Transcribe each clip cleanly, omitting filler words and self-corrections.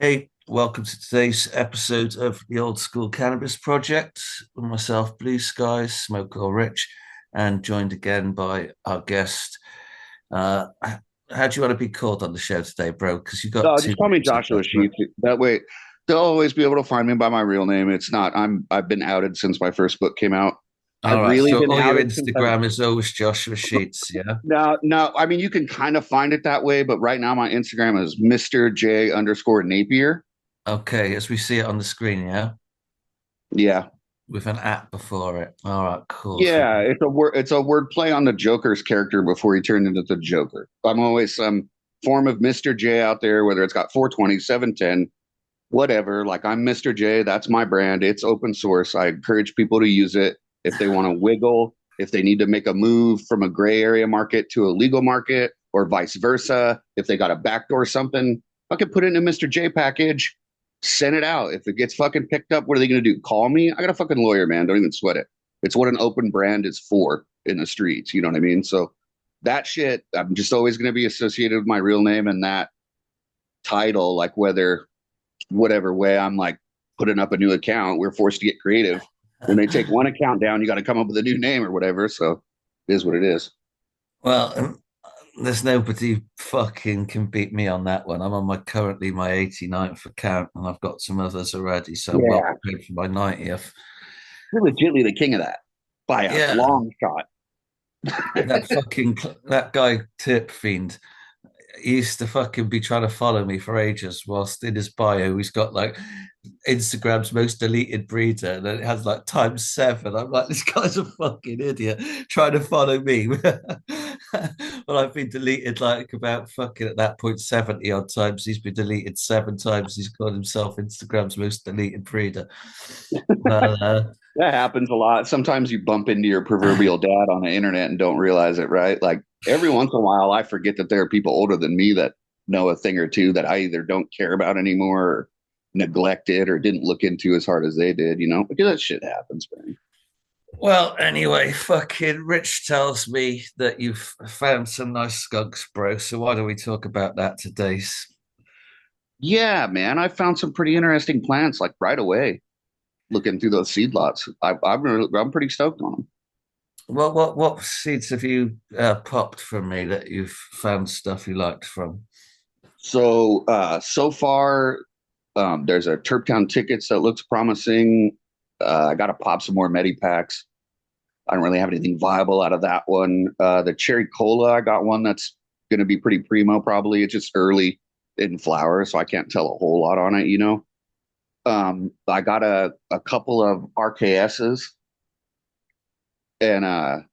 Hey, welcome to today's episode of the Old School Cannabis Project with myself, Blue Skies, Smoke or Rich, and joined again by our guest. Uh, how do you want to be called on the show today, bro? Because you've got No, two just call me names, I Joshua guess, right? Sheets. That way, they'll always be able to find me by my real name. It's not. I've been outed since my first book came out. All I've right. really So been all your outed since I've. Instagram is always Joshua Sheets, yeah? No. I mean, you can kind of find it that way, but right now my Instagram is Mr. J underscore Napier. Okay, as we see it on the screen, yeah? Yeah, With an at before it. All right, cool. So, yeah. It's a word play on the Joker's character before he turned into the Joker. I'm always some form of Mr. J out there, whether it's got 420, 710, whatever. Like I'm Mr. J. That's my brand. It's open source. I encourage people to use it if they want to wiggle, if they need to make a move from a gray area market to a legal market, or vice versa. If they got a backdoor something, I can put it in a Mr. J package, send it out. If it gets fucking picked up, what are they going to do? Call me? I got a fucking lawyer, man. Don't even sweat it. It's what an open brand is for in the streets. You know what I mean? So that shit, I'm just always going to be associated with my real name and that title, like whether whatever way I'm like putting up a new account, we're forced to get creative. When they take one account down, you got to come up with a new name or whatever. So it is what it is. well, there's nobody fucking can beat me on that one. I'm on my 89th account and I've got some others already, so I'm well Yeah, prepared for my 90th. you're legitly the king of that by a Yeah, long shot. that guy Tip Fiend, he used to fucking be trying to follow me for ages, whilst in his bio he's got like Instagram's most deleted breeder, and it has like times seven. I'm like, this guy's a fucking idiot trying to follow me. Well, I've been deleted like about fucking at that point 70 odd times. He's been deleted seven times. He's called himself Instagram's most deleted breeder. But That happens a lot. Sometimes you bump into your proverbial dad on the internet and don't realize it, right? Like every once in a while, I forget that there are people older than me that know a thing or two that I either don't care about anymore or neglected or didn't look into as hard as they did, because that shit happens, man. well, anyway, fucking Rich tells me that you've found some nice skunks, bro. So why don't we talk about that today? Yeah, man, I found some pretty interesting plants like right away looking through those seed lots. I'm pretty stoked on them. Well, what seeds have you popped from me that you've found stuff you liked from? So far, there's a Turptown tickets that looks promising. I got to pop some more Medipacks. I don't really have anything viable out of that one. The cherry cola, I got one that's going to be pretty primo probably. It's just early in flower, so I can't tell a whole lot on it. I got a couple of RKSs, and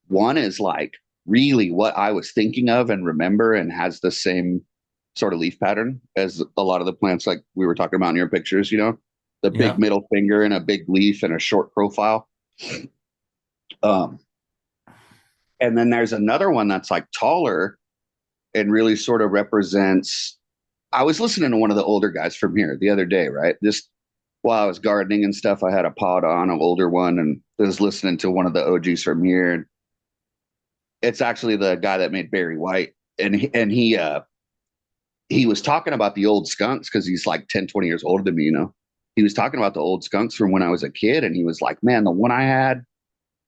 one is like really what I was thinking of and remember, and has the same sort of leaf pattern as a lot of the plants like we were talking about in your pictures. The big Yeah. middle finger and a big leaf and a short profile. Um, and then there's another one that's like taller and really sort of represents. I was listening to one of the older guys from here the other day, right? Just while I was gardening and stuff, I had a pod on, an older one, and was listening to one of the OGs from here. And it's actually the guy that made Barry White. And he was talking about the old skunks because he's like 10, 20 years older than me. He was talking about the old skunks from when I was a kid. And he was like, man, the one I had,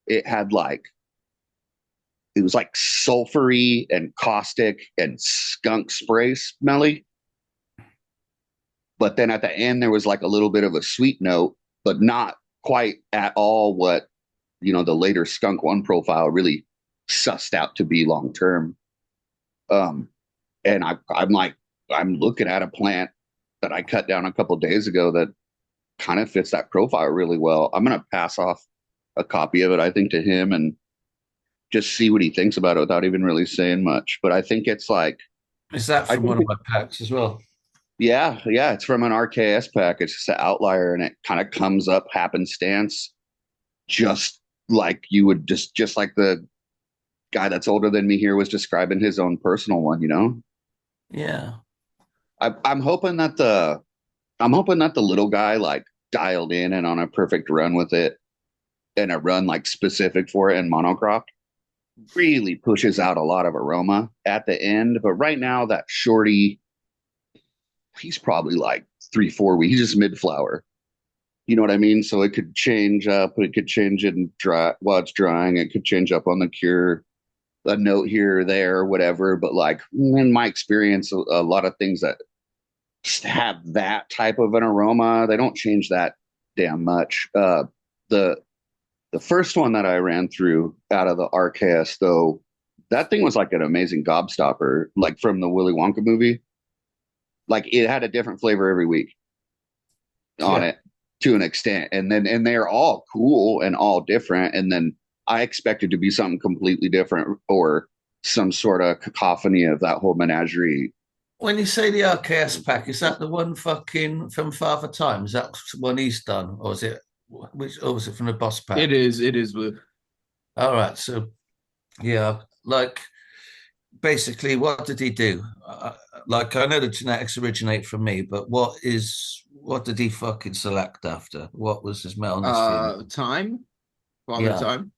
it had like, it was like sulfury and caustic and skunk spray smelly. But then at the end, there was like a little bit of a sweet note, but not quite at all what, the later skunk one profile really sussed out to be long term. Um, and I'm like, I'm looking at a plant that I cut down a couple of days ago that kind of fits that profile really well. I'm going to pass off a copy of it, I think, to him and just see what he thinks about it without even really saying much. But I think it's like, Is that I from think one of it, my packs as well? yeah, it's from an RKS pack. It's just an outlier and it kind of comes up happenstance, just like you would just like the guy that's older than me here was describing his own personal one. Yeah. I'm hoping that the little guy like dialed in and on a perfect run with it and a run like specific for it and monocrop really pushes out a lot of aroma at the end. But right now, that shorty, he's probably like 3, 4 weeks. He's just mid flower. You know what I mean? So it could change up. It could change in dry while it's drying. It could change up on the cure, a note here or there, whatever. But like in my experience, a lot of things that have that type of an aroma, they don't change that damn much. The the first one that I ran through out of the RKS though, that thing was like an amazing gobstopper, like from the Willy Wonka movie. Like it had a different flavor every week on Yeah. it to an extent. And they're all cool and all different. And then I expected to be something completely different or some sort of cacophony of that whole menagerie. When you say the RKS pack, is that the one fucking from Father Time? Is that one he's done, or is it which? Or was it from the Boss It pack? is. It is blue. All right, so yeah, like basically, what did he do? Like I know the genetics originate from me, but what did he fucking select after? What was his wellness feeling? Time, Father Yeah, Time. yeah.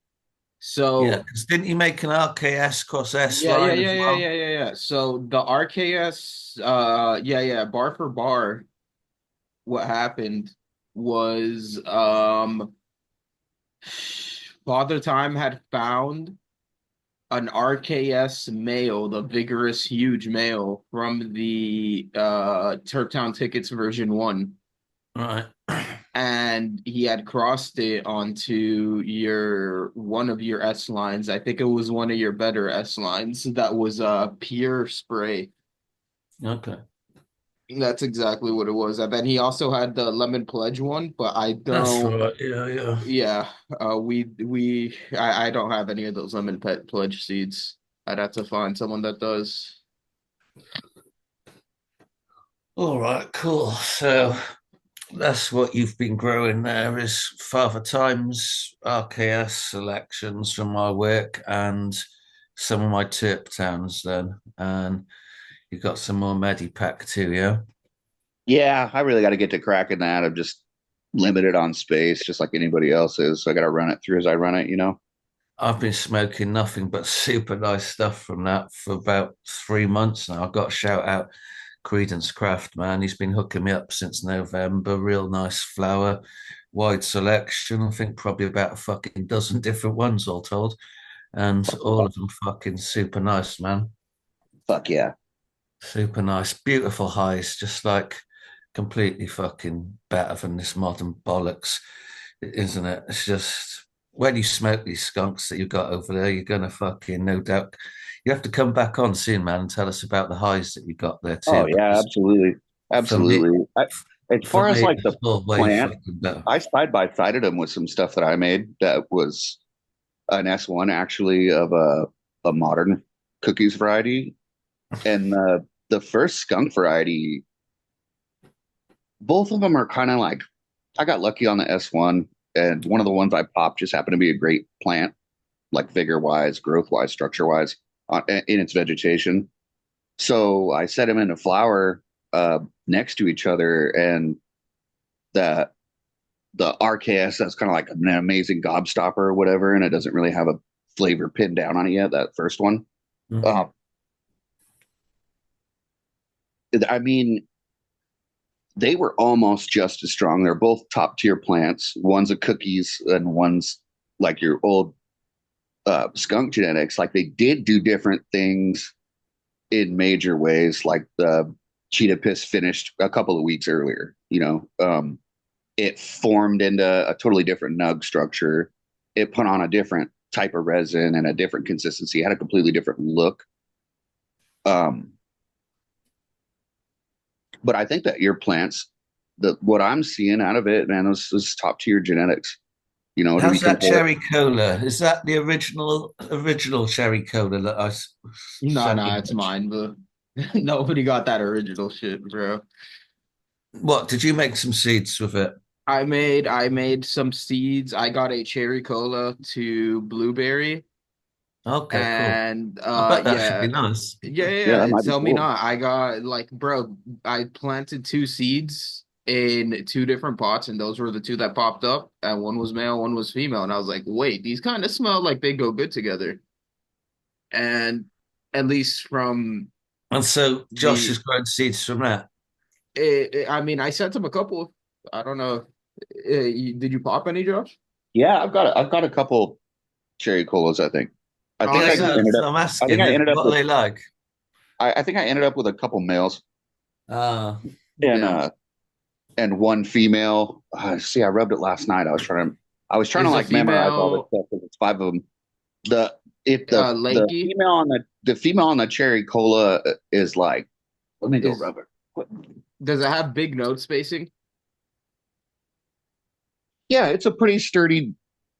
So Because didn't he make an RKS cross S yeah, yeah, line as yeah, yeah, well? yeah, yeah, yeah. So the RKS, yeah, yeah, bar for bar, what happened was Father Time had found an RKS male, the vigorous, huge male from the Turptown Tickets version 1. Right. And he had crossed it onto your one of your S lines. I think it was one of your better S lines that was pure spray. Okay. That's exactly what it was. And then he also had the lemon pledge one, but I That's don't. right. Yeah, yeah. Yeah, I don't have any of those lemon pet pledge seeds. I'd have to find someone that does. All right, cool. So that's what you've been growing there is Father Time's RKS selections from my work and some of my tip towns then. And you got some more Medipack too, yeah? Yeah, I really got to get to cracking that. I'm just limited on space, just like anybody else is. So I got to run it through as I run it. I've been smoking nothing but super nice stuff from that for about 3 months now. I've got to shout out Credence Craft, man. He's been hooking me up since November. Real nice flower, wide selection. I think probably about a fucking dozen different ones all told. And all of them fucking super nice, man. Fuck yeah. Super nice. Beautiful highs, just like completely fucking better than this modern bollocks, isn't it? It's just when you smoke these skunks that you've got over there, you're gonna fucking no doubt. You have to come back on soon, man, and tell us about the highs that you got there Oh too, yeah, because absolutely. for me, Absolutely. As for far as me, like it's the all way plant, fucking better. I side by sided them with some stuff that I made that was an S1 actually of a modern cookies variety. And the first skunk variety, both of them are kind of like I got lucky on the S1, and one of the ones I popped just happened to be a great plant, like vigor wise, growth wise, structure wise, in its vegetation. So I set them into flower next to each other, and the the RKS that's kind of like an amazing gobstopper or whatever, and it doesn't really have a flavor pinned down on it yet. That first one, Mhm. uh, I mean, they were almost just as strong. They're both top tier plants. One's a cookies, and one's like your old skunk genetics. Like they did do different things in major ways. Like the cheetah piss finished a couple of weeks earlier. It formed into a totally different nug structure. It put on a different type of resin and a different consistency. It had a completely different look. Um, but I think that your plants, what I'm seeing out of it, man, is top tier genetics. To be How's that compared. cherry cola? Is that the original cherry cola that No, sent no, you? it's mine, but nobody got that original shit, bro. What did you make some seeds with it? I made some seeds. I got a cherry cola to blueberry, Okay, cool. and I bet that should yeah, be nice. yeah, Yeah, yeah, that yeah. might be Tell me cool. not. I got like, bro, I planted two seeds in two different pots, and those were the two that popped up, and one was male, one was female, and I was like, wait, these kind of smell like they go good together. And at least from And so Josh is the growing seeds from that. I mean, I sent him a couple. I don't know. Did you pop any, Josh? Yeah, I've got a couple cherry colas, I think. I think I Yeah, Honestly, ended up I'm I think asking, I ended up what are with they like? I think I ended up with a couple males Ah, and yeah. one female. See, I rubbed it last night. I was trying to Is the like memorize all this female stuff because it's five of them. The if the lanky? female on the female on the cherry cola is like, let me go Is rub it. Does it have big node spacing? Yeah, it's a pretty sturdy,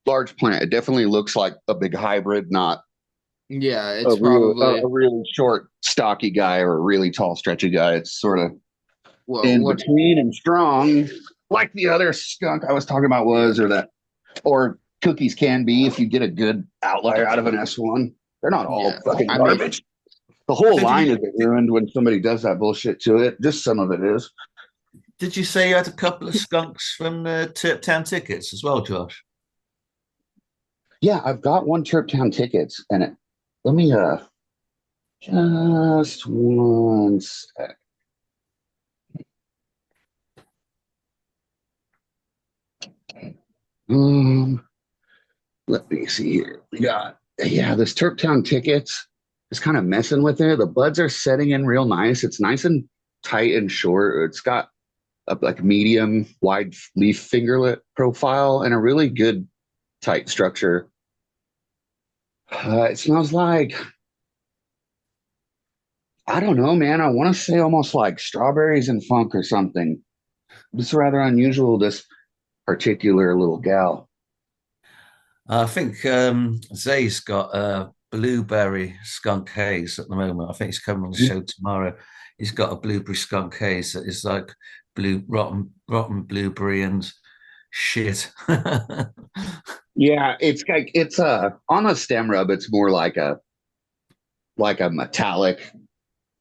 large plant. It definitely looks like a big hybrid, not Yeah, it's probably a really short, stocky guy or a really tall, stretchy guy. It's sort of in what between and strong, like the other skunk I was talking about yeah. was, or cookies can be if you get a good outlier out of an S1. They're not all Yeah. fucking I mean, garbage. The whole so line isn't ruined when somebody does that bullshit to it. Just some of it is. did you say you had a couple of skunks from the Turp Town tickets as well, Josh? Yeah, I've got one Trip Town tickets, and let me just one sec. Um, let me see here. We got this Turptown tickets is kind of messing with it. The buds are setting in real nice. It's nice and tight and short. It's got a like medium wide leaf fingerlet profile and a really good tight structure. It smells like, I don't know, man. I want to say almost like strawberries and funk or something. It's rather unusual, this particular little gal. I think Zay's got a blueberry skunk haze at the moment. I think he's coming on the show tomorrow. He's got a blueberry skunk haze that is like blue rotten blueberry and shit. Yeah, it's like it's on a stem rub, it's more like a metallic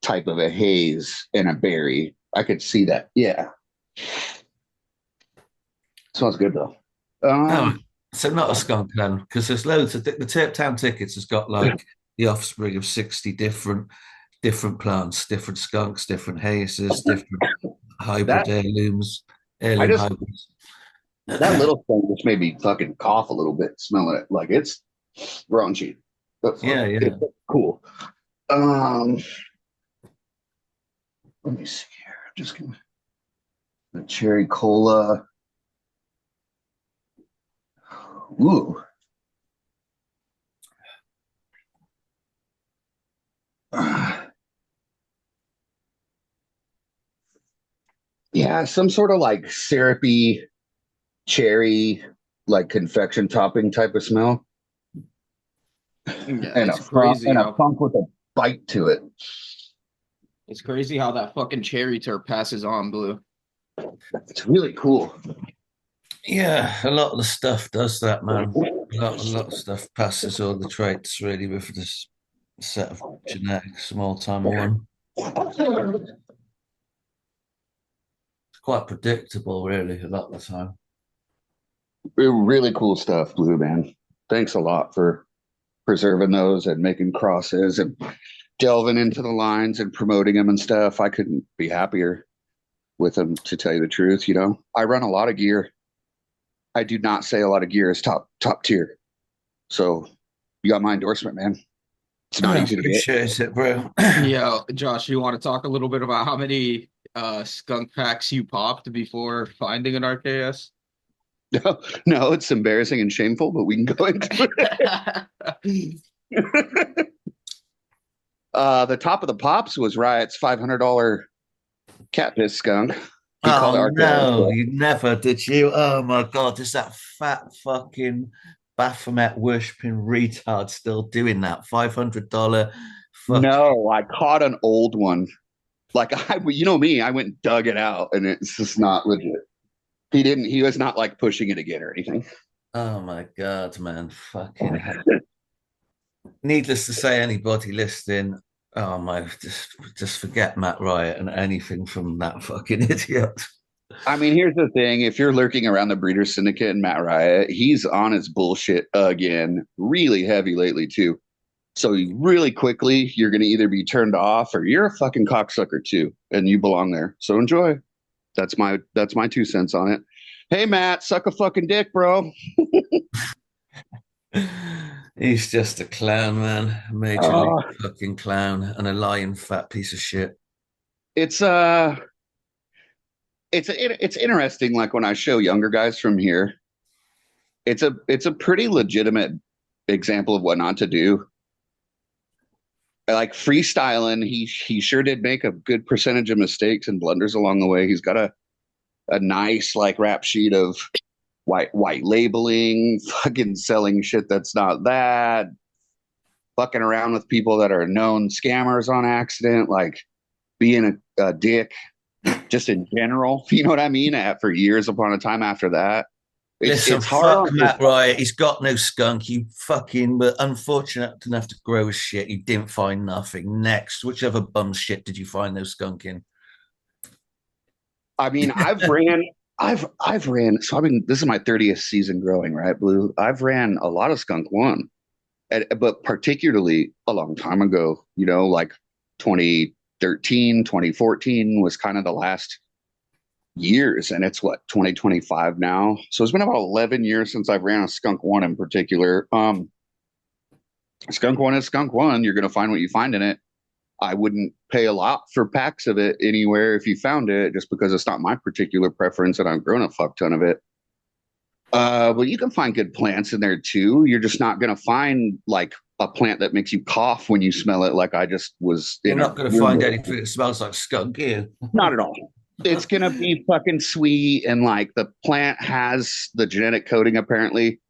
type of a haze in a berry. I could see that. Yeah. Smells good though. Oh, Um so not a skunk then, because there's loads of the Tape Town tickets has got like the offspring of 60 different plants, different skunks, different hazes, different that hybrid I heirloom just hybrids. that little thing just made me fucking cough a little bit smelling it. Like it's raunchy. But Yeah, it's yeah. cool. Um let me see here. Just gonna the cherry cola. Ooh. Yeah, some sort of like syrupy cherry, like confection topping type of smell, Yeah, and it's crazy a how funk with a bite to it. that fucking cherry terp passes on blue. It's really cool. Yeah, a lot of the stuff does that, man. A lot of stuff passes all the traits really with this set of genetics from all time one. It's quite predictable, really, a lot of the time. Really cool stuff, Blue Man. Thanks a lot for preserving those and making crosses and delving into the lines and promoting them and stuff. I couldn't be happier with them, to tell you the truth. You know, I run a lot of gear. I do not say a lot of gear is top tier. So you got my endorsement, man. It's not I easy to get. appreciate it, bro. Yeah, Josh, you want to talk a little bit about how many skunk packs you popped before finding an RKS? No, no, it's embarrassing and shameful, but we can go into it. The top of the pops was Riot's $500 cat piss skunk. He called it Oh RKO. no, you never did you? Oh my god, is that fat fucking Baphomet worshipping retard still doing that? $500 fuck. No, I caught an old one. Like you know me, I went and dug it out, and it's just not legit. He didn't. He was not like pushing it again or anything. Oh my god, man. Fucking hell. Needless to say, anybody listening, oh my, just forget Matt Riot and anything from that fucking idiot. I mean, here's the thing: if you're lurking around the Breeders' Syndicate and Matt Riot, he's on his bullshit again, really heavy lately too. So really quickly, you're going to either be turned off or you're a fucking cocksucker too, and you belong there. So enjoy. That's my 2 cents on it. Hey Matt, suck a fucking dick, bro. He's just a clown, man. A major league Uh, fucking clown and a lying fat piece of shit. it's it's interesting. Like when I show younger guys from here, it's a pretty legitimate example of what not to do. Like freestyling, he sure did make a good percentage of mistakes and blunders along the way. He's got a nice like rap sheet of white labeling, fucking selling shit that's not that, fucking around with people that are known scammers on accident, like being a dick just in general. You know what I mean? For years upon a time after that. Listen, It's hard fuck on it's Matt Riot. He's got no skunk. He fucking were unfortunate enough to grow his shit. He didn't find nothing. Next, whichever bum shit did you find no skunk in? I mean, I've ran so I mean this is my 30th season growing, right, Blue? I've ran a lot of skunk one. But particularly a long time ago, like 2013, 2014 was kind of the last years. And it's what, 2025 now. So it's been about 11 years since I've ran a skunk one in particular. Skunk one is skunk one. You're going to find what you find in it. I wouldn't pay a lot for packs of it anywhere if you found it, just because it's not my particular preference and I've grown a fuck ton of it. But you can find good plants in there too. You're just not going to find like a plant that makes you cough when you smell it. Like I just was You're in a not going to room find with, anything that smells like skunk here. not at all. It's going to be fucking sweet. And like the plant has the genetic coding apparently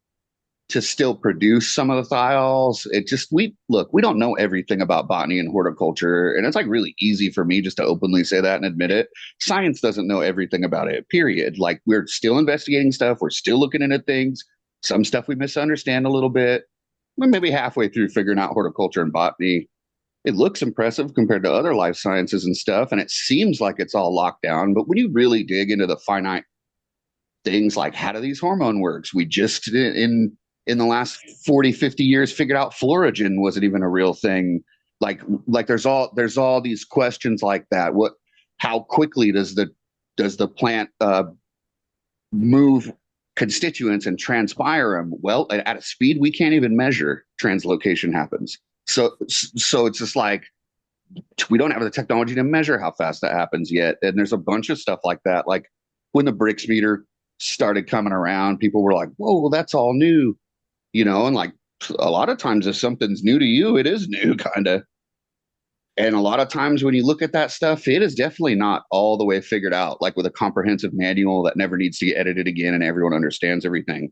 to still produce some of the thiols. It just, we don't know everything about botany and horticulture. And it's like really easy for me just to openly say that and admit it. Science doesn't know everything about it, period. Like we're still investigating stuff. We're still looking into things. Some stuff we misunderstand a little bit. We're maybe halfway through figuring out horticulture and botany. It looks impressive compared to other life sciences and stuff. And it seems like it's all locked down. But when you really dig into the finite things like how do these hormone works, we just in the last 40, 50 years figured out florigen wasn't even a real thing. Like there's all these questions like that. How quickly does the plant move constituents and transpire them? Well, at a speed we can't even measure, translocation happens. So it's just like we don't have the technology to measure how fast that happens yet. And there's a bunch of stuff like that. Like when the Brix meter started coming around, people were like, whoa, well, that's all new, and like a lot of times if something's new to you, it is new kind of. And a lot of times when you look at that stuff, it is definitely not all the way figured out, like with a comprehensive manual that never needs to get edited again and everyone understands everything.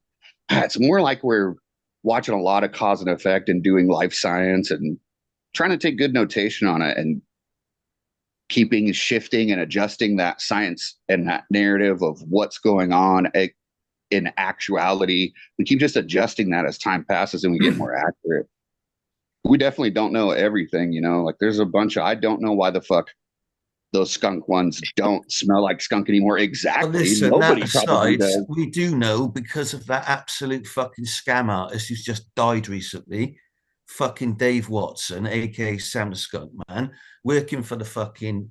It's more like we're watching a lot of cause and effect and doing life science and trying to take good notation on it and keeping shifting and adjusting that science and that narrative of what's going on in actuality. We keep just adjusting that as time passes and we get more accurate. We definitely don't know everything, like there's a bunch of, I don't know why the fuck those skunk ones don't smell like skunk anymore. Well, Exactly. listen, that Nobody probably aside, does. we do know because of that absolute fucking scam artist who's just died recently, fucking Dave Watson, aka Sam the Skunk Man, working for the fucking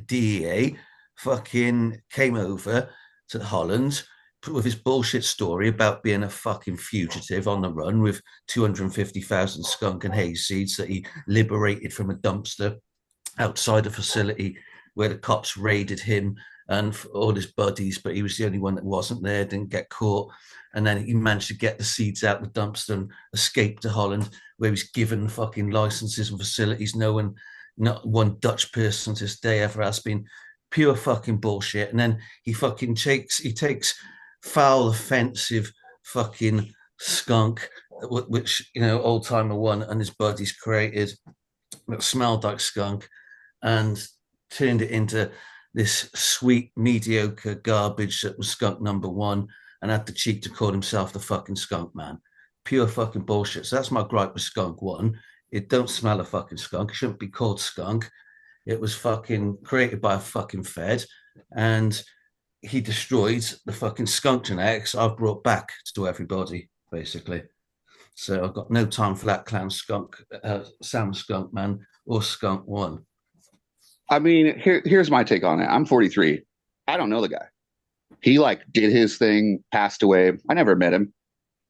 DEA, fucking came over to Holland with his bullshit story about being a fucking fugitive on the run with 250,000 skunk and haze seeds that he liberated from a dumpster outside a facility where the cops raided him and all his buddies, but he was the only one that wasn't there, didn't get caught. And then he managed to get the seeds out the dumpster and escape to Holland, where he's given fucking licenses and facilities. No one, not one Dutch person to this day ever has been. Pure fucking bullshit. And then he takes foul, offensive fucking skunk, which, old timer one and his buddies created that smelled like skunk, and turned it into this sweet, mediocre garbage that was skunk number one, and had the cheek to call himself the fucking skunk man. Pure fucking bullshit. So that's my gripe with skunk one. It don't smell of fucking skunk. It shouldn't be called skunk. It was fucking created by a fucking Fed, and he destroyed the fucking skunk genetics I've brought back to everybody, basically. So I've got no time for that clown skunk, Sam Skunk Man or Skunk One. I mean, here's my take on it. I'm 43. I don't know the guy. He like did his thing, passed away. I never met him.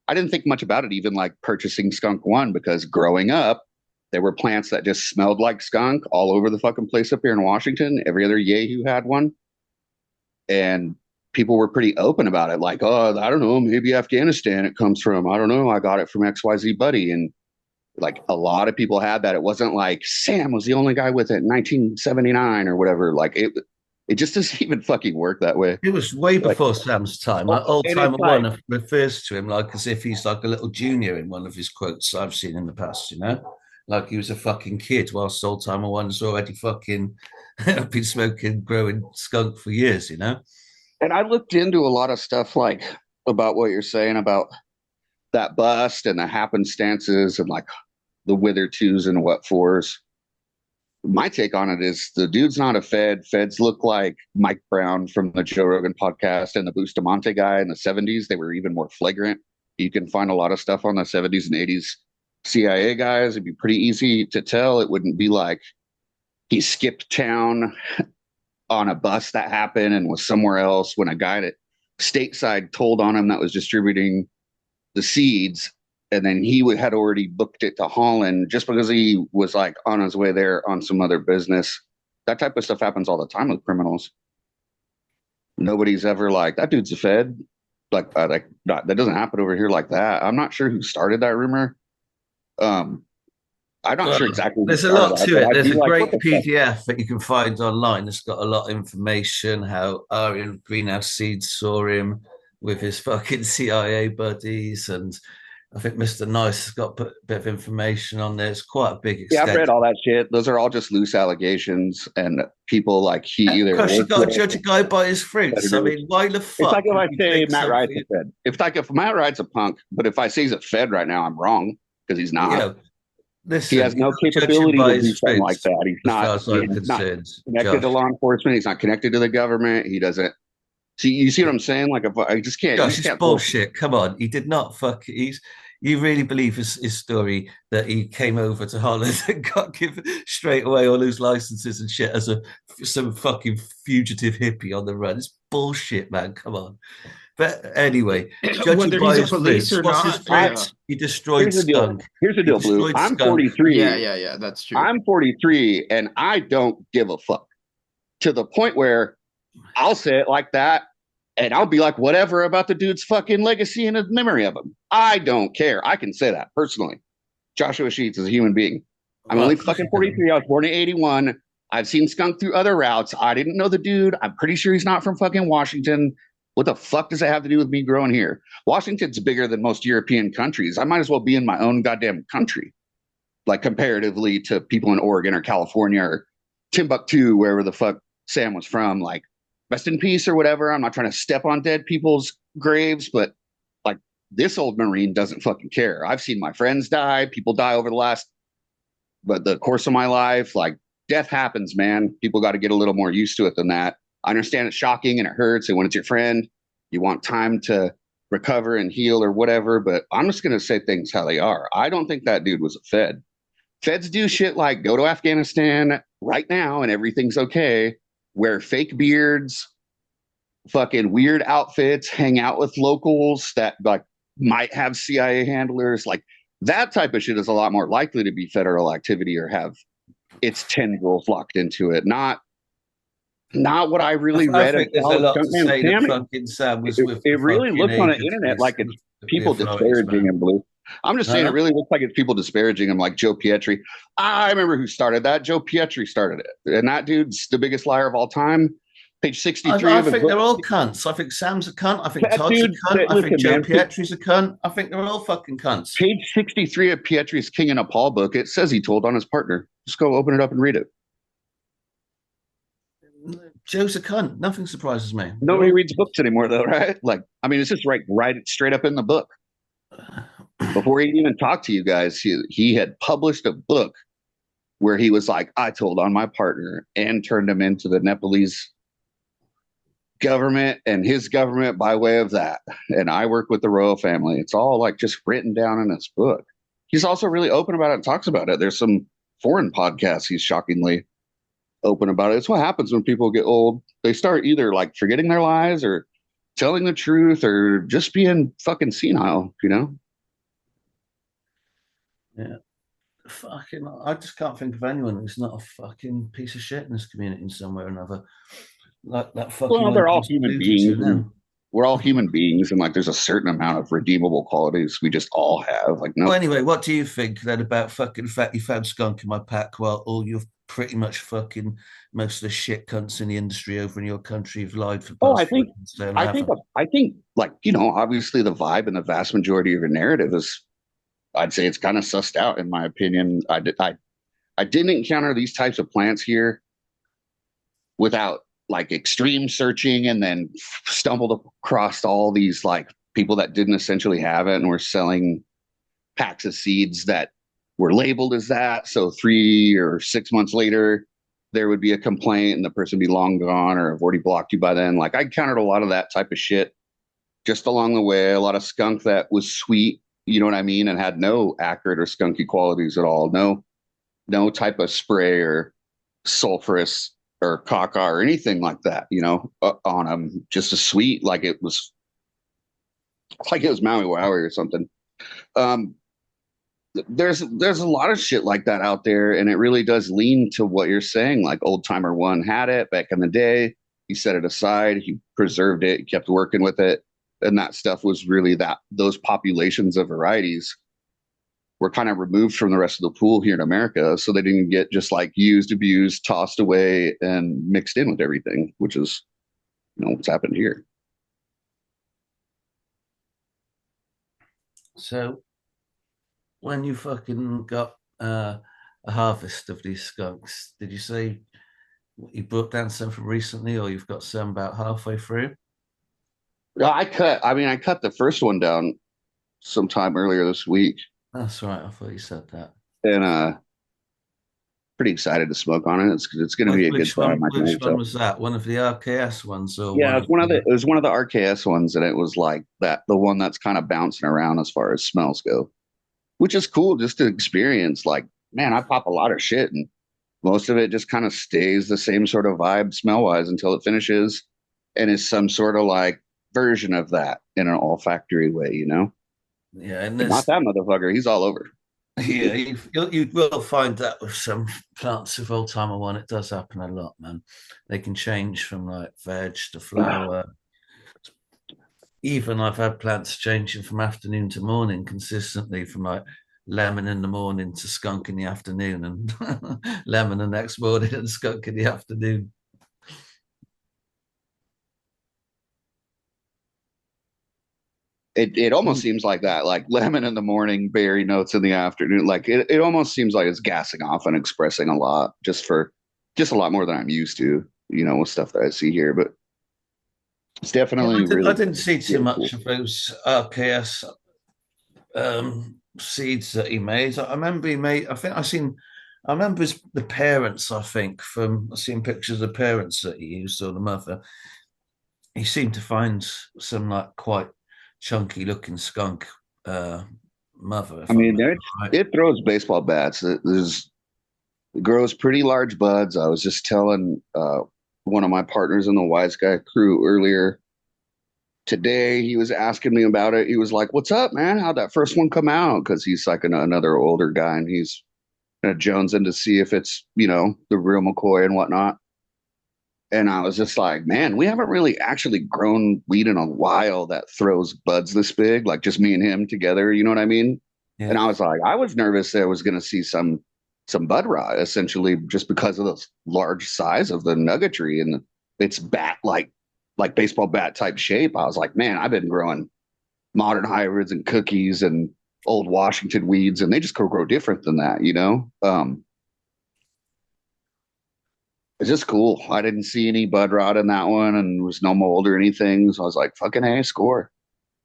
I didn't think much about it, even like purchasing Skunk One, because growing up, there were plants that just smelled like skunk all over the fucking place up here in Washington. Every other Yahoo had one. And people were pretty open about it. Like, oh, I don't know, maybe Afghanistan it comes from. I don't know. I got it from XYZ buddy. And like a lot of people had that. It wasn't like Sam was the only guy with it in 1979 or whatever. Like it just doesn't even fucking work that way. It was way Like, before Sam's time. oh, Like Old and it's Timer like, One refers to him like as if he's like a little junior in one of his quotes I've seen in the past, you know? Like he was a fucking kid, whilst Old Timer One's already fucking been smoking, growing skunk for years, you know? and I looked into a lot of stuff like about what you're saying about that bust and the happenstances and like the wither twos and what fours. My take on it is the dude's not a Fed. Feds look like Mike Brown from the Joe Rogan podcast and the Bustamante guy in the 70s. They were even more flagrant. You can find a lot of stuff on the 70s and 80s CIA guys. It'd be pretty easy to tell. It wouldn't be like he skipped town on a bus that happened and was somewhere else when a guy that stateside told on him that was distributing the seeds, and then he had already booked it to Holland just because he was like on his way there on some other business. That type of stuff happens all the time with criminals. Nobody's ever like that dude's a Fed. Like that doesn't happen over here like that. I'm not sure who started that rumor. Um, I'm not Well, sure exactly who there's a started lot that, to but it. I'd There's be a like, great what the fuck? PDF that you can find online. It's got a lot of information how Arian Greenhouse Seeds saw him with his fucking CIA buddies. And I think Mr. Nice has got a bit of information on there. It's quite a big Yeah, I've read extent. all that shit. Those are all just loose allegations, and people like he Of either course, you worked got to with judge a guy by his fruits. I competitors. mean, why the It's like fuck if would I you say take Matt Wright's something? a Fed. If Matt Wright's a punk, but if I say he's a Fed right now, I'm wrong because he's You not. know, He listen, has you no got to judge him capability by to do his something like fruits, that. He's as not. far as I'm He's not concerned, connected to Josh. law enforcement. He's not connected to the government. He doesn't. See, you see what I'm saying? Like, if I just can't. You Gosh, just it's can't pull. bullshit. Come on. He did not fuck. He's. You really believe his story that he came over to Holland and got given straight away all his licenses and shit as some fucking fugitive hippie on the run? It's bullshit, man. Come on. But anyway, judging Whether by he's a his police fruits, or what's his not, yeah. fruits? He destroyed Here's the deal. skunk. Here's the He deal, Blue. destroyed I'm skunk. 43. Yeah, that's true. I'm 43, and I don't give a fuck to the point where I'll say it like that, and I'll be like, whatever about the dude's fucking legacy and his memory of him. I don't care. I can say that personally. Joshua Sheets is a human being. I'm Well, only of course fucking you can. 43. I was born in 81. I've seen Skunk through other routes. I didn't know the dude. I'm pretty sure he's not from fucking Washington. What the fuck does that have to do with me growing here? Washington's bigger than most European countries. I might as well be in my own goddamn country, like comparatively to people in Oregon or California or Timbuktu, wherever the fuck Sam was from. Like, rest in peace or whatever. I'm not trying to step on dead people's graves, but like this old Marine doesn't fucking care. I've seen my friends die, people die over the course of my life. Like, death happens, man. People got to get a little more used to it than that. I understand it's shocking and it hurts. And when it's your friend, you want time to recover and heal or whatever. But I'm just going to say things how they are. I don't think that dude was a Fed. Feds do shit like go to Afghanistan right now and everything's okay, wear fake beards, fucking weird outfits, hang out with locals that like might have CIA handlers. Like that type of shit is a lot more likely to be federal activity or have its tendrils locked into it. Not what I really I read of think there's a Solid lot to Stuntman say that Sam. fucking Sam was It, with the it really fucking looks on the agents for internet like it's the people authorities, disparaging man. him, Blue. I'm just saying it Huh? really looks like it's people disparaging him, like Joe Pietri. I remember who started that. Joe Pietri started it. And that dude's the biggest liar of all time. Page 63 I of his think book. they're all cunts. I think Sam's a cunt. I think That Todd's a dude, cunt. I think listen, Joe man, Pietri's a cunt. I think they're all fucking cunts. page 63 of Pietri's King and a Paul book, it says he told on his partner. Just go open it up and read it. Joe's a cunt. Nothing surprises me. Nobody reads books anymore, though, right? Like, I mean, it's just right straight up in the book. Before he even talked to you guys, he had published a book where he was like, I told on my partner and turned him into the Nepalese government and his government by way of that. And I work with the royal family. It's all like just written down in his book. He's also really open about it and talks about it. There's some foreign podcasts he's shockingly open about it. It's what happens when people get old. They start either like forgetting their lies or telling the truth or just being fucking senile, you know? Yeah. Fucking, I just can't think of anyone who's not a fucking piece of shit in this community in some way or another. Like that fucking Well, one they're you all just human alluded beings to and now. we're all human beings. And like there's a certain amount of redeemable qualities we just all have. Like, Well, nope. anyway, what do you think then about fucking the fact you found skunk in my pack while all you've pretty much fucking most of the shit cunts in the industry over in your country have lied for the Oh, past 4 months and I think, haven't? I think, like you know, obviously the vibe and the vast majority of your narrative is, I'd say it's kind of sussed out in my opinion. I didn't encounter these types of plants here without like extreme searching, and then stumbled across all these like people that didn't essentially have it and were selling packs of seeds that were labeled as that. So 3 or 6 months later, there would be a complaint and the person would be long gone or have already blocked you by then. Like I encountered a lot of that type of shit just along the way. A lot of skunk that was sweet, you know what I mean, and had no acrid or skunky qualities at all. No type of spray or sulfurous or caca or anything like that, you know, on them. Just a sweet, like it was Maui Wowie or something. Um, there's a lot of shit like that out there, and it really does lean to what you're saying. Like Old Timer One had it back in the day. He set it aside. He preserved it. He kept working with it, and that stuff was really that those populations of varieties were kind of removed from the rest of the pool here in America, so they didn't get just like used, abused, tossed away, and mixed in with everything, which is what's happened here. So when you fucking got a harvest of these skunks, did you say you brought down some from recently, or you've got some about halfway through? Yeah, I cut the first one down sometime earlier this week, That's right. I thought you said that. and pretty excited to smoke on it. It's going to be a good Which time. one? I can Which already one tell. was that? One of the RKS ones, or Yeah, one it was of one of the the? it was one of the RKS ones, and it was like that the one that's kind of bouncing around as far as smells go, which is cool just to experience. Like, man, I pop a lot of shit, and most of it just kind of stays the same sort of vibe smell wise until it finishes, and is some sort of like version of that in an olfactory way, you know. Yeah, and But not there's that motherfucker. He's all over. yeah, you will find that with some plants of old timer one. It does happen a lot, man. They can change from like veg to flower. Even I've had plants changing from afternoon to morning consistently, from like lemon in the morning to skunk in the afternoon, and lemon the next morning and skunk in the afternoon. It almost seems like that, like lemon in the morning, berry notes in the afternoon. Like it almost seems like it's gassing off and expressing a lot, just a lot more than I'm used to, with stuff that I see here. But it's Yeah, definitely I really, didn't see too really cool. much of those RKS seeds that he made. I remember he made. I remember the parents. I think from I've seen pictures of the parents that he used or the mother. He seemed to find some like quite chunky looking skunk uh, mother, I if I mean, remember right. it throws baseball bats. It grows pretty large buds. I was just telling one of my partners in the Wise Guy crew earlier today. He was asking me about it. He was like, "What's up, man? How'd that first one come out?" Because he's like another older guy, and he's jonesing to see if it's the real McCoy and whatnot. And I was just like, man, we haven't really actually grown weed in a while that throws buds this big, like just me and him together. You know what I mean? And Yeah, I was like, I was nervous that I was going to see some bud rot, essentially, just because of the large size of the nuggetry and its bat like baseball bat type shape. I was like, man, I've been growing modern hybrids and cookies and old Washington weeds, and they just grow different than that, you know. It's just cool. I didn't see any bud rot in that one, and was no mold or anything. So I was like, fucking A, score.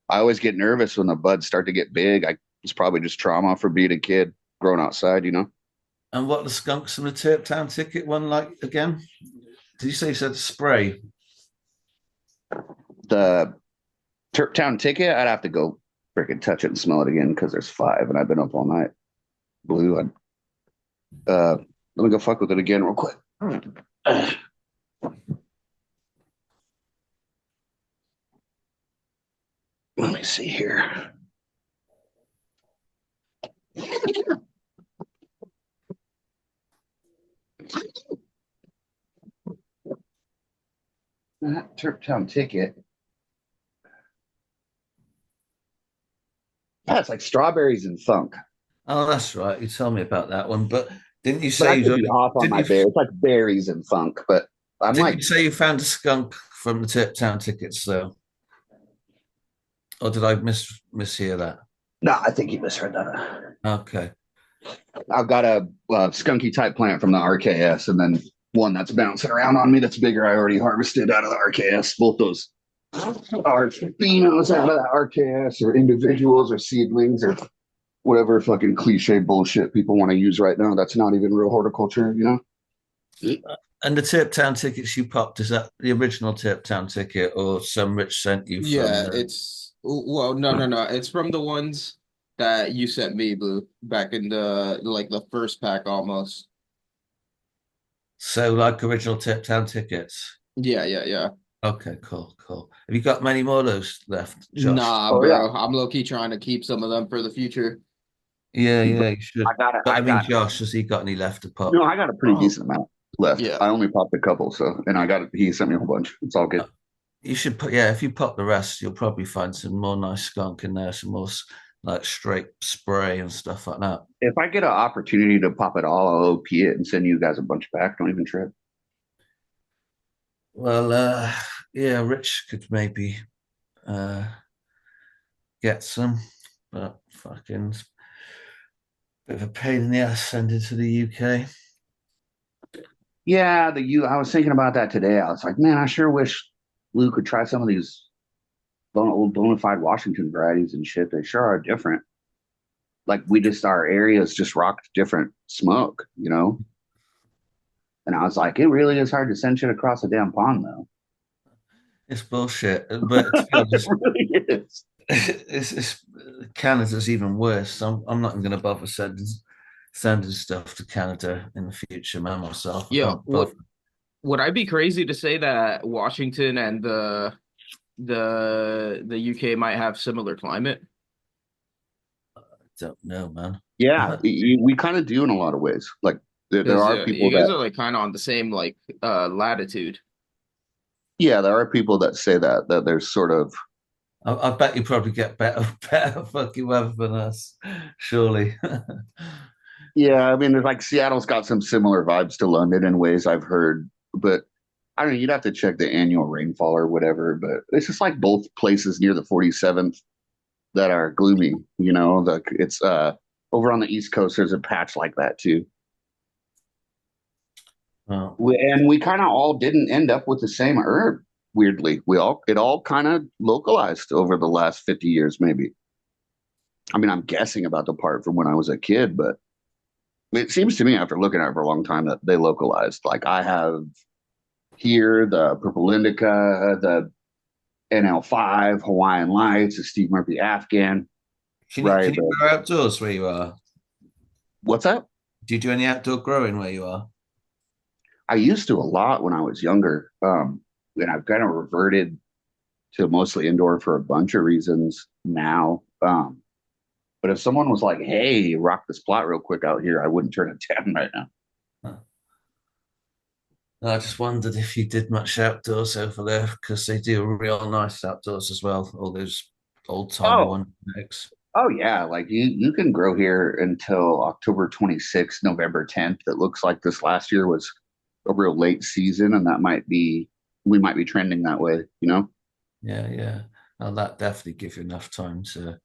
I always get nervous when the buds start to get big. It's probably just trauma for being a kid growing outside, you know? and what the skunks and the Turp Town ticket one like again? Did you say you said spray? The Turp Town ticket, I'd have to go freaking touch it and smell it again because there's five, and I've been up all night. Blue, let me go fuck with it again real quick. see here. That Turptown ticket. Yeah, it's like strawberries and funk. Oh, that's right. You told me about that one, but didn't you But say I you'd could be already, off on didn't my you berry. It's like berries and funk, but I'm didn't like, you say you found a skunk from the Tip Town tickets though? Or did I mishear that? no, I think you misheard that. Okay. I've got a skunky type plant from the RKS, and then one that's bouncing around on me that's bigger. I already harvested out of the RKS. Both those are females out of the RKS, or individuals, or seedlings, or whatever fucking cliche bullshit people want to use right now. That's not even real horticulture, you know? And the Tip Town tickets you popped, is that the original Tip Town ticket or some rich sent you from Yeah, the it's well, no, no, no. It's from the ones that you sent me, Blue, back in the like the first pack almost. so like original Tip Town tickets? Yeah, yeah, yeah. Okay, cool, cool. Have you got many more of those left, Josh? Nah, Oh, yeah. bro. I'm low key trying to keep some of them for the future. Yeah, yeah, you should. But I I mean, got Josh, has he got any left to No, pop? I got a pretty Oh, decent amount left. yeah. I only popped a couple, so and he sent me a whole bunch. It's all good. You should put, yeah, if you pop the rest, you'll probably find some more nice skunk in there, some more like straight spray and stuff like that. If I get an opportunity to pop it all, I'll OP it and send you guys a bunch back. Don't even trip. Well, yeah, Rich could maybe uh, get some, but fucking bit of a pain in the ass sending to the UK. Yeah, the you. I was thinking about that today. I was like, man, I sure wish Lou could try some of these old bona fide Washington varieties and shit. They sure are different. Like we just our areas just rocked different smoke, you know. And I was like, it really is hard to send shit across a damn pond, though. It's bullshit, but to be It honest, really is. it's Canada's even worse. I'm not even going to bother sending stuff to Canada in the future, man. Myself, I Yo, can't bother. would I be crazy to say that Washington and the UK might have similar climate? Don't know, man. Yeah, we kind of do in a lot of ways. Like there Because are you people guys that, are like kind of on the same like latitude. yeah, there are people that say that there's sort of, I bet you probably get better fucking weather than us, surely. yeah. I mean, there's like Seattle's got some similar vibes to London in ways I've heard, but I don't know. You'd have to check the annual rainfall or whatever. But it's just like both places near the 47th that are gloomy. You know, it's over on the East Coast. There's a patch like that too. Oh, And we kind of all didn't end up with the same herb. Weirdly, it all kind of localized over the last 50 years, maybe. I mean, I'm guessing about the part from when I was a kid, but it seems to me after looking at it for a long time that they localized. Like I have here the purple indica, the NL5, Hawaiian Lights, the Steve Murphy Afghan, can right? you grow outdoors where you are? What's that? Do you do any outdoor growing where you are? I used to a lot when I was younger, and I've kind of reverted to mostly indoor for a bunch of reasons now. But if someone was like, "Hey, rock this plot real quick out here," I wouldn't turn it down right now. Huh. I just wondered if you did much outdoors over there because they do real nice outdoors as well. All those old timey Oh, one eggs. oh yeah, like you can grow here until October 26th, November 10th. It looks like this last year was a real late season, and that might be we might be trending that way, you know? Yeah, yeah. And that definitely gives you enough time to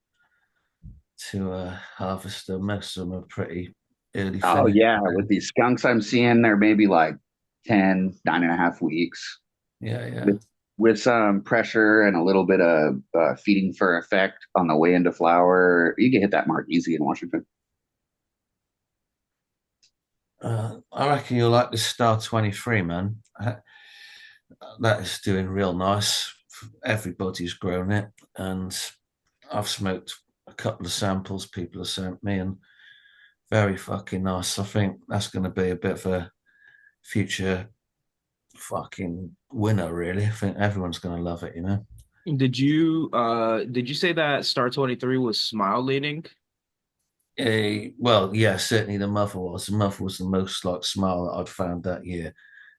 harvest them. Most of them are pretty early Oh finish. yeah, with these skunks I'm seeing, they're maybe like 10, 9.5 weeks. Yeah, yeah. With some pressure and a little bit of feeding for effect on the way into flower, you can hit that mark easy in Washington. I reckon you'll like this Star 23, man. That is doing real nice. Everybody's grown it, and I've smoked a couple of samples people have sent me, and very fucking nice. I think that's going to be a bit of a future fucking winner, really. I think everyone's going to love it, you know. Did you say that Star 23 was smile leading? Well, yeah, certainly the mother was. The mother was the most like smile that I'd found that year.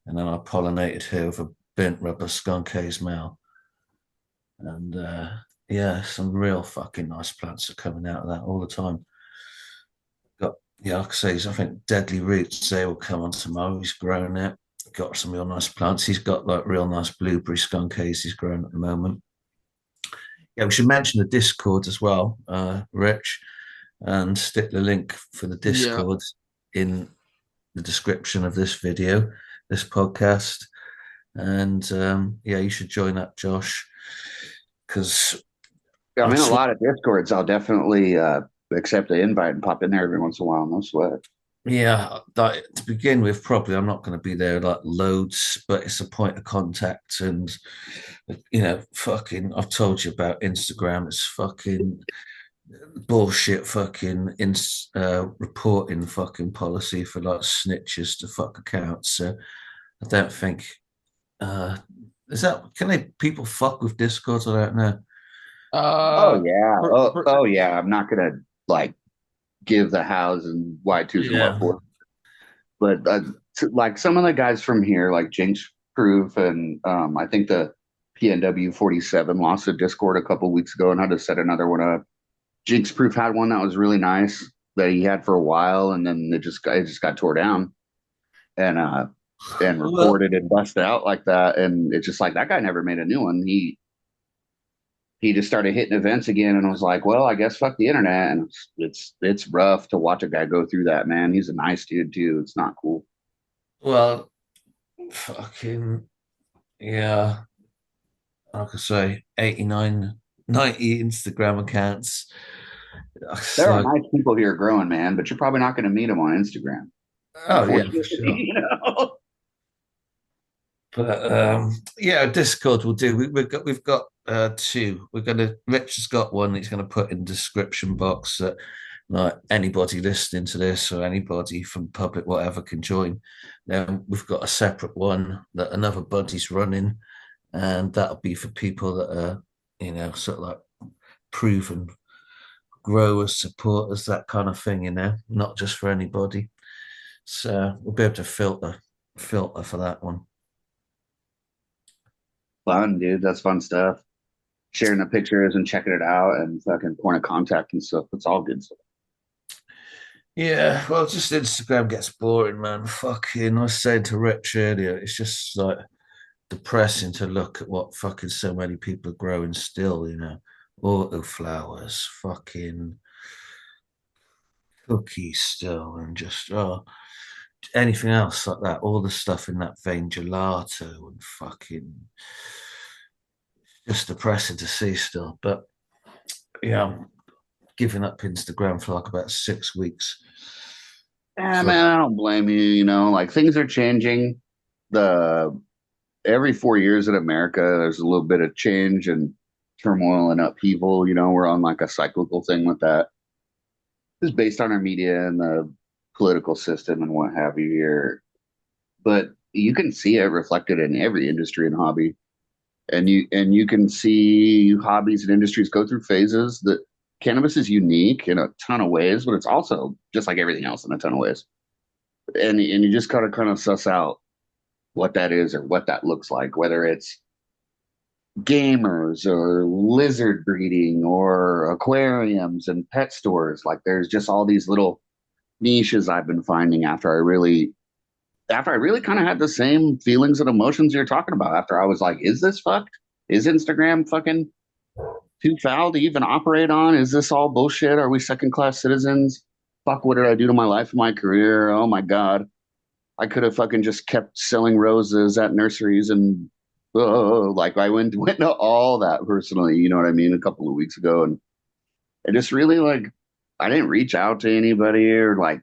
And then I pollinated her with a burnt rubber skunk haze male. And yeah, some real fucking nice plants are coming out of that all the time. Got, yeah, like I say, I think Deadly Roots, they will come on tomorrow. He's grown it. Got some real nice plants. He's got like real nice blueberry skunk haze he's growing at the moment. Yeah, we should mention the Discord as well, Rich, and stick the link for the Yeah. Discord in the description of this video, this podcast. And yeah, you should join up, Josh, because I'm I in a swear, lot of Discords. I'll definitely accept the invite and pop in there every once in a while. No sweat. yeah, like, to begin with, probably I'm not going to be there like loads, but it's a point of contact. And, fucking, I've told you about Instagram. It's fucking bullshit fucking reporting fucking policy for like snitches to fuck accounts. So I don't think uh is that can they people fuck with Discord? I don't know. Oh Uh, yeah. for, Oh, for, oh yeah. I'm not gonna like give the hows and why twos and what Yeah. for. But like some of the guys from here, like Jinx Proof and I think the PNW 47 lost a Discord a couple weeks ago and had to set another one up. Jinx Proof had one that was really nice that he had for a while, and then it just got tore down and Well, reported and busted out like that, and it's just like that guy never made a new one. He just started hitting events again, and I was like, well, I guess fuck the internet, and it's rough to watch a guy go through that, man. He's a nice dude too. It's not cool. well, fucking yeah. Like I say, 89, 90 Instagram accounts. It's There are like, nice people here growing, man, but you're probably not going to meet them on Instagram, oh yeah, for unfortunately. sure. But yeah, Discord will do. We've got two. We're gonna Rich has got one. He's gonna put in the description box that like anybody listening to this or anybody from public whatever can join. Then we've got a separate one that another buddy's running, and that'll be for people that are sort of like proven growers, supporters, that kind of thing. Not just for anybody. So we'll be able to filter for that one. Fun, dude. That's fun stuff. Sharing the pictures and checking it out and fucking point of contact and stuff. It's all good stuff. Yeah, well, just Instagram gets boring, man. Fucking, I was saying to Rich earlier, it's just like depressing to look at what fucking so many people are growing still. Auto flowers, fucking cookies still, and just anything else like that. All the stuff in that vein, gelato and fucking just depressing to see still. But yeah, I'm giving up Instagram for like about 6 weeks. Yeah, So man, I don't blame you. Like things are changing. The Every 4 years in America, there's a little bit of change and turmoil and upheaval. We're on like a cyclical thing with that. It's based on our media and the political system and what have you here. But you can see it reflected in every industry and hobby. And you can see hobbies and industries go through phases. That cannabis is unique in a ton of ways, but it's also just like everything else in a ton of ways. And you just gotta kind of suss out what that is or what that looks like, whether it's gamers or lizard breeding or aquariums and pet stores. Like there's just all these little niches I've been finding after I really kind of had the same feelings and emotions you're talking about. After I was like, is this fucked? Is Instagram fucking too foul to even operate on? Is this all bullshit? Are we second class citizens? Fuck, what did I do to my life and my career? Oh my God. I could have fucking just kept selling roses at nurseries and like I went to all that personally, you know what I mean, a couple of weeks ago. And it just really like I didn't reach out to anybody or like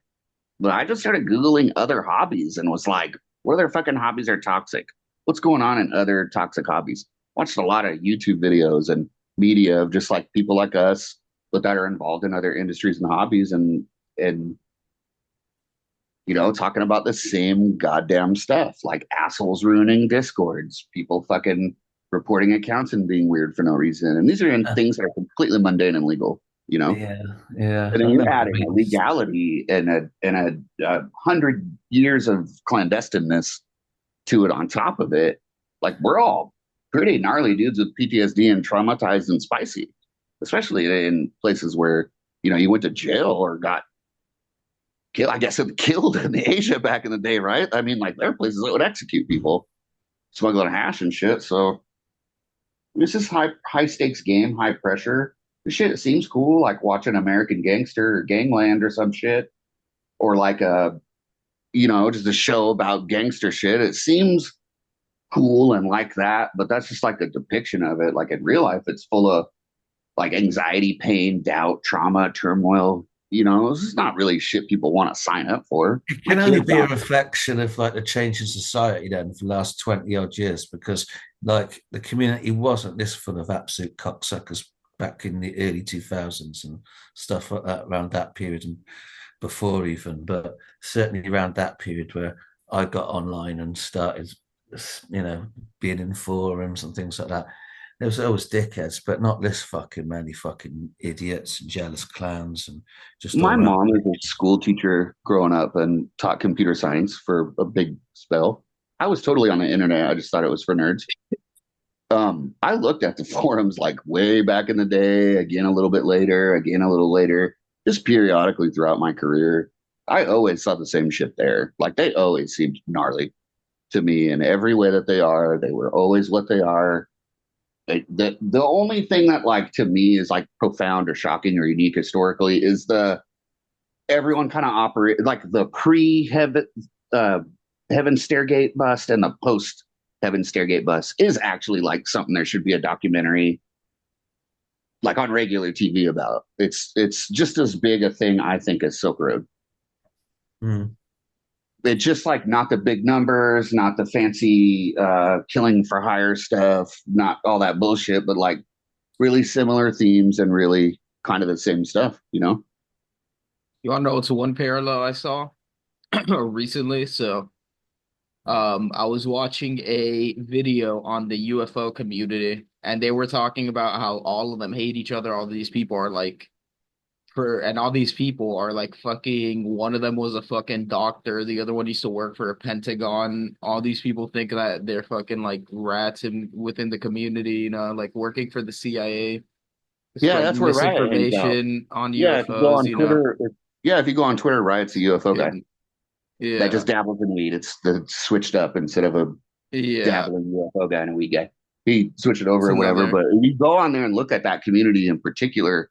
but I just started Googling other hobbies and was like, what other fucking hobbies are toxic? What's going on in other toxic hobbies? Watched a lot of YouTube videos and media of just like people like us, but that are involved in other industries and hobbies and talking about the same goddamn stuff, like assholes ruining discords, people fucking reporting accounts and being weird for no reason. And these are in Uh, things that are completely mundane and legal, you know? yeah, yeah. And I then you remember add the in a meetings. legality and a 100 years of clandestineness to it on top of it. Like we're all pretty gnarly dudes with PTSD and traumatized and spicy, especially in places where, you went to jail or got killed. I guess it killed in Asia back in the day, right? I mean, like there are places that would execute people smuggling hash and shit. So this is high stakes game, high pressure. The shit seems cool, like watching American Gangster or Gangland or some shit, or like just a show about gangster shit. It seems cool and like that, but that's just like a depiction of it. Like in real life, it's full of like anxiety, pain, doubt, trauma, turmoil. This is not really shit people want to sign up for. It My can only kids be a don't. reflection of like the change in society then for the last 20 odd years because like the community wasn't this full of absolute cocksuckers back in the early 2000s and stuff like that around that period and before even, but certainly around that period where I got online and started, you know, being in forums and things like that. There was always dickheads, but not this fucking many fucking idiots and jealous clowns and just My all around. mom was a school teacher growing up and taught computer science for a big spell. I was totally on the internet. I just thought it was for nerds. I looked at the forums like way back in the day, again a little bit later, again a little later, just periodically throughout my career. I always saw the same shit there. Like they always seemed gnarly to me in every way that they are. They were always what they are. The only thing that like to me is like profound or shocking or unique historically is the everyone kind of operate like the pre-heaven uh, heaven stairgate bust and the post heaven stairgate bust is actually like something there should be a documentary like on regular TV about. It's just as big a thing I think as Silk Road. Mm. It's just like not the big numbers, not the fancy killing for hire stuff, not all that bullshit, but like really similar themes and really kind of the same stuff, you know? You want to know what's one parallel I saw recently? So, I was watching a video on the UFO community, and they were talking about how all of them hate each other. All these people are like, and all these people are like fucking. One of them was a fucking doctor. The other one used to work for a Pentagon. All these people think that they're fucking like rats in within the community, like working for the CIA, Yeah, spreading that's where Riot hangs out. misinformation on Yeah, if you go UFOs, on Twitter, if you go on Twitter, Riot's a UFO guy and that yeah, just dabbles in weed. It's the switched up instead of a yeah, dabbling UFO guy and a weed guy. He switched it over it's or whatever. another. But if you go on there and look at that community in particular,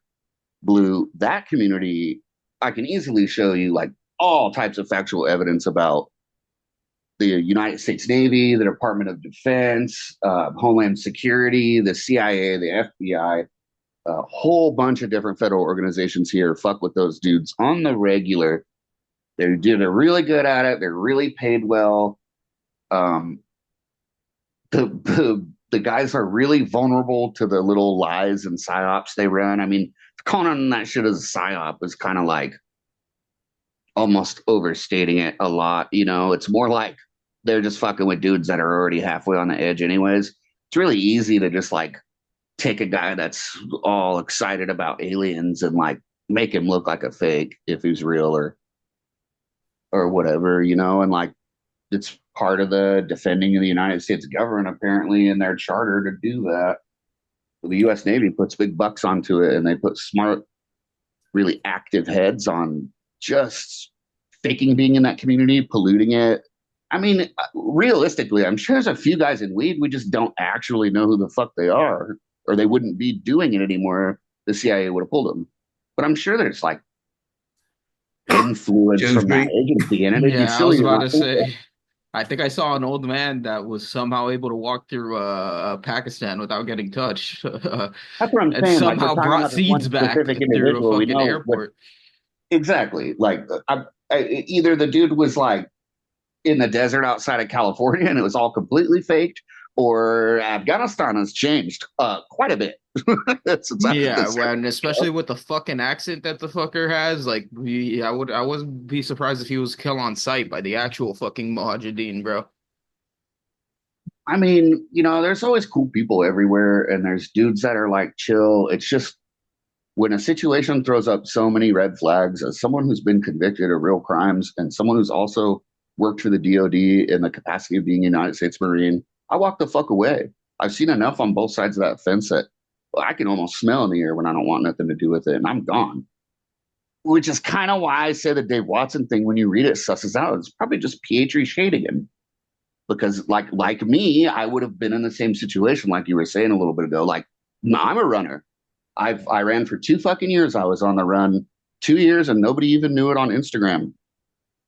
Blue, that community, I can easily show you like all types of factual evidence about the United States Navy, the Department of Defense, Homeland Security, the CIA, the FBI, a whole bunch of different federal organizations here fuck with those dudes on the regular. They're really good at it. They're really paid well. Um, the guys are really vulnerable to the little lies and psyops they run. I mean, calling on that shit as a psyop is kind of like almost overstating it a lot. It's more like they're just fucking with dudes that are already halfway on the edge, anyways. It's really easy to just like take a guy that's all excited about aliens and like make him look like a fake if he's real or whatever, and like it's part of the defending of the United States government apparently in their charter to do that. The U.S. Navy puts big bucks onto it, and they put smart, really active heads on just faking being in that community, polluting it. I mean, realistically, I'm sure there's a few guys in weed we just don't actually know who the fuck they are, or they wouldn't be doing it anymore. The CIA would have pulled them. But I'm sure there's like influence from that Josie. agency in it. It'd be Yeah, I silly was to about not to think that. say. I think I saw an old man that was somehow able to walk through Pakistan without getting touched, That's what I'm and saying. Like we're somehow talking brought about this one seeds back specific through a individual we fucking know, but airport. exactly. Like either the dude was like in the desert outside of California and it was all completely faked, or Afghanistan has changed quite a bit since I did Yeah, this. when especially with the fucking accent that the fucker has, like I wouldn't be surprised if he was killed on sight by the actual fucking Mujahideen, bro. I mean, there's always cool people everywhere, and there's dudes that are like chill. It's just when a situation throws up so many red flags, as someone who's been convicted of real crimes and someone who's also worked for the DoD in the capacity of being a United States Marine, I walk the fuck away. I've seen enough on both sides of that fence that I can almost smell in the air when I don't want nothing to do with it, and I'm gone. Which is kind of why I say the Dave Watson thing, when you read it, susses out. It's probably just PhD shading him. Because like me, I would have been in the same situation, like you were saying a little bit ago. Like, no, I'm a runner. I ran for 2 fucking years. I was on the run 2 years and nobody even knew it on Instagram.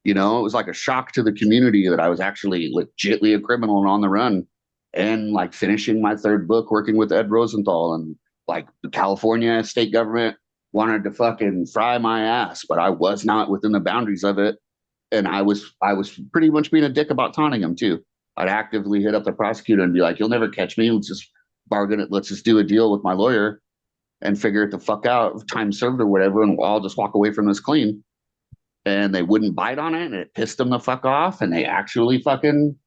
It was like a shock to the community that I was actually legitly a criminal and on the run. And like finishing my third book, working with Ed Rosenthal, and like the California state government wanted to fucking fry my ass, but I was not within the boundaries of it. And I was pretty much being a dick about taunting him too. I'd actively hit up the prosecutor and be like, "You'll never catch me. Let's just bargain it. Let's just do a deal with my lawyer and figure it the fuck out, time served or whatever, and I'll just walk away from this clean." And they wouldn't bite on it, and it pissed them the fuck off. And they actually pressured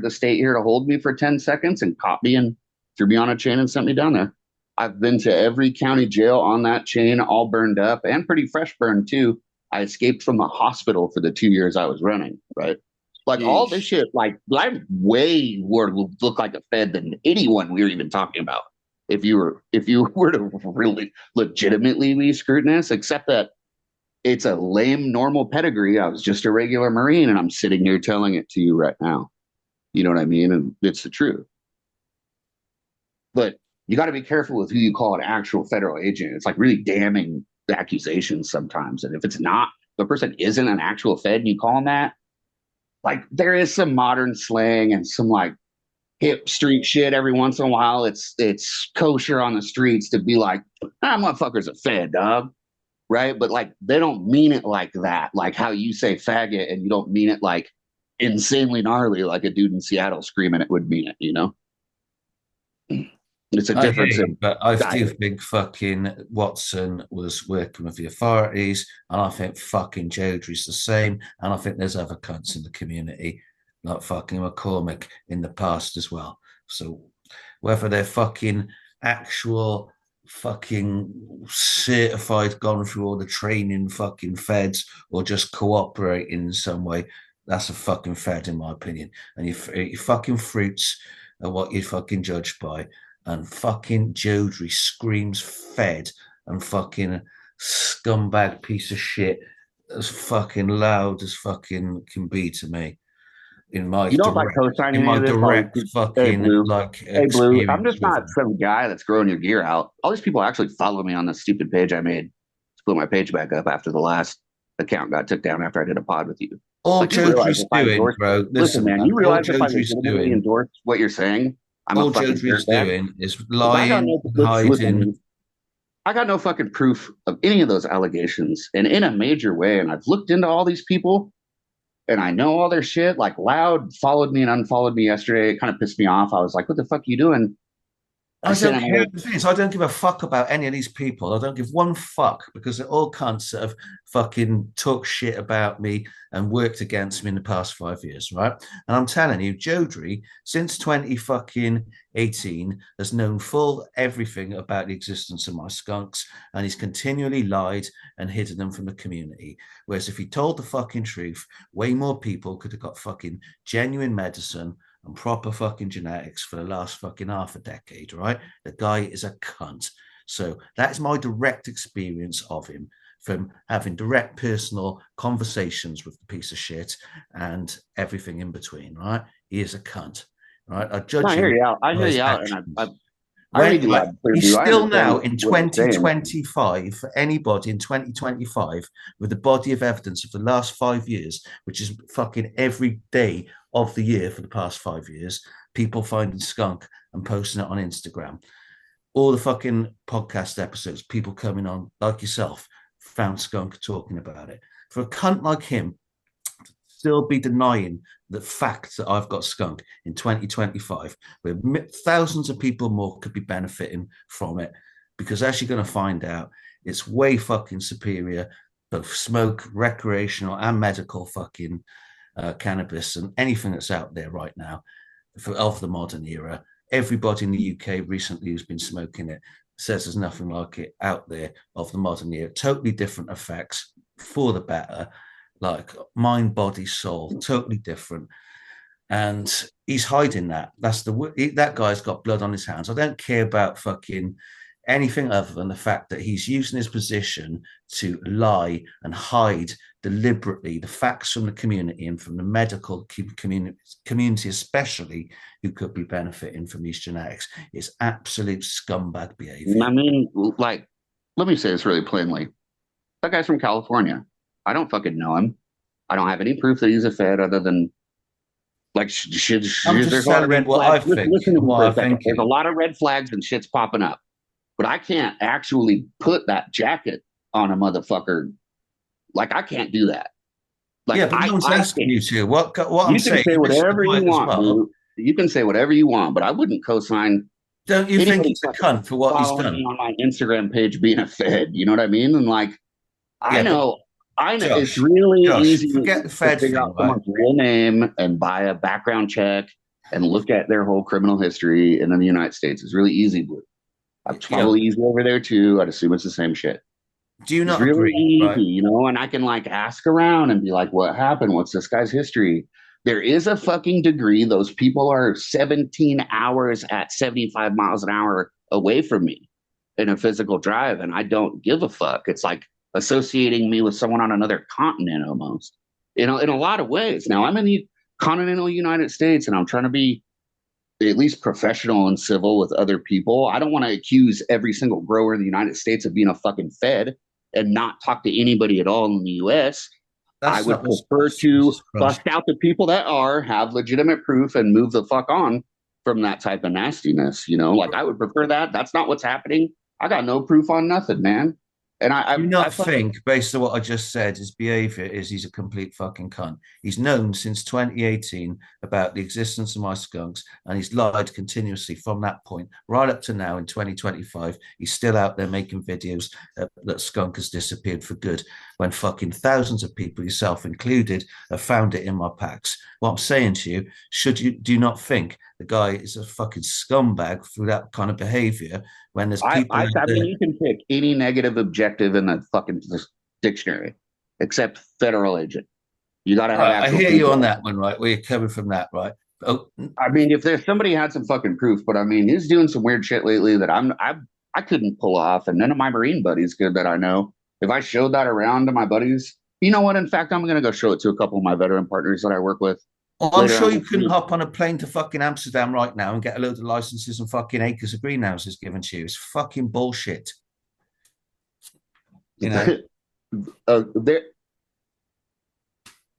the state here to hold me for 10 seconds and caught me and threw me on a chain and sent me down there. I've been to every county jail on that chain, all burned up and pretty fresh burned too. I escaped from the hospital for the 2 years I was running, right? Like all this Yeesh. shit, like I way more look like a Fed than anyone we were even talking about. If you were to really legitimately be scrutinous, except that it's a lame normal pedigree. I was just a regular Marine, and I'm sitting here telling it to you right now. You know what I mean? And it's the truth. But you got to be careful with who you call an actual federal agent. It's like really damning accusations sometimes. And if it's not, the person isn't an actual Fed and you call them that, like there is some modern slang and some like hip street shit every once in a while. It's kosher on the streets to be like, motherfucker's a Fed, dog. Right. But like they don't mean it like that, like how you say faggot, and you don't mean it like insanely gnarly like a dude in Seattle screaming it would mean it. It's a I hear difference you, in but I do diet. think fucking Watson was working with the authorities, and I think fucking Jodry's the same, and I think there's other cunts in the community, like fucking McCormick in the past as well. So whether they're fucking actual fucking certified, gone through all the training fucking feds, or just cooperating in some way, that's a fucking fed in my opinion. And your fucking fruits are what you're fucking judged by, and fucking Jodry screams fed and fucking scumbag piece of shit as fucking loud as fucking can be to me If I co-sign in any my of this, direct hey fucking Blue, like hey Blue, I'm experience just with not him. some guy that's growing your gear out. All these people actually follow me on the stupid page I made to put my page back up after the last account got took down after I did a pod with you. All Like you realize Jodry's if I doing, endorse, bro, listen, listen, man, you man, all realize if I Jodry's legitimately doing, endorse what you're saying, I'm a all fucking Jodry's dirtbag. doing is Because I got lying, no, hiding. listen, I got no fucking proof of any of those allegations, and in a major way. And I've looked into all these people, and I know all their shit. Like Loud followed me and unfollowed me yesterday. It kind of pissed me off. I was like, "What the fuck are you doing?" I I sent don't him care. a The thing is, I don't give a fuck about any of these people. I don't give one fuck because they're all cunts that have fucking talked shit about me and worked against me in the past 5 years, right? And I'm telling you, Jodry, since 20 fucking 18, has known full everything about the existence of my skunks, and he's continually lied and hidden them from the community. Whereas if he told the fucking truth, way more people could have got fucking genuine medicine and proper fucking genetics for the last fucking half a decade, right? The guy is a cunt. So that's my direct experience of him from having direct personal conversations with the piece of shit and everything in between, right? He is a cunt, right? I No, judge I hear him you out. I by hear his you out, and actions. I read When you loud and clear, he's Blue. I still understand now in what you're saying. 2025, for anybody in 2025 with the body of evidence of the last 5 years, which is fucking every day of the year for the past 5 years, people finding skunk and posting it on Instagram. All the fucking podcast episodes, people coming on like yourself, found skunk talking about it. For a cunt like him, still be denying the fact that I've got skunk in 2025, where thousands of people more could be benefiting from it. Because as you're going to find out, it's way fucking superior, both smoke, recreational, and medical fucking cannabis and anything that's out there right now. of the modern era. Everybody in the UK recently who's been smoking it says there's nothing like it out there of the modern era. Totally different effects for the better, like mind, body, soul, totally different. And he's hiding that. That guy's got blood on his hands. I don't care about fucking anything other than the fact that he's using his position to lie and hide deliberately the facts from the community and from the medical community, especially, who could be benefiting from these genetics. It's absolute scumbag behavior. I mean, like, let me say this really plainly. That guy's from California. I don't fucking know him. I don't have any proof that he's a Fed other than like I'm just there's a lot of telling you red what I flags. think Listen to and me for what a I second. think. There's a lot of red flags and shit's popping up, but I can't actually put that jacket on a motherfucker. Like I can't do that. Like Yeah, but no one's I asking can't. you to. What I'm You can saying, say you missed the whatever you point as want, well. boo. You can say whatever you want, but I wouldn't co-sign Don't you think anybody he's a fucking cunt for what he's following me done? on my Instagram page being a Fed. You know what I mean? And like I Yeah, but know, I know it's Josh, really Josh, easy forget the to Fed figure thing, out right? someone's real name and buy a background check and look at their whole criminal history. And in the United States, it's really easy. Blue. It's You know, probably easy over there too. I'd assume it's the same shit. do you It's not really agree, right? easy, you know, and I can like ask around and be like, what happened? What's this guy's history? There is a fucking degree. Those people are 17 hours at 75 miles an hour away from me in a physical drive, and I don't give a fuck. It's like associating me with someone on another continent almost, you know, in a lot of ways. Now, I'm in the continental United States and I'm trying to be at least professional and civil with other people. I don't want to accuse every single grower in the United States of being a fucking Fed and not talk to anybody at all in the US. I That's would not prefer response, to Jesus bust Christ. out the people that are, have legitimate proof, and move the fuck on from that type of nastiness. You know, like I would prefer that. That's not what's happening. I got no proof on nothing, man. And Do you I not fucking, think, based on what I just said, his behavior is he's a complete fucking cunt? He's known since 2018 about the existence of my skunks, and he's lied continuously from that point right up to now in 2025. He's still out there making videos that skunk has disappeared for good when fucking thousands of people, yourself included, have found it in my packs. What I'm saying to you, do you not think the guy is a fucking scumbag through that kind of behavior when there's people out I mean, there? you can pick any negative objective in the fucking dictionary except federal agent. You got to have Right, I actual hear proof. you on that one, right? Where you're coming from that, right? Oh, I mean, if there's somebody had some fucking proof, but I mean, he's doing some weird shit lately that I couldn't pull off, and none of my Marine buddies could that I know. If I showed that around to my buddies, you know what? In fact, I'm gonna go show it to a couple of my veteran partners that I work with well, I'm later sure on you this couldn't week. hop on a plane to fucking Amsterdam right now and get a load of licenses and fucking acres of greenhouses given to you. It's fucking bullshit. You know. There,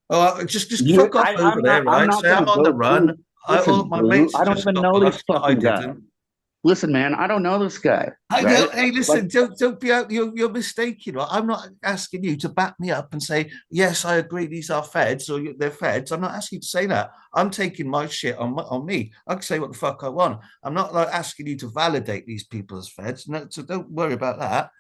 Oh, just fuck off over there, I'm right? not Say I'm gonna on the go through. run. All Listen, my Blue, mates I have don't just even got know this lost, but I fucking guy. didn't. Listen, man, I don't know this guy, I right? don't. Hey, Like, listen, don't be out. You're mistaken. Right? I'm not asking you to back me up and say yes. I agree. These are feds or they're feds. I'm not asking you to say that. I'm taking my shit on me. I can say what the fuck I want. I'm not like asking you to validate these people as feds. No, so don't worry about that.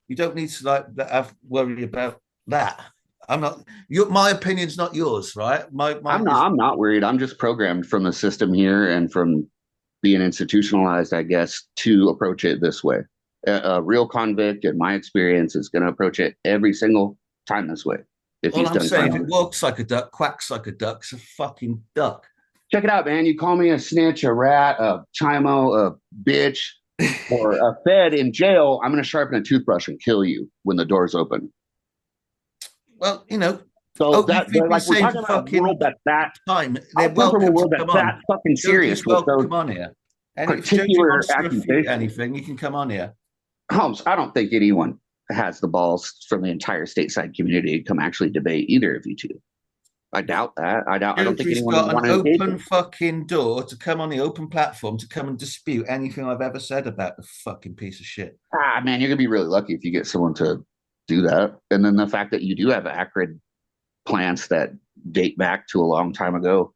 You don't need to like have worry about that. I'm not. My opinion's not yours, right? Mine is. I'm not worried. I'm just programmed from the system here and from being institutionalized, I guess, to approach it this way. A real convict, in my experience, is going to approach it every single time this way if All he's I'm done saying, if criminal. it walks like a duck, quacks like a duck, it's a fucking duck. Check it out, man. You call me a snitch, a rat, a chimo, a bitch, or a fed in jail, I'm going to sharpen a toothbrush and kill you when the doors open. Well, So oh, that you've been like we're saying for talking about a world fucking that's that. time. I They're come from a welcome to world that's come that on. fucking serious Junkies with welcome to those come on here. And if Jonesy particular wants to refute accusations. anything, you can come on here. Holmes, I don't think anyone has the balls from the entire stateside community to come actually debate either of you two. I doubt that. I don't think Jonesy's anyone would got an want to engage open with. fucking door to come on the open platform to come and dispute anything I've ever said about the fucking piece of shit. Ah, man, you're gonna be really lucky if you get someone to do that. And then the fact that you do have acrid plants that date back to a long time ago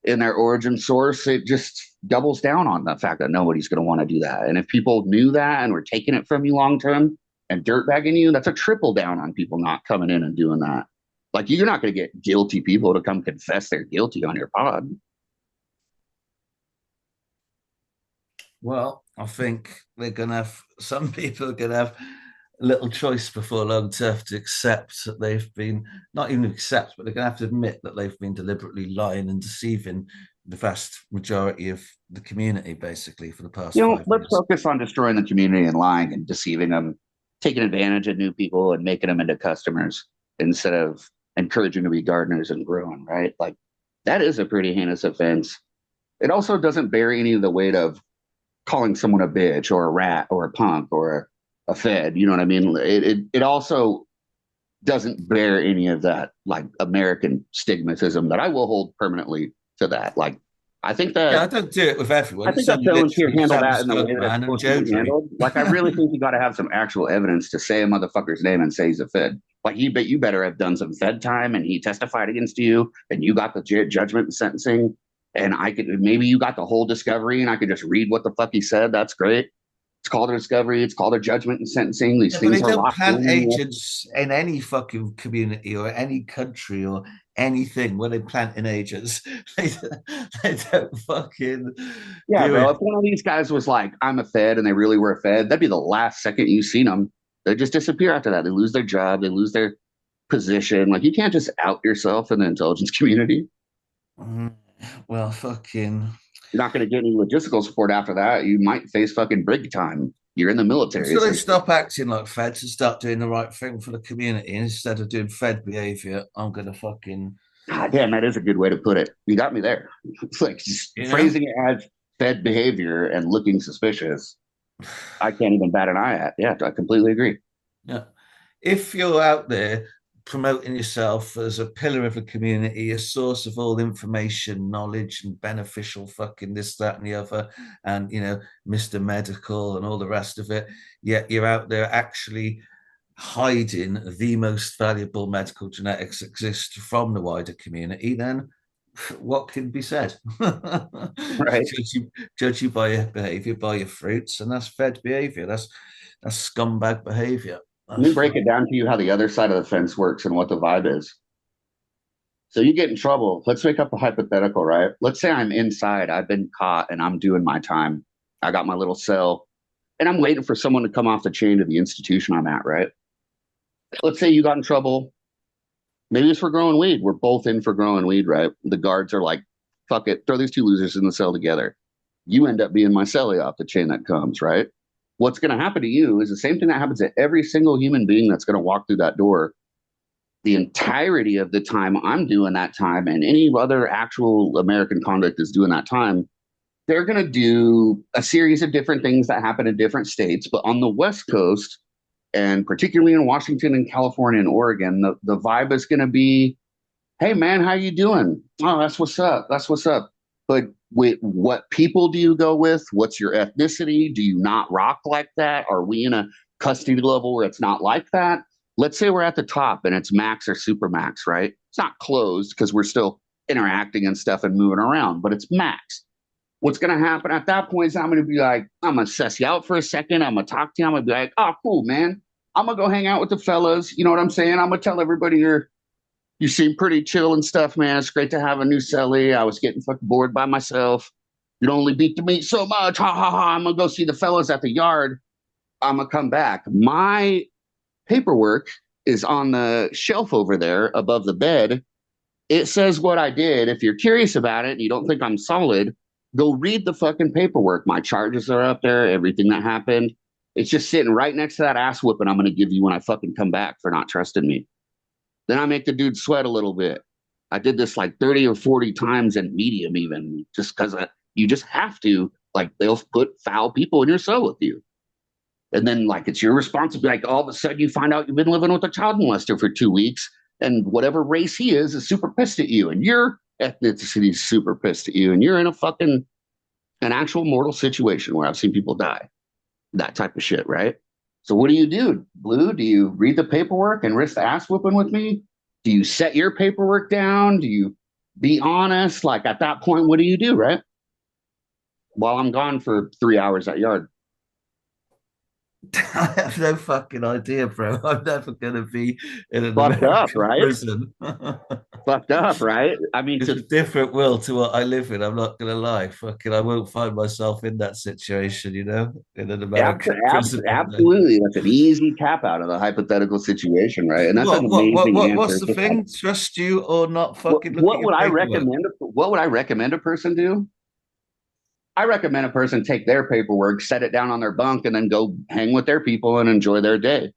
in their origin source, it just doubles down on the fact that nobody's going to want to do that. And if people knew that and were taking it from you long term and dirtbagging you, that's a triple down on people not coming in and doing that. Like you're not going to get guilty people to come confess they're guilty on your pod. Well, I think they're going to have some people are going to have little choice before long to have to accept that they've been not even accept, but they're going to have to admit that they've been deliberately lying and deceiving the vast majority of the community, basically, for the past five Let's years. focus on destroying the community and lying and deceiving them, taking advantage of new people and making them into customers instead of encouraging them to be gardeners and growing, right? Like that is a pretty heinous offense. It also doesn't bear any of the weight of calling someone a bitch or a rat or a punk or a fed. You know what I mean? It also doesn't bear any of that like American stigmatism that I will hold permanently to that. Like I think Yeah, I that don't do it with everyone. I think It's that only felons here literally handle Sam the that in the way Skunk that it's Man and supposed to be Jodry. handled. Like I really think you got to have some actual evidence to say a motherfucker's name and say he's a fed. Like you better have done some fed time and he testified against you and you got the judgment and sentencing and I could maybe you got the whole discovery and I could just read what the fuck he said. That's great. It's called a discovery. It's called a judgment and sentencing. These Yeah, but things they are don't locked plant in. agents in any fucking community or any country or anything where they plant in agents. They, they don't fucking Yeah, do bro. it. If one of these guys was like, I'm a fed and they really were a fed, that'd be the last second you've seen them. They just disappear after that. They lose their job. They lose their position. Like you can't just out yourself in the intelligence community. Mm, well, fucking. You're not going to get any logistical support after that. You might face fucking brig time. You're in the military, Until they essentially. stop acting like feds and start doing the right thing for the community instead of doing fed behavior, I'm gonna fucking, God damn, that is a good way to put it. You got me there. It's like just you know, phrasing it as fed behavior and looking suspicious. I can't even bat an eye at. Yeah, I completely agree. yeah. If you're out there promoting yourself as a pillar of a community, a source of all information, knowledge, and beneficial fucking this, that, and the other, and Mr. Medical and all the rest of it, yet you're out there actually hiding the most valuable medical genetics exist from the wider community, then what can be said? Right. Judge you by your behavior, by your fruits, and that's fed behavior. That's scumbag behavior. Let me That's break it down to you how the other side of the fence works and what the vibe is. So you get in trouble. Let's make up a hypothetical, right? Let's say I'm inside, I've been caught, and I'm doing my time. I got my little cell, and I'm waiting for someone to come off the chain to the institution I'm at, right? Let's say you got in trouble. Maybe it's for growing weed. We're both in for growing weed, right? The guards are like, fuck it, throw these two losers in the cell together. You end up being my cellie off the chain that comes, right? What's going to happen to you is the same thing that happens to every single human being that's going to walk through that door the entirety of the time I'm doing that time and any other actual American convict is doing that time, they're going to do a series of different things that happen in different states. But on the West Coast, and particularly in Washington and California and Oregon, the vibe is going to be, hey, man, how you doing? Oh, that's what's up. That's what's up. But what people do you go with? What's your ethnicity? Do you not rock like that? Are we in a custody level where it's not like that? Let's say we're at the top and it's max or super max, right? It's not closed because we're still interacting and stuff and moving around, but it's max. What's going to happen at that point is I'm going to be like, I'm going to suss you out for a second. I'm going to talk to you. I'm going to be like, oh, cool, man. I'm going to go hang out with the fellas. You know what I'm saying? I'm going to tell everybody you seem pretty chill and stuff, man. It's great to have a new celly. I was getting fucking bored by myself. You'd only beat the meat so much. Ha ha ha. I'm going to go see the fellas at the yard. I'm going to come back. My paperwork is on the shelf over there above the bed. It says what I did. If you're curious about it and you don't think I'm solid, go read the fucking paperwork. My charges are up there, everything that happened. It's just sitting right next to that ass whooping I'm going to give you when I fucking come back for not trusting me. Then I make the dude sweat a little bit. I did this like 30 or 40 times in medium, even just because you just have to. Like, they'll put foul people in your cell with you. And then, like, it's your responsibility. Like, all of a sudden, you find out you've been living with a child molester for 2 weeks, and whatever race he is super pissed at you, and your ethnicity is super pissed at you, and you're in a fucking an actual mortal situation where I've seen people die. That type of shit, right? So what do? Blue, do you read the paperwork and risk the ass whooping with me? Do you set your paperwork down? Do you be honest? Like at that point, what do you do, right? While I'm gone for 3 hours at yard. I have no fucking idea, bro. I'm never going to be in an Fucked up, American right? prison. Fucked up, right? I mean, It's a different world to what I live in. I'm not going to lie. Fucking, I won't find myself in that situation, in an American prison one day. absolutely, that's an easy tap out of the hypothetical situation, right? And that's an amazing What's answer. the thing? Trust you or not fucking look at What your would I paperwork. recommend? What would I recommend a person do? I recommend a person take their paperwork, set it down on their bunk, and then go hang with their people and enjoy their day.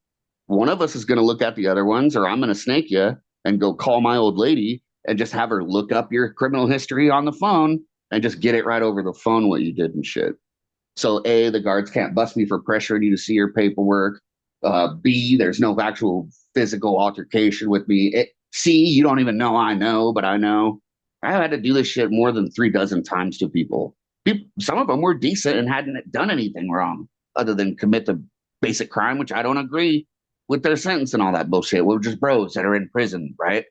One of us is going to look at the other ones, or I'm going to snake you and go call my old lady and just have her look up your criminal history on the phone and just get it right over the phone what you did and shit. So A, the guards can't bust me for pressuring you to see your paperwork. B, there's no actual physical altercation with me. C, you don't even know I know, but I know. I had to do this shit more than 3 dozen times to people. Some of them were decent and hadn't done anything wrong other than commit the basic crime, which I don't agree with their sentence and all that bullshit. We're just bros that are in prison, right?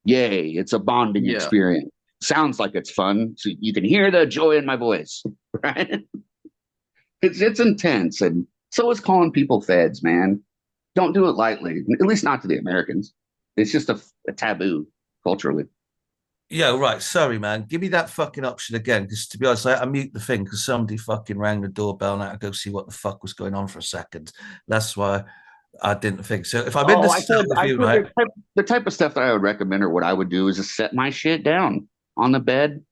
Yay, it's a bonding Yeah. experience. Sounds like it's fun. So you can hear the joy in my voice, right? It's intense. And so is calling people feds, man. Don't do it lightly, at least not to the Americans. It's just a taboo culturally. Yeah, right. Sorry, man. Give me that fucking option again. Because to be honest, I mute the thing because somebody fucking rang the doorbell and I had to go see what the fuck was going on for a second. That's why I didn't think so. If I'm in the Oh, cell with I you, said right? the type of stuff that I would recommend or what I would do is just set my shit down on the bed.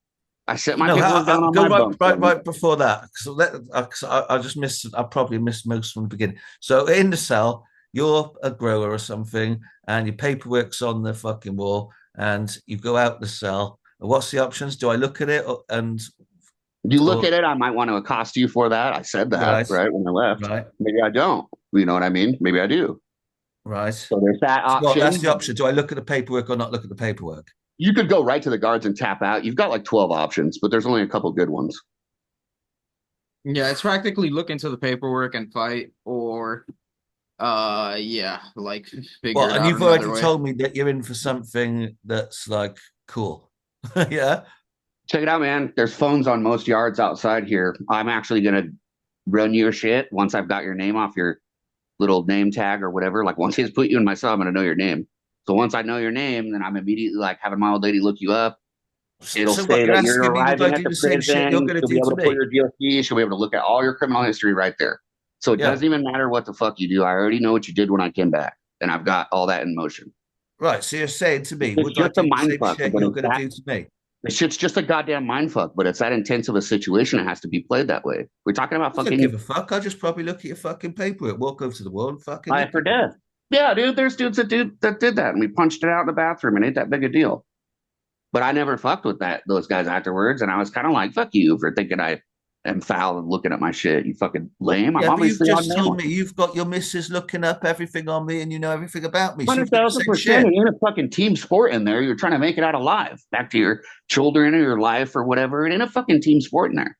I set my No, paperwork down on go my bunk. right before that. Because I just missed. I probably missed most from the beginning. So in the cell, you're a grower or something, and your paperwork's on the fucking wall, and you go out the cell. What's the options? Do I look at it and You look or at it, I might want to accost you for that. I said that, right, right, when I left. right, Maybe I don't. You know what I mean? Maybe I do. right? So there's that So, well, that's the option. option. Do I look at the paperwork or not look at the paperwork? You could go right to the guards and tap out. You've got like 12 options, but there's only a couple good ones. Yeah, it's practically look into the paperwork and fight, or yeah, like figure Well, it and out you've another already way. told me that you're in for something that's like cool. Yeah. Check it out, man. There's phones on most yards outside here. I'm actually going to run your shit once I've got your name off your little name tag or whatever. Like once he's put you in my cell, I'm going to know your name. So once I know your name, then I'm immediately like having my old lady look you up. It'll So what say you're that you're asking me? Would I arriving at do the the same shit you're prison. going to She'll be do able to to pull me? your GLC. She'll be able to look at all your criminal history right there. So it Yeah. doesn't even matter what the fuck you do. I already know what you did when I came back, and I've got all that in motion. Right. So you're saying to me, It's would I just a do the mind same fuck, shit but you're it's going to that do to me? this shit's just a goddamn mind fuck. But it's that intense of a situation. It has to be played that way. We're talking about I don't give fucking a fuck. I'll just probably look at your fucking paperwork, walk over to the wall, and fucking life look or at it. death. Yeah, dude. There's dudes that did that, and we punched it out in the bathroom, and ain't that big a deal. But I never fucked with those guys afterwards, and I was kind of like, fuck you for thinking I am foul and looking at my shit. You fucking lame. I'm Yeah, but you've obviously on just name told one. me you've got your missus looking up everything on me, and you know everything about me. So Hundred you've done the thousand same percent. shit. And you're in a fucking team sport in there. You're trying to make it out alive. Back to your children or your life or whatever. And in a fucking team sport in there.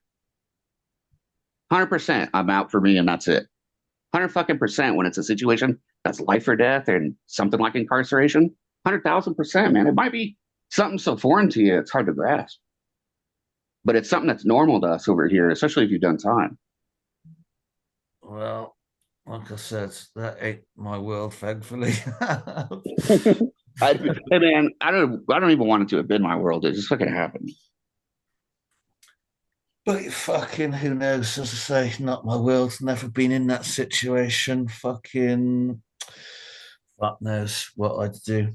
100%. I'm out for me and that's it. 100 fucking percent when it's a situation that's life or death and something like incarceration. 100,000%, man. It might be something so foreign to you, it's hard to grasp. But it's something that's normal to us over here, especially if you've done time. Well, like I said, that ain't my world, thankfully. Hey man, I don't even want it to have been my world. It just fucking happened. But fucking who knows? As I say, not my world. Never been in that situation. Fucking fuck knows what I'd do.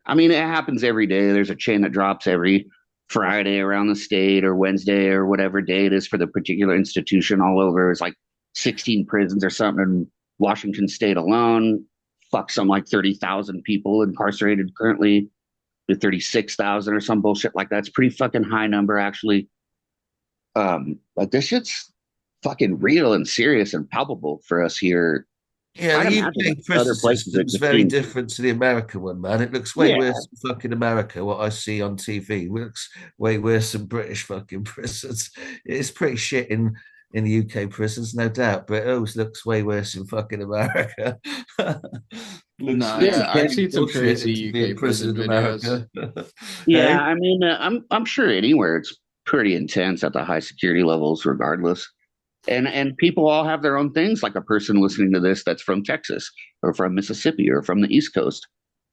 I mean, it happens every day. There's a chain that drops every Friday around the state or Wednesday or whatever day it is for the particular institution all over. It's like 16 prisons or something in Washington state alone. Fuck, some like 30,000 people incarcerated currently, to 36,000 or some bullshit like that. It's pretty fucking high number, actually. But this shit's fucking real and serious and palpable for us here. Yeah, I'd the imagine UK that other prison places it system's just very seems, different to the American one, man. It looks way yeah, worse in fucking America, what I see on TV. It looks way worse than British fucking prisons. It's pretty shit in the UK prisons, no doubt, but it always looks way worse in fucking America. Looks No, yeah, yeah, looks I've Ken. seen some bullshit crazy into being UK prison prison in videos. America. Yeah, Hey? I mean, I'm sure anywhere it's pretty intense at the high security levels, regardless. And people all have their own things. Like a person listening to this that's from Texas or from Mississippi or from the East Coast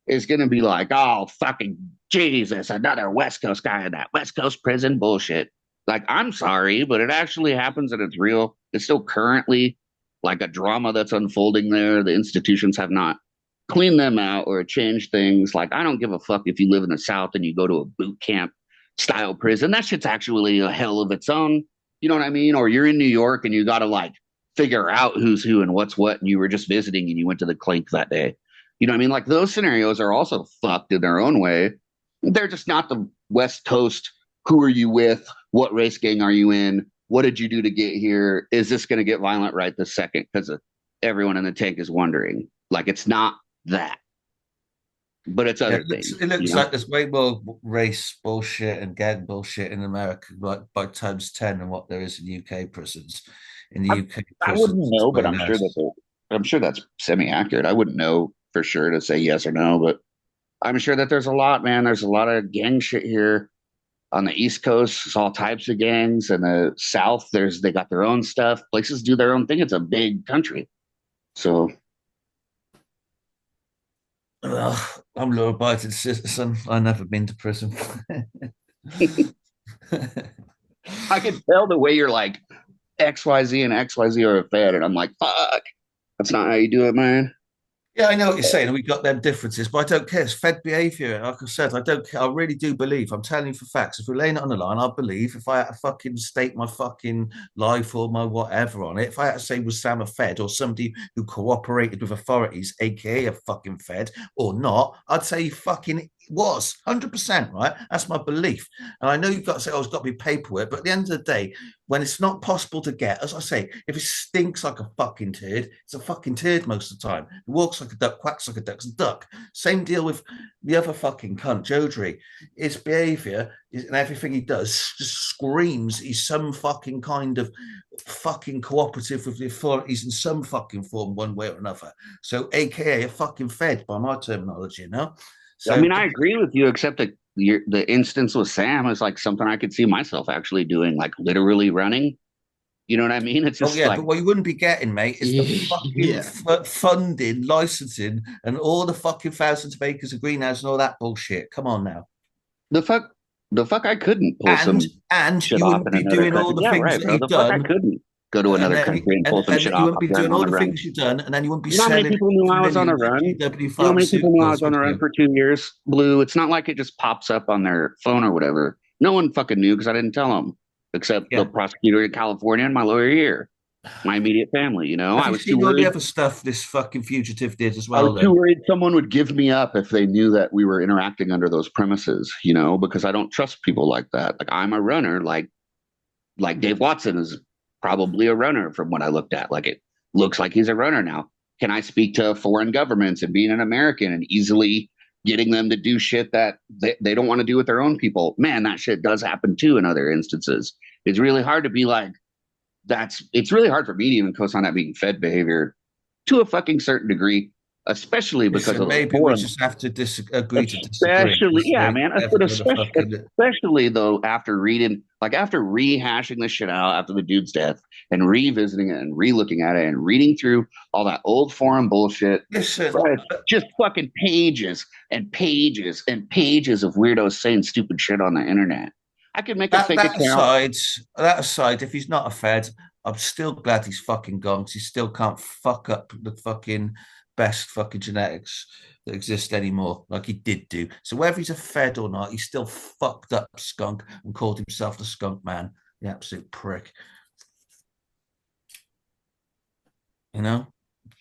is going to be like, oh, fucking Jesus, another West Coast guy in that West Coast prison bullshit. Like, I'm sorry, but it actually happens and it's real. It's still currently like a drama that's unfolding there. The institutions have not cleaned them out or changed things. Like, I don't give a fuck if you live in the South and you go to a boot camp style prison. That shit's actually a hell of its own. You know what I mean? Or you're in New York and you got to like figure out who's who and what's what. And you were just visiting and you went to the clink that day. You know what I mean? Like those scenarios are also fucked in their own way. They're just not the West Coast. Who are you with? What race gang are you in? What did you do to get here? Is this going to get violent right this second? Because everyone in the tank is wondering. Like it's not that, but it's Yeah, other things. it You looks know, like there's way more race bullshit and gang bullshit in America, like by times 10 than what there is in UK prisons. In the I, UK I prisons, wouldn't it's know, but way less. I'm sure that's semi accurate. I wouldn't know for sure to say yes or no, but I'm sure that there's a lot, man. There's a lot of gang shit here on the East Coast. There's all types of gangs, and the South, they got their own stuff. Places do their own thing. It's a big country, so Ugh, I'm a law-abiding citizen. I've never been to prison. I can tell the way you're like XYZ and XYZ are a fed, and I'm like, fuck, that's not how you do it, man. Yeah, I know what you're saying. We got them differences, but I don't care. It's fed behavior. Like I said, I don't care. I really do believe. I'm telling you for facts. If we're laying it on the line, I believe if I had to fucking stake my fucking life or my whatever on it, if I had to say was Sam a fed or somebody who cooperated with authorities, aka a fucking fed, or not, I'd say he fucking was 100%, right? That's my belief. And I know you've got to say, oh, it's got to be paperwork, but at the end of the day, when it's not possible to get, as I say, if it stinks like a fucking turd, it's a fucking turd most of the time. It walks like a duck, quacks like a duck's a duck. Same deal with the other fucking cunt, Jodry. His behaviour and everything he does just screams he's some fucking kind of fucking cooperative with the authorities in some fucking form, one way or another. So, AKA a fucking fed by my terminology, you know? I So, mean, I agree with you, except that the instance with Sam is like something I could see myself actually doing, like literally running. You know what I mean? It's oh just yeah, like but what you wouldn't be getting, mate, is the fucking Yeah. funding, licensing, and all the fucking thousands of acres of greenhouse and all that bullshit. Come on now. the fuck, the fuck I couldn't pull And some and shit you off wouldn't in be another doing all country. the Yeah, things right, that bro. you've The fuck I done, couldn't go to and another then country and pull some and shit you off wouldn't up be here and doing on all the the run. things you've done, and then you wouldn't be You know how many selling people knew I was on a millions of run? GW You know how many people knew I was pharmaceuticals, on would a run you? for 2 years? Blue. It's not like it just pops up on their phone or whatever. No one fucking knew because I didn't tell them, except the Yeah. prosecutor in California and my lawyer here, my immediate family. You know, Have I you was too seen all the worried. other stuff this fucking fugitive did as I was well, too though? worried someone would give me up if they knew that we were interacting under those premises. You know, because I don't trust people like that. Like I'm a runner. Like Dave Watson is probably a runner from what I looked at. Like it looks like he's a runner now. Can I speak to foreign governments and being an American and easily getting them to do shit that they don't want to do with their own people? Man, that shit does happen too in other instances. It's really hard to be like, it's really hard for me to even co-sign that being fed behavior to a fucking certain degree, especially because Listen, of those maybe we foreign. just have to agree to disagree Especially, because yeah, they man. never But going to fucking. especially though, after reading, like after rehashing this shit out after the dude's death and revisiting it and re-looking at it and reading through all that old forum bullshit, Listen, bro, it's just fucking pages and pages and pages of weirdos saying stupid shit on the internet. I could make a that fake that account. aside, that aside, if he's not a Fed, I'm still glad he's fucking gone because he still can't fuck up the fucking best fucking genetics that exist anymore, like he did do. So whether he's a Fed or not, he's still fucked up skunk and called himself the skunk man, the absolute prick. You know,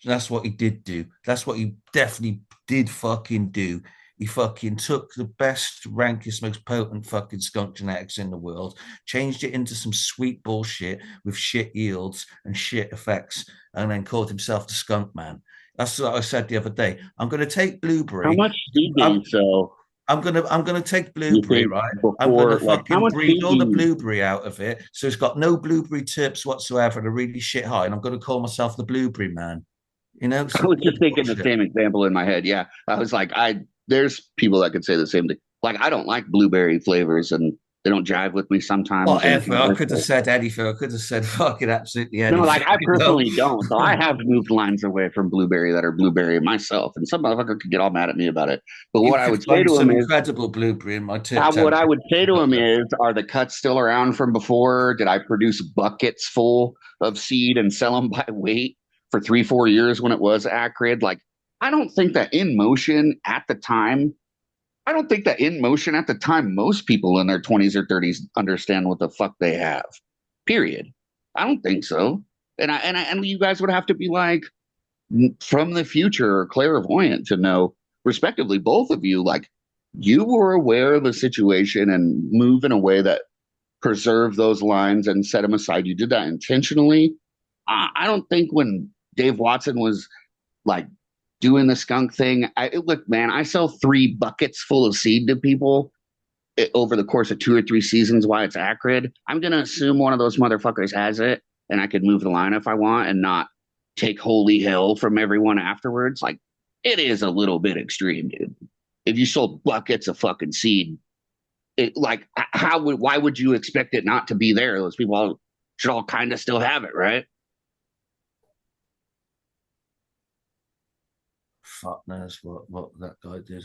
that's what he did do. That's what he definitely did fucking do. He fucking took the best, rankest, most potent fucking skunk genetics in the world, changed it into some sweet bullshit with shit yields and shit effects, and then called himself the skunk man. That's what I said the other day. I'm going to take How blueberry. much seed did I'm, he sell? I'm gonna take You blueberry, think right? I'm gonna before, like, how fucking much breed seed do all the you? blueberry out of it, so it's got no blueberry tips whatsoever and a really shit high. And I'm gonna call myself the blueberry man. You know, I some was just thinking the bullshit. same example in my head. Yeah, I was like, there's people that could say the same thing. Like, I don't like blueberry flavors, and They don't jive with me sometimes. Whatever. Anything I like could have that. said anything. I could have said fucking absolutely No, like anything, I you know? personally don't. So I have moved lines away from blueberry that are blueberry myself, and some motherfucker could get all mad at me about it. But You what I could would say find to him some is, incredible blueberry in my tip town. what I would say to him is, are the cuts still around from before? Did I produce buckets full of seed and sell them by weight for 3, 4 years when it was acrid? Like, I don't think that in motion at the time. I don't think that in motion at the time, most people in their 20s or 30s understand what the fuck they have. Period. I don't think so. And you guys would have to be like from the future or clairvoyant to know, respectively, both of you, like you were aware of the situation and move in a way that preserved those lines and set them aside. You did that intentionally. I don't think when Dave Watson was like doing the skunk thing, look, man, I sell 3 buckets full of seed to people over the course of 2 or 3 seasons while it's acrid. I'm gonna assume one of those motherfuckers has it, and I could move the line if I want, and not take holy hell from everyone afterwards. Like, it is a little bit extreme, dude. If you sold buckets of fucking seed, like, why would you expect it not to be there? Those people should all kind of still have it, right? Fuck knows what that guy did.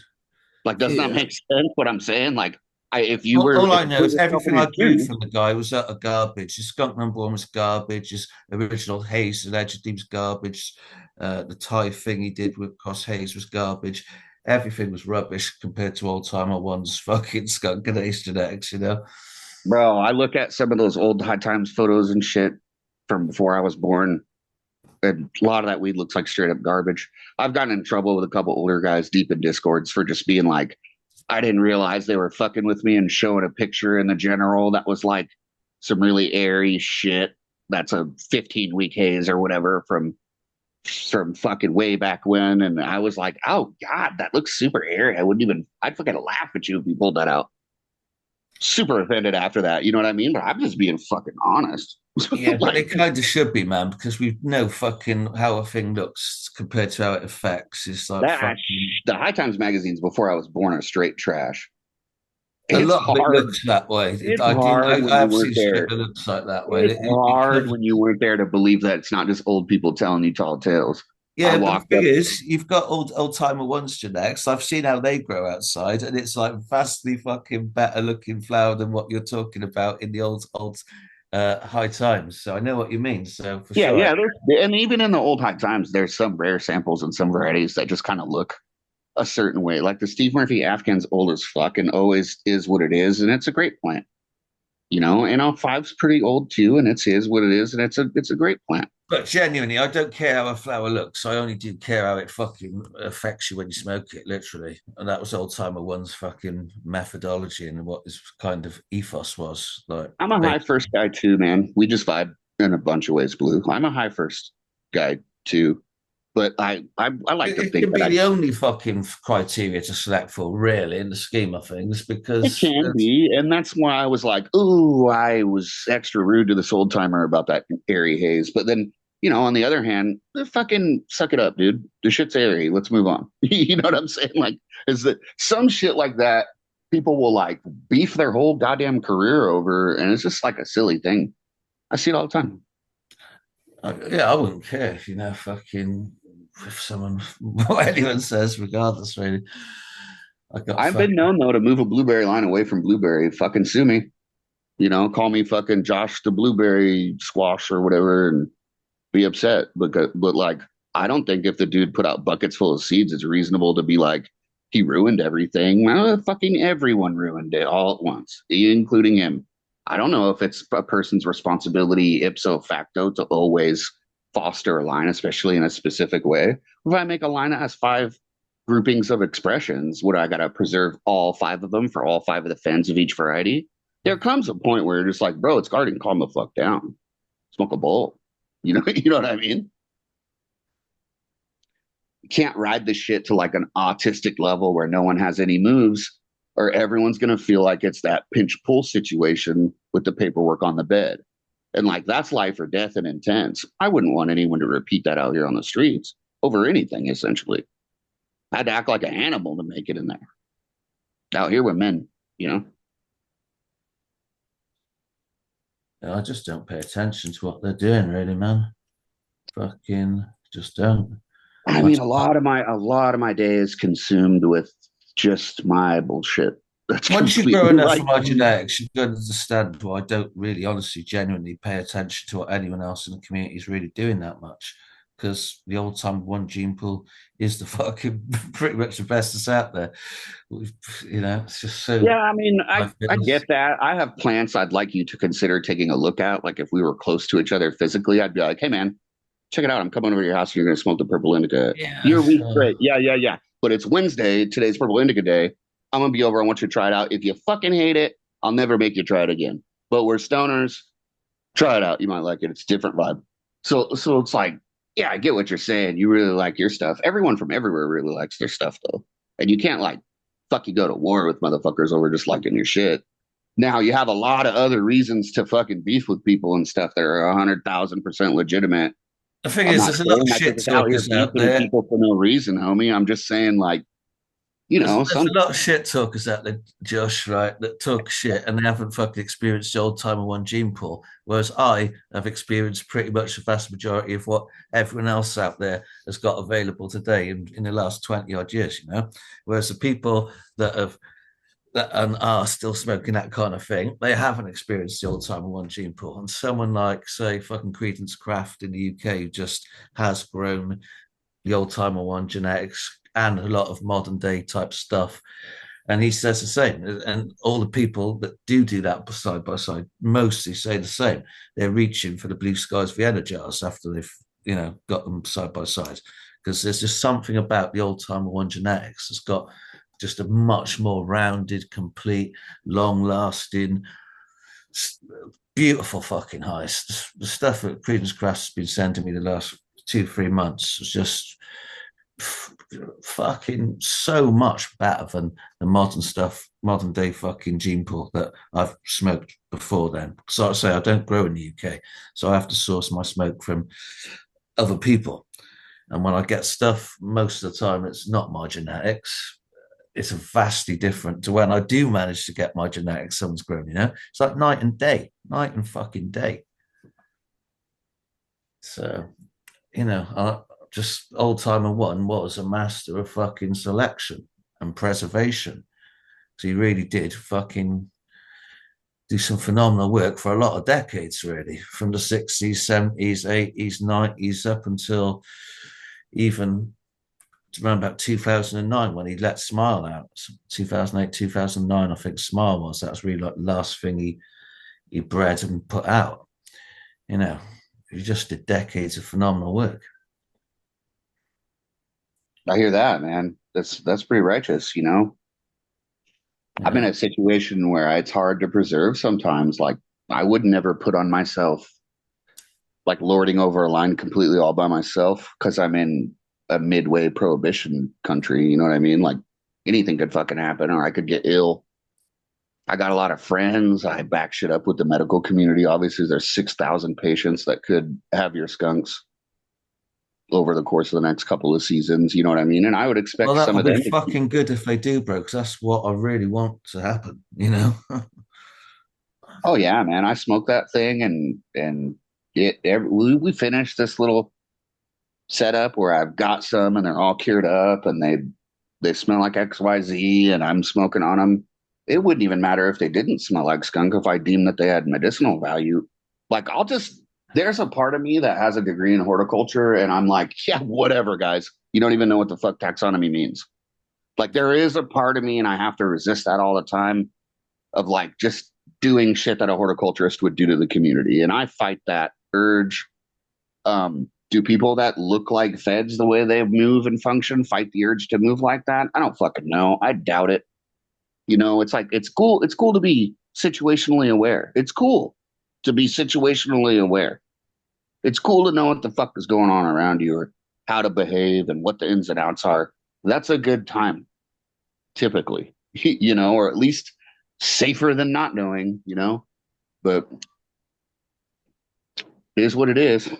Like, doesn't that Yeah. make sense? What I'm saying, like, if you All, were, all if I you know put is yourself in everything his I grew shoes, from the guy was utter garbage. His skunk number one was garbage. His original haze allegedly was garbage. The Thai thing he did with Cross Haze was garbage. Everything was rubbish compared to old timer one's fucking skunk and haze genetics, you know? bro, I look at some of those old High Times photos and shit from before I was born, and a lot of that weed looks like straight up garbage. I've gotten in trouble with a couple older guys deep in discords for just being like, I didn't realize they were fucking with me and showing a picture in the general that was like some really airy shit. That's a 15-week haze or whatever from fucking way back when. And I was like, oh God, that looks super airy. I'd fucking laugh at you if you pulled that out. Super offended after that. You know what I mean? But I'm just being fucking honest. Yeah, but Like, it kind of should be, man, because we know fucking how a thing looks compared to how it affects. It's like that fucking the High Times magazines before I was born are straight trash. a It's lot of it hard. looks that way. It's I do. hard when I you have weren't seen shit there. that looks like that way. It's hard when you weren't there to believe that it's not just old people telling you tall tales. I Yeah, but the walked thing up. is, you've got old timer ones genetics. I've seen how they grow outside, and it's like vastly fucking better looking flower than what you're talking about in the old high times. So I know what you mean. So for Yeah, sure, yeah. And even in the old High Times, there's some rare samples and some varieties that just kind of look a certain way. Like the Steve Murphy Afghan's old as fuck and always is what it is, and it's a great plant. And L5's pretty old too, and it's is what it is, and it's a great plant. but genuinely, I don't care how a flower looks. I only do care how it fucking affects you when you smoke it, literally. And that was old timer one's fucking methodology and what his kind of ethos was like. I'm a high first guy too, man. We just vibe in a bunch of ways, Blue. I'm a high first guy too, but I like to It think can that be I the only fucking criteria to select for, really, in the scheme of things, it because can be, and that's why I was like, "Ooh, I was extra rude to this old timer about that airy haze." But then, on the other hand, fucking suck it up, dude. The shit's airy. Let's move on. You know what I'm saying? Like, is that some shit like that? People will like beef their whole goddamn career over, and it's just like a silly thing. I see it all the time. yeah, I wouldn't care if fucking if someone what anyone says, regardless. Really, I got I've been fucking known though to move a blueberry line away from blueberry. Fucking sue me. Call me fucking Josh the blueberry squash or whatever, and be upset. But like, I don't think if the dude put out buckets full of seeds, it's reasonable to be like he ruined everything. Well, fucking everyone ruined it all at once, including him. I don't know if it's a person's responsibility ipso facto to always foster a line, especially in a specific way. If I make a line that has 5 groupings of expressions, would I got to preserve all 5 of them for all 5 of the fans of each variety? There comes a point where you're just like, bro, it's garden. Calm the fuck down. Smoke a bowl. You know what I mean? You can't ride the shit to like an autistic level where no one has any moves, or everyone's gonna feel like it's that pinch pull situation with the paperwork on the bed. And like that's life or death and intense. I wouldn't want anyone to repeat that out here on the streets over anything, essentially. I had to act like an animal to make it in there. Out here with men, you know. I just don't pay attention to what they're doing, really, man. Fucking just don't. I I mean, a lot of my day is consumed with just my bullshit. That's Once you completely grow enough like from our genetics, you're going to understand why I don't really, honestly, genuinely pay attention to what anyone else in the community is really doing that much. Because the old time one gene pool is the fucking pretty much the best that's out there. It's just so yeah, I mean, high I fitness. get that. I have plants I'd like you to consider taking a look at. Like if we were close to each other physically, I'd be like, hey man, check it out. I'm coming over to your house and you're gonna smoke the purple indica. Yeah, You're a week sure. straight. Yeah, yeah, yeah. But it's Wednesday, today's purple indica day. I'm gonna be over. I want you to try it out. If you fucking hate it, I'll never make you try it again. But we're stoners. Try it out. You might like it. It's a different vibe. So it's like, yeah, I get what you're saying. You really like your stuff. Everyone from everywhere really likes their stuff though. And you can't like fucking go to war with motherfuckers over just liking your shit. Now you have a lot of other reasons to fucking beef with people and stuff that are 100,000% legitimate. The thing I'm is, not there's a lot saying of that you're shit just out here talkers out beefing with there. people for no reason, homie. I'm just saying, like, There's some a lot of shit talkers out there, Josh, right, that talk shit and they haven't fucking experienced the old timer one gene pool. Whereas I have experienced pretty much the vast majority of what everyone else out there has got available today in the last 20 odd years, you know? Whereas the people that have that and are still smoking that kind of thing, they haven't experienced the old timer one gene pool. And someone like, say, fucking Credence Craft in the UK who just has grown the old timer one genetics and a lot of modern day type stuff. And he says the same. And all the people that do that side by side mostly say the same. They're reaching for the BlueSkies Vienna jars after they've, got them side by side. Because there's just something about the old timer one genetics that's got just a much more rounded, complete, long lasting, beautiful fucking highs. The stuff that Credence Craft's been sending me the last 2, 3 months was just fucking so much better than the modern stuff, modern day fucking gene pool that I've smoked before then. So I say I don't grow in the UK, so I have to source my smoke from other people. And when I get stuff, most of the time it's not my genetics. It's vastly different to when I do manage to get my genetics someone's grown, It's like night and day, night and fucking day. So, just old timer one was a master of fucking selection and preservation. So he really did fucking do some phenomenal work for a lot of decades, really, from the 60s, 70s, 80s, 90s, up until even around about 2009 when he let Smile out. 2008, 2009, I think Smile was. That was really like the last thing he bred and put out. You know, he just did decades of phenomenal work. I hear that, man. That's pretty righteous, you know. I'm in Yeah. a situation where it's hard to preserve sometimes. Like I would never put on myself like lording over a line completely all by myself because I'm in a midway prohibition country. You know what I mean? Like anything could fucking happen, or I could get ill. I got a lot of friends. I back shit up with the medical community. Obviously, there's 6,000 patients that could have your skunks over the course of the next couple of seasons. You know what I mean? And I would Well, expect some that'll of be them to keep. fucking good if they do, bro, because that's what I really want to happen. Oh yeah, man! I smoked that thing, and we finished this little setup where I've got some, and they're all cured up, and they smell like XYZ, and I'm smoking on them. It wouldn't even matter if they didn't smell like skunk if I deemed that they had medicinal value. Like there's a part of me that has a degree in horticulture, and I'm like, yeah, whatever, guys. You don't even know what the fuck taxonomy means. Like there is a part of me, and I have to resist that all the time of like just doing shit that a horticulturist would do to the community. And I fight that urge. Do people that look like feds the way they move and function fight the urge to move like that? I don't fucking know. I doubt it. You know, it's like it's cool. It's cool to be situationally aware. It's cool to be situationally aware. It's cool to know what the fuck is going on around you or how to behave and what the ins and outs are. That's a good time, typically, or at least safer than not knowing. But it is what it is.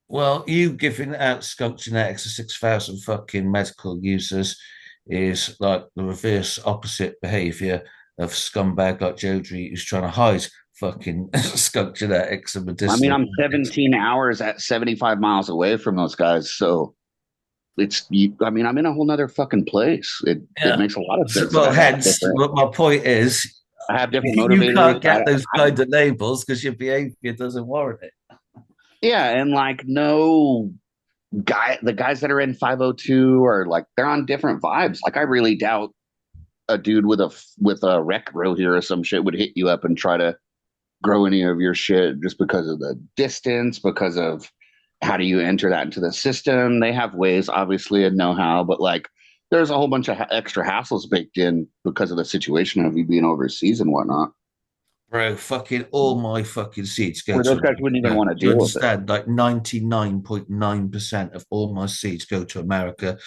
Well, you giving out skunk genetics to 6,000 fucking medical users is like the reverse opposite behavior of scumbag like Jodry who's trying to hide fucking skunk genetics and I mean, medicinal I'm genetics. 17 hours at 75 miles away from those guys, so I mean, I'm in a whole nother fucking place. It Yeah. makes a lot of So, sense that well, hence, my point is, I have different you motivators. can't get those kind of labels because your behavior doesn't warrant it. Yeah, and like no the guys that are in 502 are like they're on different vibes. Like I really doubt a dude with a rec grow here or some shit would hit you up and try to grow any of your shit just because of the distance, because of how do you enter that into the system. They have ways, obviously, and know how, but like there's a whole bunch of extra hassles baked in because of the situation of you being overseas and whatnot. Bro, fucking all my fucking seeds go Where to those guys wouldn't even America. want to Do you deal with it. understand? Like 99.9% of all my seeds go to America.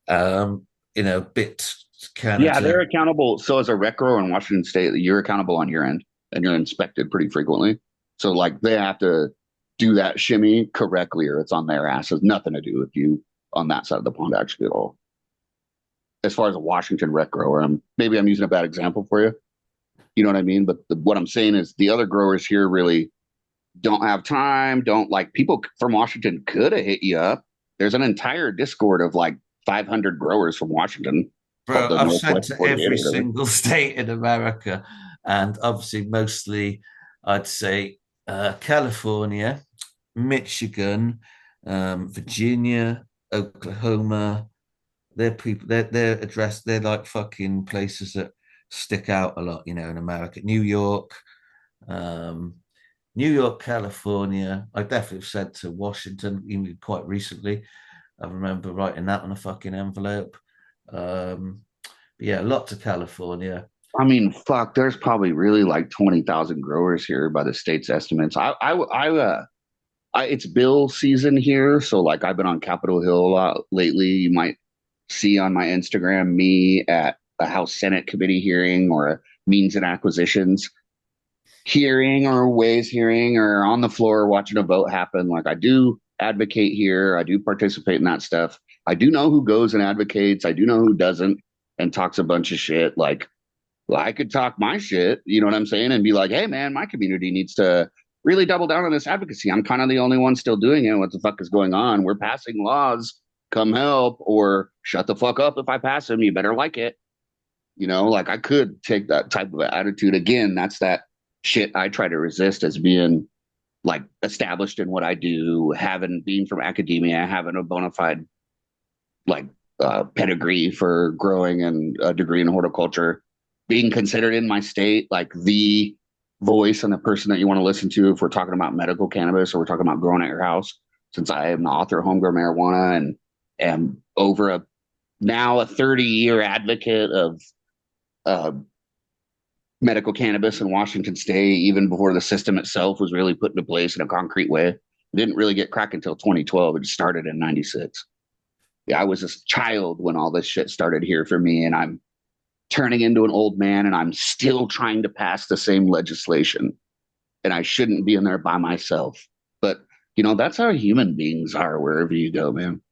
Um, bit Yeah, Canada. they're accountable. So as a rec grower in Washington State, you're accountable on your end and you're inspected pretty frequently. So like they have to do that shimmy correctly or it's on their ass. It has nothing to do with you on that side of the pond actually at all. As far as a Washington rec grower, maybe I'm using a bad example for you. You know what I mean? But what I'm saying is the other growers here really don't have time. Don't like people from Washington could have hit you up. There's an entire Discord of like 500 growers from Washington called Bro, the I've sent Northwest to 48 every or whatever. single state in America, and obviously mostly, I'd say California, Michigan, Virginia, Oklahoma. They're people. They're addressed. They're like fucking places that stick out a lot, in America. Um, New York, California. I definitely have sent to Washington, even quite recently. I remember writing that on a fucking envelope. But yeah, a lot to California. I mean, fuck, there's probably really like 20,000 growers here by the state's estimates. It's bill season here. So like I've been on Capitol Hill a lot lately. You might see on my Instagram me at a House Senate committee hearing or a means and acquisitions hearing or ways hearing or on the floor watching a vote happen. Like I do advocate here. I do participate in that stuff. I do know who goes and advocates. I do know who doesn't and talks a bunch of shit. Like well, I could talk my shit, you know what I'm saying, and be like, hey man, my community needs to really double down on this advocacy. I'm kind of the only one still doing it. What the fuck is going on? We're passing laws. Come help or shut the fuck up if I pass them. You better like it. Like I could take that type of attitude. Again, that's that shit I try to resist as being like established in what I do, having being from academia, having a bona fide like pedigree for growing and a degree in horticulture, being considered in my state like the voice and the person that you want to listen to if we're talking about medical cannabis or we're talking about growing at your house. Since I am the author of Homegrown Marijuana and am over a 30-year advocate of uh, medical cannabis in Washington State, even before the system itself was really put into place in a concrete way. It didn't really get cracked until 2012. It started in 96. Yeah, I was a child when all this shit started here for me, and I'm turning into an old man, and I'm still trying to pass the same legislation, and I shouldn't be in there by myself. But that's how human beings are wherever you go, man.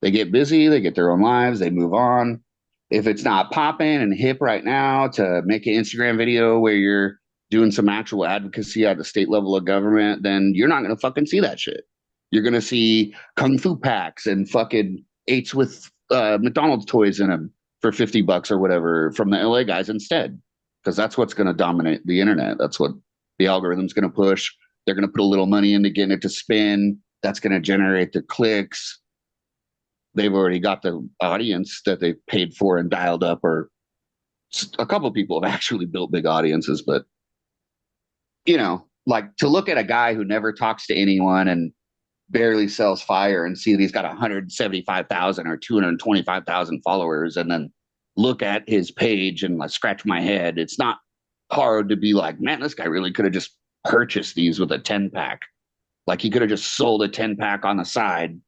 They get busy, they get their own lives, they move on. If it's not popping and hip right now to make an Instagram video where you're doing some actual advocacy at the state level of government, then you're not going to fucking see that shit. You're going to see kung fu packs and fucking eights with McDonald's toys in them for $50 or whatever from the LA guys instead. Because that's what's going to dominate the internet. That's what the algorithm's going to push. They're going to put a little money into getting it to spin. That's going to generate the clicks. They've already got the audience that they've paid for and dialed up, or a couple of people have actually built big audiences. But, like to look at a guy who never talks to anyone and barely sells fire and see that he's got 175,000 or 225,000 followers and then look at his page and like scratch my head. It's not hard to be like, man, this guy really could have just purchased these with a 10-pack. Like he could have just sold a 10-pack on the side,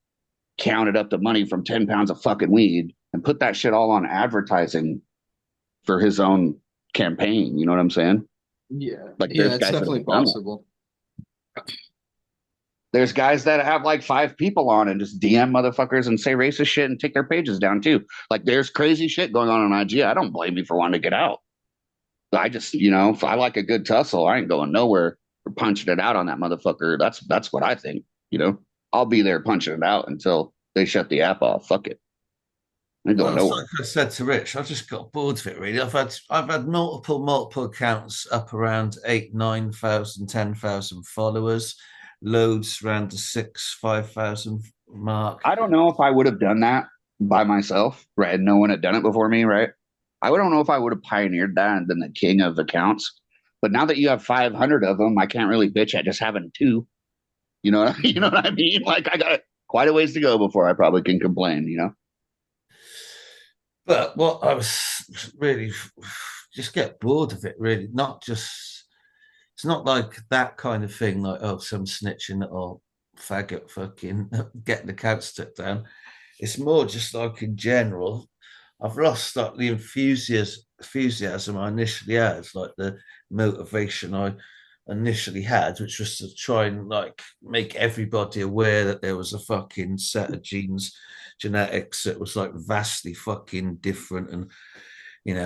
counted up the money from 10 pounds of fucking weed and put that shit all on advertising for his own campaign. You know what I'm saying? Yeah, Like yeah, there's it's guys that definitely have done that. possible. There's guys that have like 5 people on and just DM motherfuckers and say racist shit and take their pages down too. Like there's crazy shit going on IG. I don't blame you for wanting to get out. I just, if I like a good tussle, I ain't going nowhere for punching it out on that motherfucker. That's what I think. You know, I'll be there punching it out until they shut the app off. Fuck it, I ain't going Well, it's like nowhere. I said to Rich, I just got bored of it. Really, I've had multiple accounts up around 8, 9,000, 10,000 followers, loads around the 5,000 mark. I don't know if I would have done that by myself, right? And no one had done it before me, right? Don't know if I would have pioneered that and been the king of accounts. But now that you have 500 of them, I can't really bitch at just having two. You know what I mean? Like I got quite a ways to go before I probably can complain. But what I was really just get bored of it. Really, not just it's not like that kind of thing. Like some snitching little faggot fucking getting the cat stuck down. It's more just like in general. I've lost like the enthusiasm I initially had, like the motivation I initially had, which was to try and like make everybody aware that there was a fucking set of genetics that was like vastly fucking different and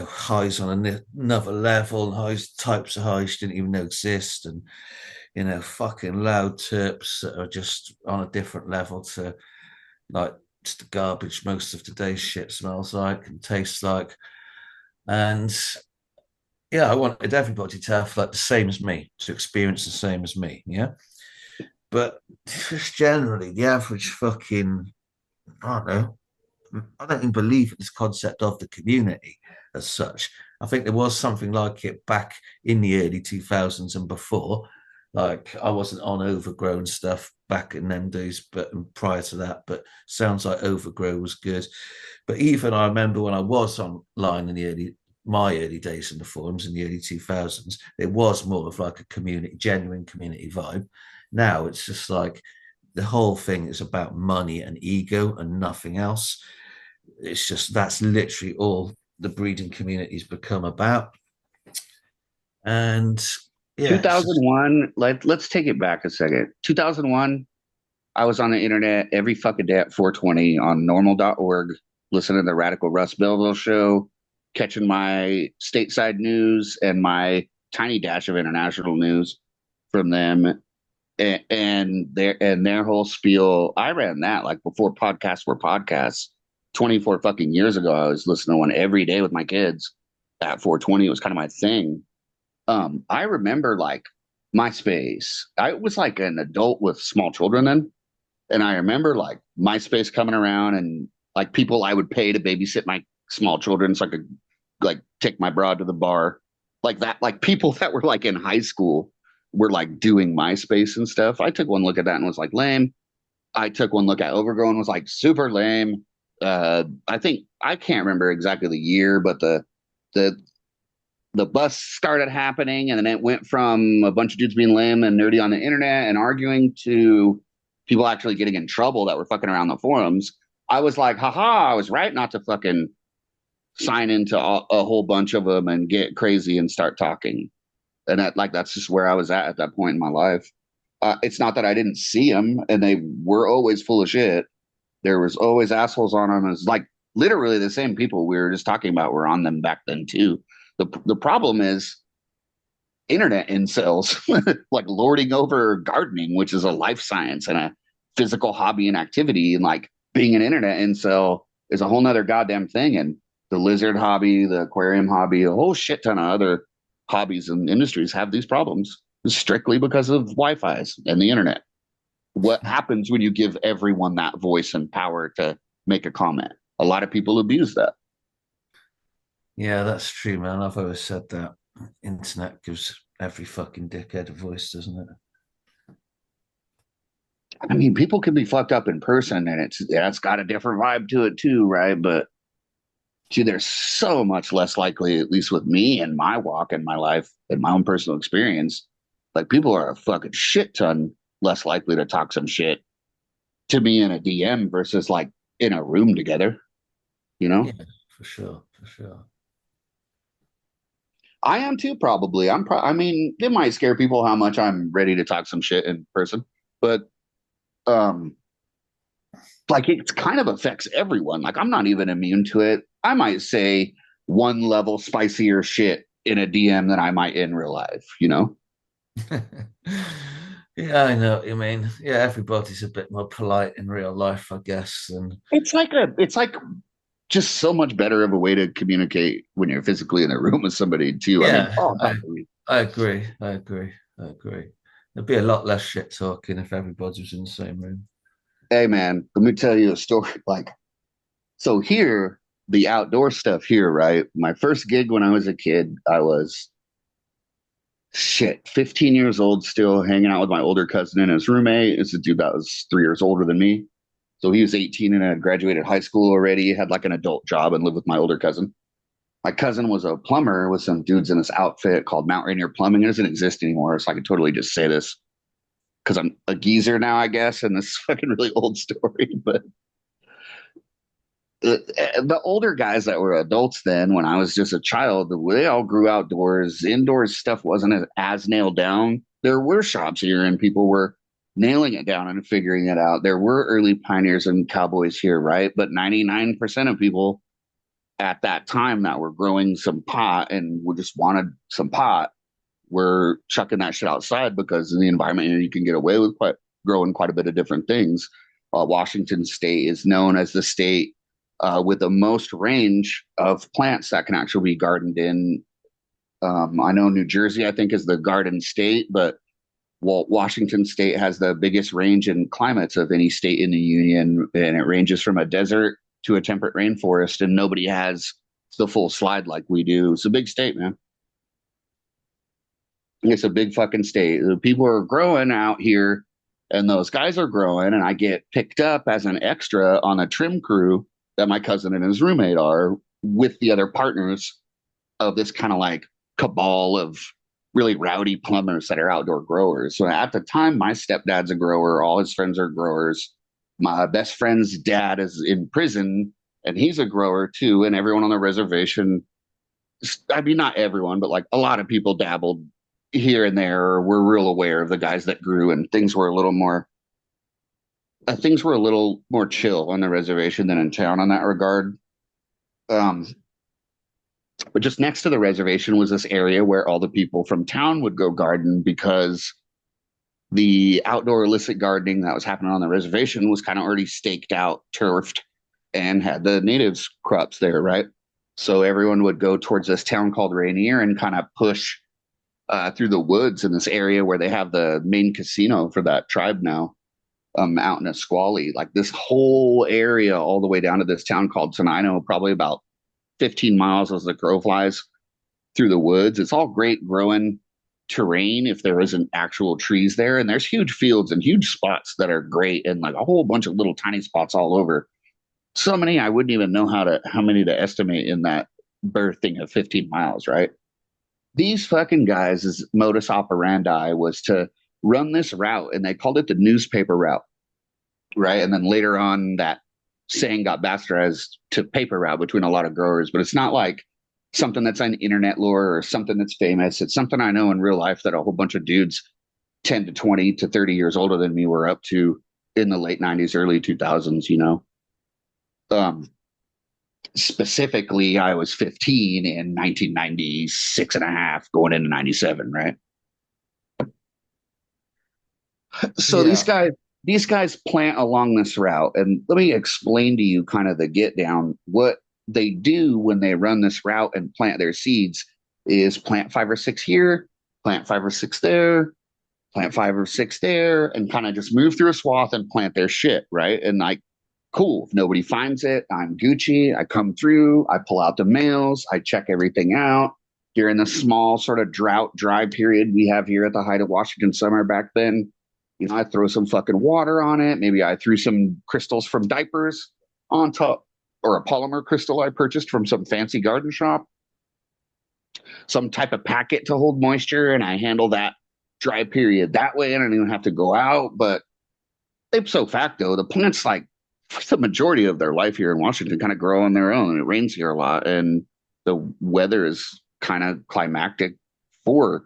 highs on another level and highs types of highs you didn't even know exist and fucking loud terps that are just on a different level to like just the garbage most of today's shit smells like and tastes like. And yeah, I wanted everybody to have like the same as me, to experience the same as me. Yeah. But just generally, the average fucking, I don't know, I don't even believe in this concept of the community as such. I think there was something like it back in the early 2000s and before. Like I wasn't on overgrown stuff back in them days, but prior to that, but sounds like overgrow was good. But even I remember when I was online in my early days in the forums in the early 2000s, it was more of like a community, genuine community vibe. Now it's just like the whole thing is about money and ego and nothing else. It's just that's literally all the breeding community's become about. And yeah, it's just 2001. Let's take it back a second. 2001. I was on the internet every fucking day at 420 on normal.org, listening to the Radical Russ Belville show, catching my stateside news and my tiny dash of international news from them. And their whole spiel. I ran that like before podcasts were podcasts. 24 fucking years ago, I was listening to one every day with my kids at 420. It was kind of my thing. I remember like MySpace. I was like an adult with small children then. And I remember like MySpace coming around and like people I would pay to babysit my small children so I could like take my broad to the bar. Like that, like people that were like in high school were like doing MySpace and stuff. I took one look at that and was like lame. I took one look at Overgrown and was like super lame. I think I can't remember exactly the year, but the the bust started happening, and then it went from a bunch of dudes being lame and nerdy on the internet and arguing to people actually getting in trouble that were fucking around the forums. I was like, haha, I was right not to fucking sign into a whole bunch of them and get crazy and start talking. And that's just where I was at that point in my life. It's not that I didn't see them, and they were always full of shit. There was always assholes on them. It's like literally the same people we were just talking about were on them back then too. The problem is internet incels like lording over gardening, which is a life science and a physical hobby and activity. And like being an internet incel is a whole nother goddamn thing. And the lizard hobby, the aquarium hobby, a whole shit ton of other hobbies and industries have these problems strictly because of Wi-Fi's and the internet. What happens when you give everyone that voice and power to make a comment? A lot of people abuse that. yeah, that's true, man. I've always said that internet gives every fucking dickhead a voice, doesn't it? I mean, people can be fucked up in person, and it's got a different vibe to it too, right? But gee, they're so much less likely, at least with me and my walk in my life and my own personal experience. Like people are a fucking shit ton less likely to talk some shit to me in a DM versus like in a room together. You Yeah, know, for sure, for sure. I am too. Probably. I mean, it might scare people how much I'm ready to talk some shit in person, but um, like it kind of affects everyone. Like I'm not even immune to it. I might say one level spicier shit in a DM than I might in real life, you know? Yeah, I know what you mean. Yeah, everybody's a bit more polite in real life, I guess. And It's like just so much better of a way to communicate when you're physically in a room with somebody too. I mean, yeah, oh, I agree. I agree. I agree. There'd be a lot less shit talking if everybody was in the same room. hey man, let me tell you a story. Like, so here, the outdoor stuff here, right? My first gig when I was a kid, I was shit, 15 years old, still hanging out with my older cousin and his roommate. It's a dude that was 3 years older than me. So he was 18 and had graduated high school already, had like an adult job and lived with my older cousin. My cousin was a plumber with some dudes in this outfit called Mount Rainier Plumbing. It doesn't exist anymore. So I could totally just say this because I'm a geezer now, I guess, and this is fucking really old story. But the older guys that were adults then, when I was just a child, they all grew outdoors. Indoors stuff wasn't as nailed down. There were shops here, and people were nailing it down and figuring it out. There were early pioneers and cowboys here, right? But 99% of people at that time that were growing some pot and we just wanted some pot were chucking that shit outside because in the environment you can get away with growing quite a bit of different things. Washington State is known as the state with the most range of plants that can actually be gardened in. I know New Jersey, I think, is the garden state, but Washington State has the biggest range in climates of any state in the union, and it ranges from a desert to a temperate rainforest, and nobody has the full slide like we do. It's a big state, man. It's a big fucking state. The people are growing out here, and those guys are growing, and I get picked up as an extra on a trim crew that my cousin and his roommate are with the other partners of this kind of like cabal of really rowdy plumbers that are outdoor growers. So at the time, my stepdad's a grower, all his friends are growers. My best friend's dad is in prison and he's a grower too. And everyone on the reservation, I mean, not everyone, but like a lot of people dabbled here and there, or were real aware of the guys that grew, and things were a little more chill on the reservation than in town on that regard. Um, but just next to the reservation was this area where all the people from town would go garden because the outdoor illicit gardening that was happening on the reservation was kind of already staked out, turfed, and had the natives crops there, right? So everyone would go towards this town called Rainier and kind of push through the woods in this area where they have the main casino for that tribe now, out in Esqually. Like this whole area, all the way down to this town called Tenino, probably about 15 miles as the crow flies through the woods. It's all great growing terrain if there isn't actual trees there. And there's huge fields and huge spots that are great, and like a whole bunch of little tiny spots all over. So many I wouldn't even know how many to estimate in that birthing of 15 miles, right? These fucking guys' modus operandi was to run this route, and they called it the newspaper route, right? And then later on, that saying got bastardized to paper route between a lot of growers, but it's not like something that's on internet lore or something that's famous. It's something I know in real life that a whole bunch of dudes 10 to 20 to 30 years older than me were up to in the late 90s, early 2000s, you know. Um, Specifically, I was 15 in 1996 and a half, going into 97, right? So Yeah. these guys plant along this route, and let me explain to you kind of the get down. What they do when they run this route and plant their seeds is plant 5 or 6 here, plant 5 or 6 there, plant 5 or 6 there, and kind of just move through a swath and plant their shit, right? And like, cool. If nobody finds it, I'm Gucci. I come through, I pull out the males, I check everything out. During the small sort of drought dry period we have here at the height of Washington summer back then, I throw some fucking water on it. Maybe I threw some crystals from diapers on top, or a polymer crystal I purchased from some fancy garden shop, some type of packet to hold moisture, and I handle that dry period that way. I don't even have to go out. But ipso facto, the plants, like for the majority of their life here in Washington, kind of grow on their own. It rains here a lot, and the weather is kind of climactic for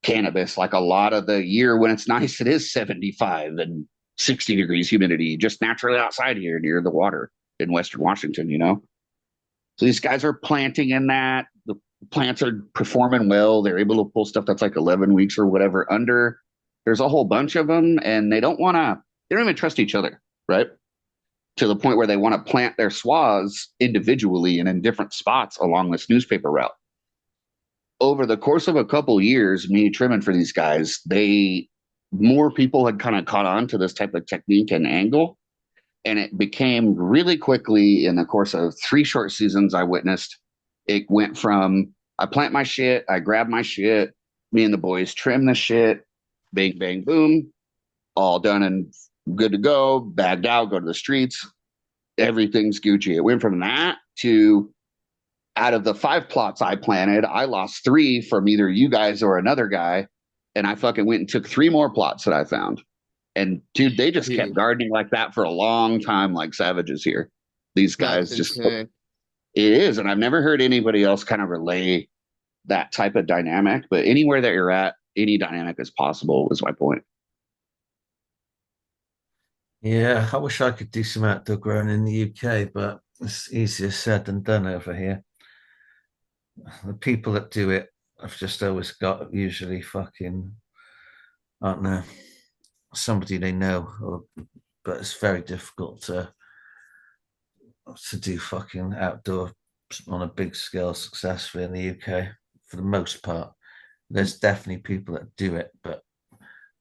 cannabis. Like a lot of the year when it's nice, it is 75 and 60 degrees humidity just naturally outside here near the water in Western Washington, you know? So these guys are planting in that. The Plants are performing well. They're able to pull stuff that's like 11 weeks or whatever under. There's a whole bunch of them, and they don't even trust each other, right? To the point where they want to plant their swaths individually and in different spots along this newspaper route. Over the course of a couple years, me trimming for these guys, more people had kind of caught on to this type of technique and angle. And it became really quickly in the course of 3 short seasons I witnessed. It went from I plant my shit, I grab my shit, me and the boys trim the shit, bang, bang, boom, all done and good to go, bagged out, go to the streets, everything's Gucci. It went from that to out of the 5 plots I planted, I lost 3 from either you guys or another guy. And I fucking went and took 3 more plots that I found. And dude, they just kept Dude, gardening like that for a long time, like savages here. These that's guys just, insane. it is. And I've never heard anybody else kind of relay that type of dynamic. But anywhere that you're at, any dynamic is possible, is my point. Yeah, I wish I could do some outdoor growing in the UK, but it's easier said than done over here. The people that do it have just always got usually fucking, I don't know, somebody they know, but it's very difficult to do fucking outdoor on a big scale successfully in the UK for the most part. There's definitely people that do it, but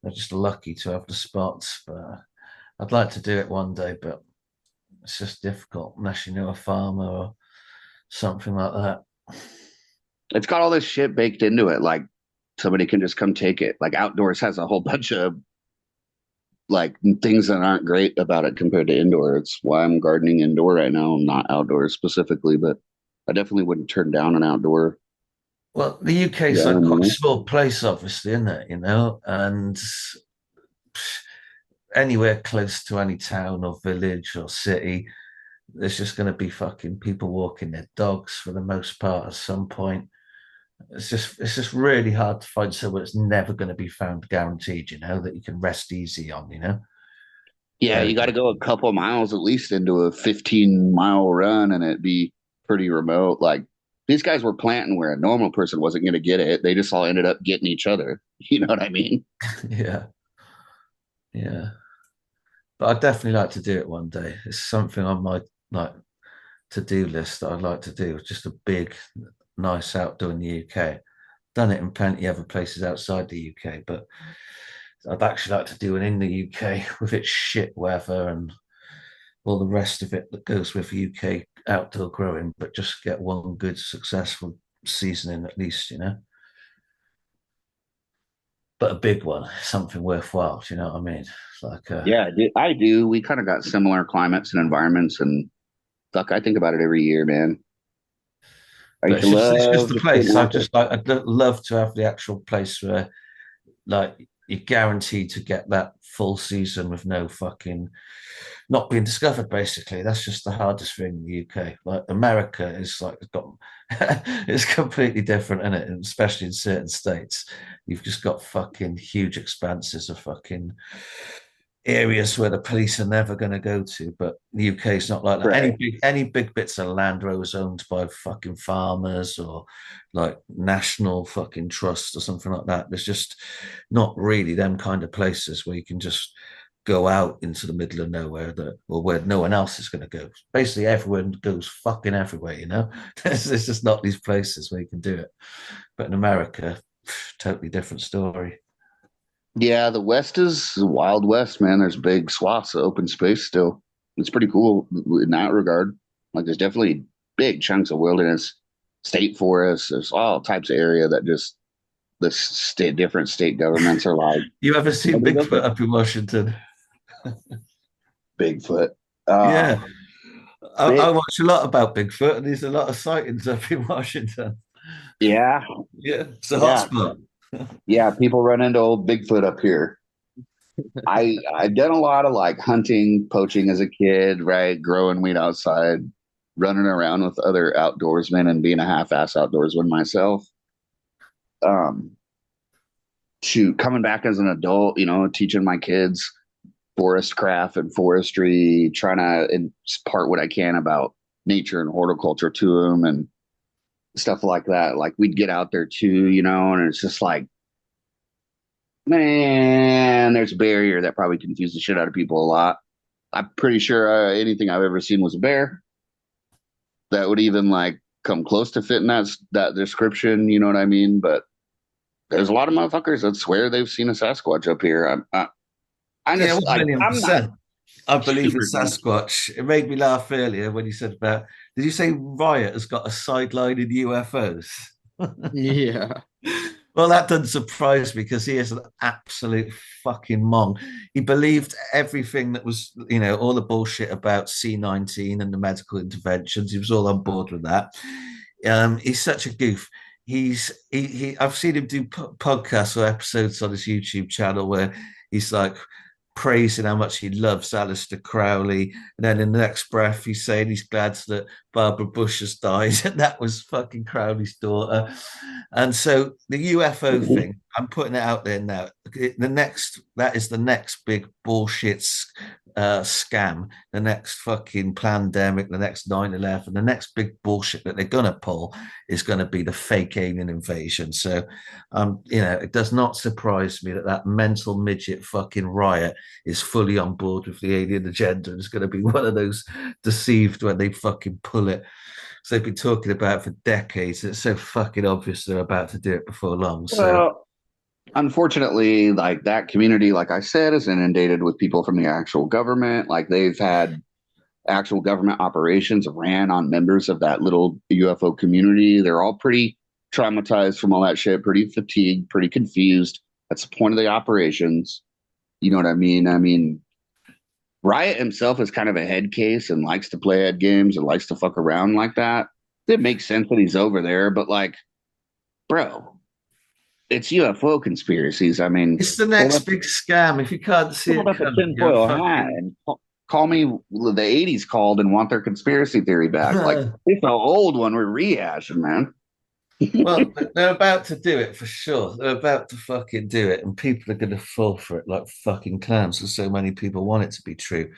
they're just lucky to have the spots. But I'd like to do it one day, but it's just difficult unless you know a farmer or something like that. It's got all this shit baked into it. Like somebody can just come take it. Like outdoors has a whole bunch of like things that aren't great about it compared to indoor. It's why I'm gardening indoor right now, not outdoors specifically, but I definitely wouldn't turn down an outdoor. Well, the UK is Yeah, I like don't quite a know. small place, obviously, isn't it? You know, and anywhere close to any town or village or city, there's just going to be fucking people walking their dogs for the most part at some point. It's just really hard to find somewhere that's never going to be found guaranteed. You know that you can rest easy on. You know, Yeah, very you got to go a couple miles at least into a 15-mile run and it'd be pretty remote. Like these guys were planting where a normal person wasn't going to get it. They just all ended up getting each other. You know what I mean? yeah, yeah. But I'd definitely like to do it one day. It's something on my like to-do list that I'd like to do. Just a big, nice outdoor in the UK. Done it in plenty other places outside the UK, but I'd actually like to do it in the UK with its shit weather and all the rest of it that goes with UK outdoor growing, but just get one good successful season in at least, you know. But a big one, something worthwhile. Do you know what I mean? It's like Yeah, I do. We kind of got similar climates and environments and fuck, I think about it every year, man. I but used to it's just love the just getting place. I out there. just like I'd love to have the actual place where like you're guaranteed to get that full season with no fucking not being discovered. Basically, that's just the hardest thing in the UK. Like America is like got it's completely different in it, and especially in certain states. You've just got fucking huge expanses of fucking areas where the police are never going to go to. But the UK is not like that. Right. Any big bits of land where it was owned by fucking farmers or like national fucking trust or something like that. There's just not really them kind of places where you can just go out into the middle of nowhere that or where no one else is going to go. Basically, everyone goes fucking everywhere. You know, there's just not these places where you can do it. But in America, totally different story. Yeah, the West is the Wild West, man. There's big swaths of open space still. It's pretty cool in that regard. Like there's definitely big chunks of wilderness, state forests. There's all types of area that just the state different state governments are like, You ever "Oh, seen we built Bigfoot it." up in Washington? Bigfoot. Yeah, I Big, watch a lot about Bigfoot, and there's a lot of sightings up in Washington. yeah, Yeah, it's a yeah, hotspot. yeah. People run into old Bigfoot up here. I've done a lot of like hunting, poaching as a kid, right? Growing weed outside, running around with other outdoorsmen and being a half-ass outdoorsman myself. Um, to coming back as an adult, teaching my kids forest craft and forestry, trying to impart what I can about nature and horticulture to them, and stuff like that. Like we'd get out there too, and it's just like, man, there's a barrier that probably confused the shit out of people a lot. I'm pretty sure anything I've ever seen was a bear that would even like come close to fitting that description. You know what I mean? But there's a lot of motherfuckers that swear they've seen a Sasquatch up here. I Yeah, just one like million I'm not percent. I believe in super deep. Sasquatch. It made me laugh earlier when you said about, did you say Riot has got a sideline in UFOs? Yeah. Well, that doesn't surprise me because he is an absolute fucking mong. He believed everything that was, all the bullshit about C-19 and the medical interventions. He was all on board with that. He's such a goof. I've seen him do podcasts or episodes on his YouTube channel where he's like praising how much he loves Aleister Crowley, and then in the next breath he's saying he's glad that Barbara Bush has died, and that was fucking Crowley's daughter. And so the UFO thing, I'm putting it out there now. That is the next big bullshit scam, the next fucking pandemic, the next 9/11, the next big bullshit that they're gonna pull is going to be the fake alien invasion. So, it does not surprise me that that mental midget fucking Riot is fully on board with the alien agenda and is going to be one of those deceived when they fucking pull it. So they've been talking about it for decades. It's so fucking obvious they're about to do it before long. So Well, unfortunately, like that community, like I said, is inundated with people from the actual government. Like they've had actual government operations ran on members of that little UFO community. They're all pretty traumatized from all that shit, pretty fatigued, pretty confused. That's the point of the operations. You know what I mean? I mean, Riot himself is kind of a head case and likes to play head games and likes to fuck around like that. It makes sense that he's over there, but like, bro, it's UFO conspiracies. I mean, it's the hold next up, big scam. If you can't see hold it up a coming, you're tinfoil hat fucking. and call me the 80s called and want their conspiracy theory back. Like, it's an old one we're rehashing, man. Well, they're about to do it for sure. They're about to fucking do it, and people are going to fall for it like fucking clowns because so many people want it to be true.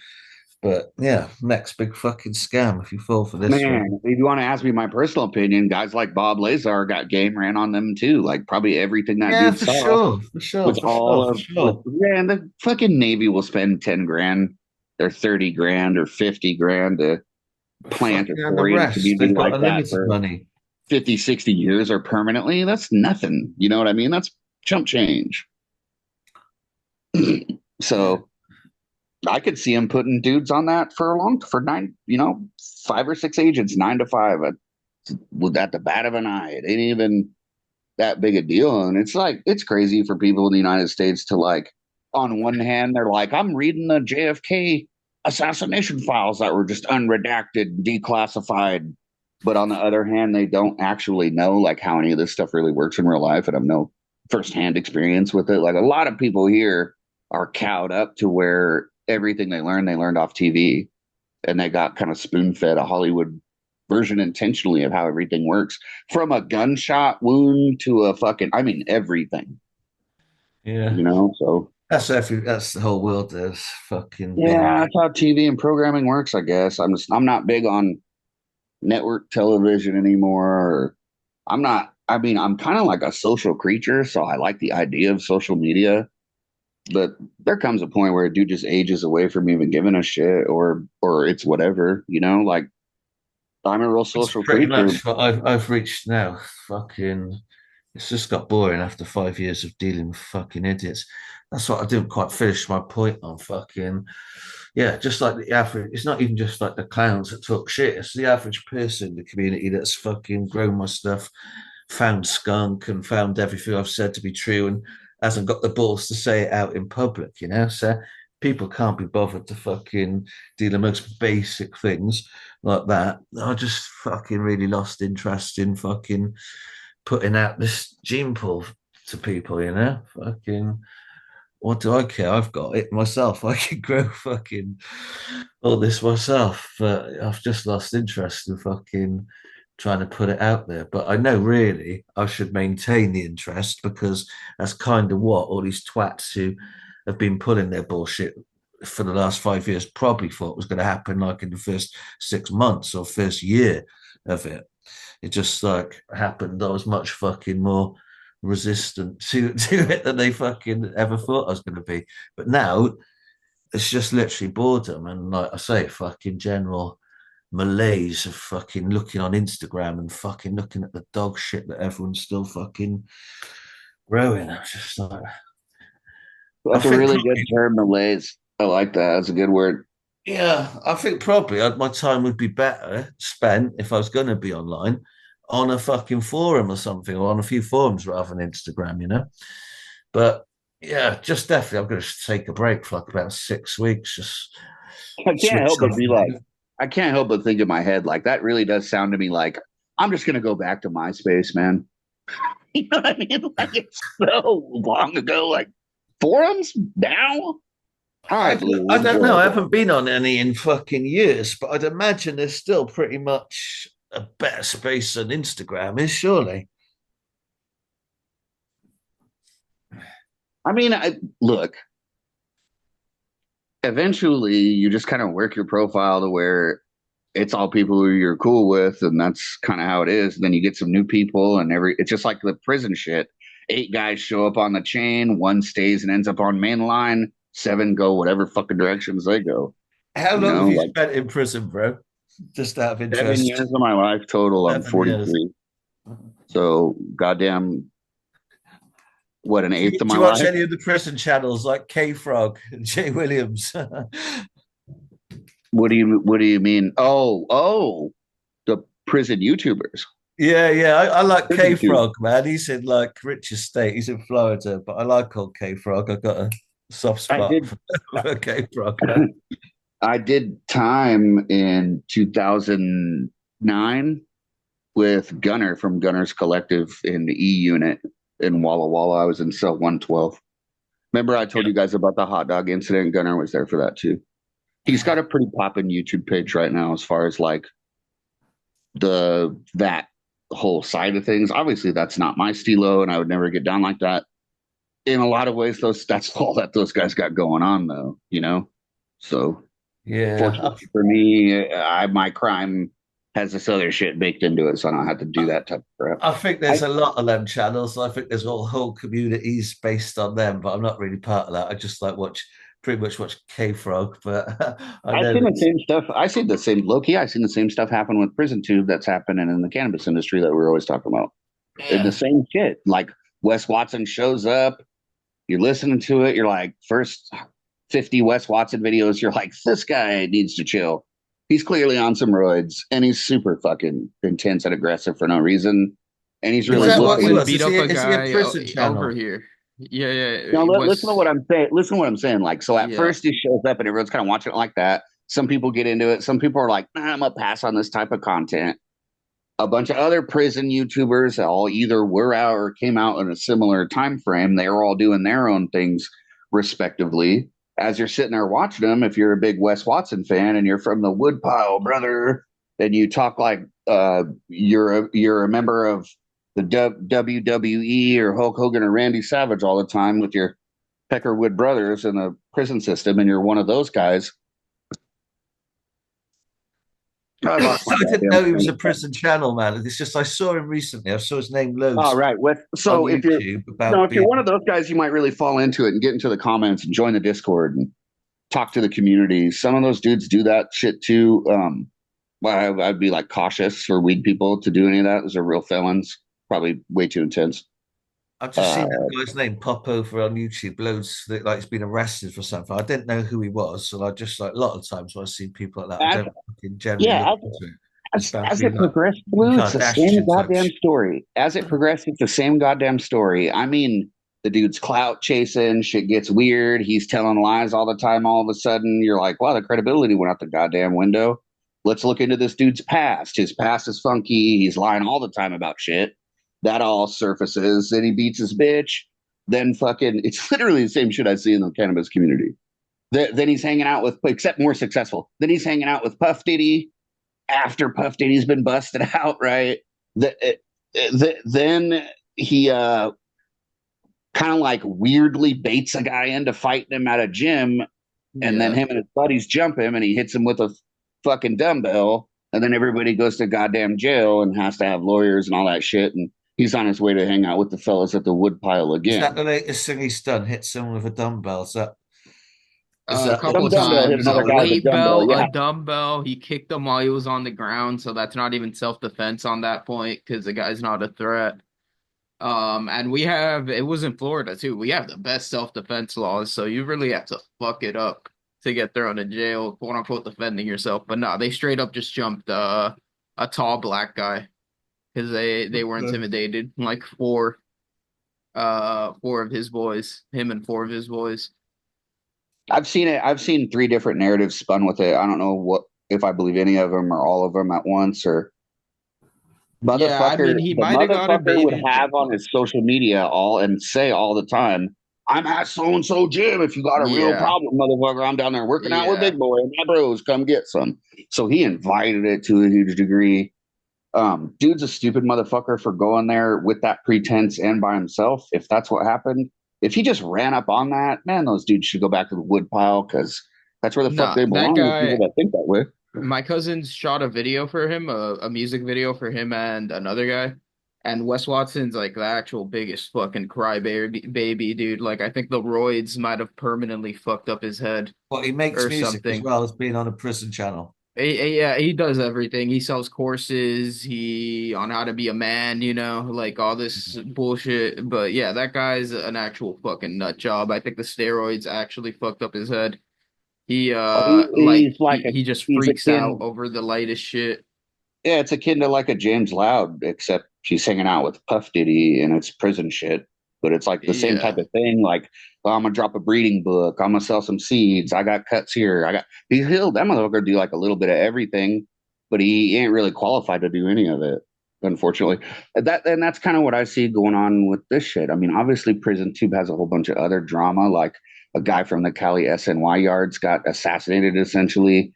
But yeah, next big fucking scam if you fall for this one. Man, if you want to ask me my personal opinion, guys like Bob Lazar got game ran on them too. Like probably everything that Yeah, dude for saw sure, for sure, was for sure, all for of with sure. man, the fucking Navy will spend 10 grand or 30 grand or 50 grand to plant a Fucking and the quarry in a rest, community they've got like that unlimited for money. 50, 60 years or permanently. That's nothing. You know what I mean? That's chump change. Yeah. So I could see him putting dudes on that for a for nine, 5 or 6 agents, 9 to 5 with at the bat of an eye. It ain't even that big a deal. And it's like, it's crazy for people in the United States to like, on one hand, they're like, I'm reading the JFK assassination files that were just unredacted, declassified. But on the other hand, they don't actually know like how any of this stuff really works in real life and have no firsthand experience with it. Like a lot of people here are cowed up to where everything they learned off TV and they got kind of spoon fed a Hollywood version intentionally of how everything works from a gunshot wound to a fucking, I mean, everything, Yeah. So That's the whole world. There's fucking yeah, been. that's how TV and programming works, I guess. I'm not big on network television anymore. Or I mean, I'm kind of like a social creature. So I like the idea of social media, but there comes a point where a dude just ages away from even giving a shit or it's whatever, like I'm a real It's social pretty creature. much what I've reached now. Fucking, it's just got boring after 5 years of dealing with fucking idiots. That's what I didn't quite finish my point on fucking. Yeah, just like the average, it's not even just like the clowns that talk shit. It's the average person in the community that's fucking grown my stuff, found skunk and found everything I've said to be true and hasn't got the balls to say it out in public. So people can't be bothered to fucking do the most basic things like that. I just fucking really lost interest in fucking putting out this gene pool to people. Fucking what do I care? I've got it myself. I can grow fucking all this myself. But I've just lost interest in fucking trying to put it out there. But I know really I should maintain the interest because that's kind of what all these twats who have been pulling their bullshit for the last 5 years probably thought was going to happen like in the first 6 months or first year of it. It just like happened. I was much fucking more resistant to it than they fucking ever thought I was going to be. But now it's just literally boredom and, like I say, fucking general malaise of fucking looking on Instagram and fucking looking at the dog shit that everyone's still fucking growing. I'm just like, I That's a think really good probably, term, malaise. I like that. That's a good word. yeah, I think probably my time would be better spent if I was going to be online on a fucking forum or something, or on a few forums rather than Instagram, you know. But yeah, just definitely, I'm going to take a break for like about 6 weeks, just I can't switch help but off. be like, I can't help but think in my head, like, that really does sound to me like I'm just going to go back to MySpace, man. You know what I mean? Like, it's so long ago. Like, forums now? All right, I Blue, don't know. I whatever. haven't been on any in fucking years, but I'd imagine there's still pretty much a better space than Instagram is, surely. I mean, look, eventually you just kind of work your profile to where it's all people who you're cool with, and that's kind of how it is. And then you get some new people, and it's just like the prison shit. 8 guys show up on the chain, one stays and ends up on main line, seven go whatever fucking directions they go. How You long have know, you like spent in prison, bro? Just out of 7 years interest. of my life total. I'm 7 years. 43, so goddamn, what, an Do eighth you, of do my you watch life? any of the prison channels like K Frog and Jay Williams? What do you mean? Oh, the prison YouTubers. Yeah, yeah. I like K Prison tube. Frog, man. He's in like rich estate. He's in Florida, but I like old K Frog. I got a soft I spot did. for K Frog. I did time in 2009 with Gunner from Gunner's Collective in the E Unit in Walla Walla. I was in cell 112. Remember, I told you guys about the hot dog incident? Gunner was there for that too. He's got a pretty poppin' YouTube page right now as far as like that whole side of things. Obviously, that's not my stilo, and I would never get down like that. In a lot of ways, that's all that those guys got going on, though. So Yeah, fortunately for me, my crime has this other shit baked into it, so I don't have to do that type of crap. I think I, there's a lot of them channels. I think there's whole communities based on them, but I'm not really part of that. I just like pretty much watch K Frog, but I I've know seen the that. same stuff. I see the same low key. I've seen the same stuff happen with prison tube that's happening in the cannabis industry that we're always talking about. And the Yeah, same shit. Like Wes Watson shows up, you're listening to it, you're like, first 50 Wes Watson videos, you're like, this guy needs to chill. He's clearly on some roids, and he's super fucking intense and aggressive for no reason. And he's is really that Wes what he Watson bluffing. was? beat up a Is he a guy prison over channel? here. Yeah, yeah. Now, listen to Wes. what I'm saying. Listen to what I'm saying. Like, so at Yeah, first he shows up and everyone's kind of watching it like that. Some people get into it. Some people are like, I'm gonna pass on this type of content. A bunch of other prison YouTubers all either were out or came out in a similar time frame. They were all doing their own things respectively. As you're sitting there watching them, if you're a big Wes Watson fan and you're from the woodpile, brother, and you talk like you're a member of the WWE or Hulk Hogan or Randy Savage all the time with your Peckerwood brothers in the prison system, and you're one of those guys. I lost my I didn't goddamn know he was train a of thought. prison channel, man. It's just I saw him recently. I saw his name All loads right. on So if you're YouTube no, about if you're one being. of those guys, you might really fall into it and get into the comments and join the Discord and talk to the community. Some of those dudes do that shit too. Well, I'd be like cautious for weed people to do any of that. Those are real felons. Probably way too intense. I've just Uh, seen that guy's name pop over on YouTube loads that like he's been arrested for something. I didn't know who he was, and I just like a lot of times when I see people like that, I as, don't fucking generally look yeah, into it. It's as about being it like progressed, Kim Blue, it's the same Kardashian type goddamn shit. story. As it progressed, it's the same goddamn story. I mean, the dude's clout chasing, shit gets weird. He's telling lies all the time. All of a sudden, you're like, wow, the credibility went out the goddamn window. Let's look into this dude's past. His past is funky. He's lying all the time about shit. That all surfaces. Then he beats his bitch. Then fucking, it's literally the same shit I see in the cannabis community. Then he's hanging out with, except more successful. Then he's hanging out with Puff Diddy after Puff Daddy's been busted out, right? Then he kind of like weirdly baits a guy into fighting him at a gym, and then yeah. him and his buddies jump him, and he hits him with a fucking dumbbell. And then everybody goes to goddamn jail and has to have lawyers and all that shit. And he's on his way to hang out with the fellas at the woodpile Is that again. the latest thing he's done? Hit someone with a dumbbell? Is A that the couple Some of latest? dumbbell hit times, a another guy with a weight dumbbell. belt, a Yeah. dumbbell. He kicked him while he was on the ground, so that's not even self-defense on that point because the guy's not a threat. And we have it was in Florida too. We have the best self-defense laws, so you really have to fuck it up to get thrown in jail, quote unquote, defending yourself. But no, they straight up just jumped a tall black guy because they were intimidated. Like four of his boys, him and four of his boys. I've seen it. I've seen three different narratives spun with it. I don't know what if I believe any of them or all of them at once or Yeah, I motherfucker. mean, he The might have got motherfucker would invaded, have on but his social media all and say all the time, "I'm at so and so gym. If you got a real yeah, problem, motherfucker, I'm down there working out with yeah. Big Boy and my bros. Come get some." So he invited it to a huge degree. Dude's a stupid motherfucker for going there with that pretense and by himself. If that's what happened, if he just ran up on that, man, those dudes should go back to the woodpile because that's where the fuck Nah, they that belong. With people guy. that think that way. My cousins shot a video for him, a music video for him and another guy. And Wes Watson's like the actual biggest fucking crybaby baby, dude. Like I think the roids might have permanently fucked up his head But he makes or music as something. well as being on a prison channel. Yeah, he does everything. He sells courses, he on how to be a man, like all this bullshit. But yeah, that guy's an actual fucking nut job. I think the steroids actually fucked up his head. He like He's like he just he's freaks out akin. over the lightest shit. Yeah, it's akin to like a James Loud, except she's hanging out with Puff Diddy and it's prison shit. But it's like the same type Yeah. of thing. Like, oh, I'm gonna drop a breeding book. I'm gonna sell some seeds. I got cuts here. He'll that motherfucker do like a little bit of everything, but he ain't really qualified to do any of it, unfortunately. That's kind of what I see going on with this shit. I mean, obviously, Prison Tube has a whole bunch of other drama. Like a guy from the Cali SNY yards got assassinated essentially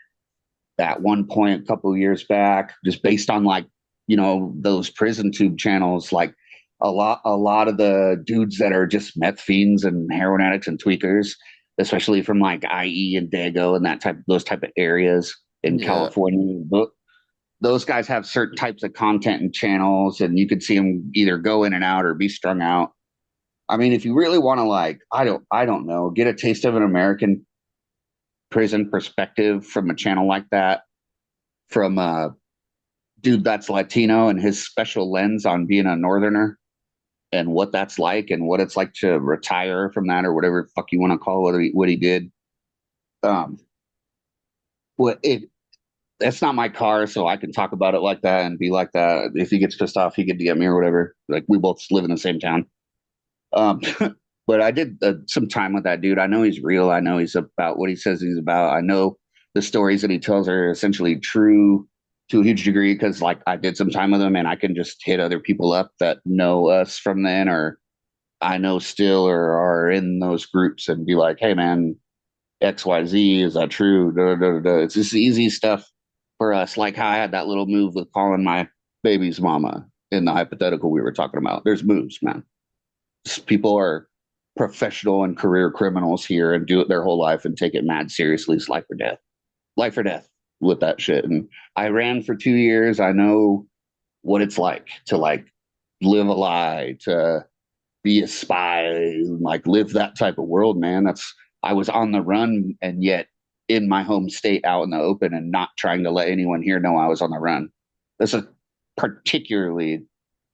at one point a couple of years back, just based on like, those prison tube channels, like a lot of the dudes that are just meth fiends and heroin addicts and tweakers, especially from like IE and Dago and those type of areas in Yeah. California. Those guys have certain types of content and channels, and you could see them either go in and out or be strung out. I mean, if you really want to like, I don't know, get a taste of an American prison perspective from a channel like that, from a dude that's Latino and his special lens on being a northerner and what that's like and what it's like to retire from that or whatever the fuck you want to call it, what he did. Um, what it That's not my car, so I can talk about it like that and be like that. If he gets pissed off, he could DM me or whatever. Like we both live in the same town. Um, but I did some time with that dude. I know he's real. I know he's about what he says he's about. I know the stories that he tells are essentially true to a huge degree because, like, I did some time with him, and I can just hit other people up that know us from then, or I know still, or are in those groups, and be like, "Hey, man, X, Y, Z, is that true?" Da, da, da, da. It's just easy stuff for us. Like how I had that little move with calling my baby's mama in the hypothetical we were talking about. There's moves, man. People are professional and career criminals here and do it their whole life and take it mad seriously. It's life or death with that shit. And I ran for 2 years. I know what it's like to like live a lie, to be a spy, like live that type of world, man. I was on the run and yet in my home state out in the open and not trying to let anyone here know I was on the run. This is a particularly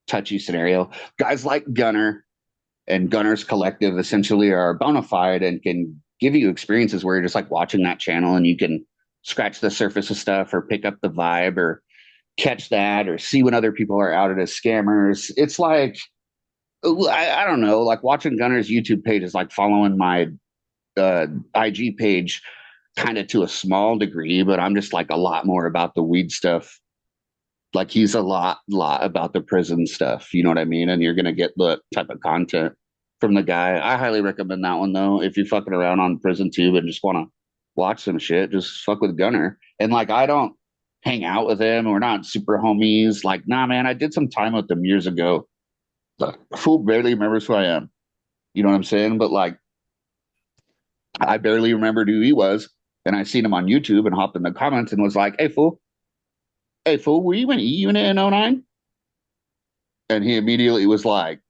touchy scenario. Guys like Gunner and Gunners Collective essentially are bona fide and can give you experiences where you're just like watching that channel and you can scratch the surface of stuff or pick up the vibe or catch that or see when other people are outed as scammers. It's like, I don't know, like watching Gunner's YouTube page is like following my IG page kind of to a small degree, but I'm just like a lot more about the weed stuff. Like he's a lot about the prison stuff. You know what I mean? And you're gonna get the type of content from the guy. I highly recommend that one though. If you're fucking around on prison tube and just want to watch some shit, just fuck with Gunner. And like I don't hang out with him. We're not super homies. Like, nah, man, I did some time with him years ago. The fool barely remembers who I am. You know what I'm saying? But like, I barely remembered who he was. And I seen him on YouTube and hopped in the comments and was like, "Hey, fool, hey, fool, were you in E-Unit in '09? And he immediately was like,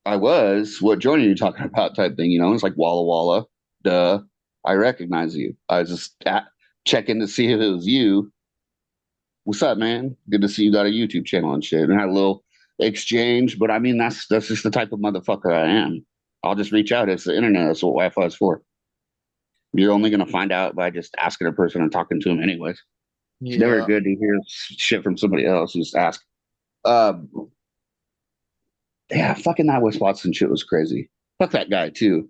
I was. What joint are you talking about? Type thing, It's like Walla Walla. Duh. I recognize you. I was just checking to see if it was you. What's up, man? Good to see you got a YouTube channel and shit. And had a little exchange. But I mean, that's just the type of motherfucker I am. I'll just reach out. It's the internet. That's what Wi-Fi is for. You're only gonna find out by just asking a person and talking to them, anyways. It's never Yeah. good to hear shit from somebody else. Just ask. Um, yeah, fucking that Wes Watson shit was crazy. Fuck that guy too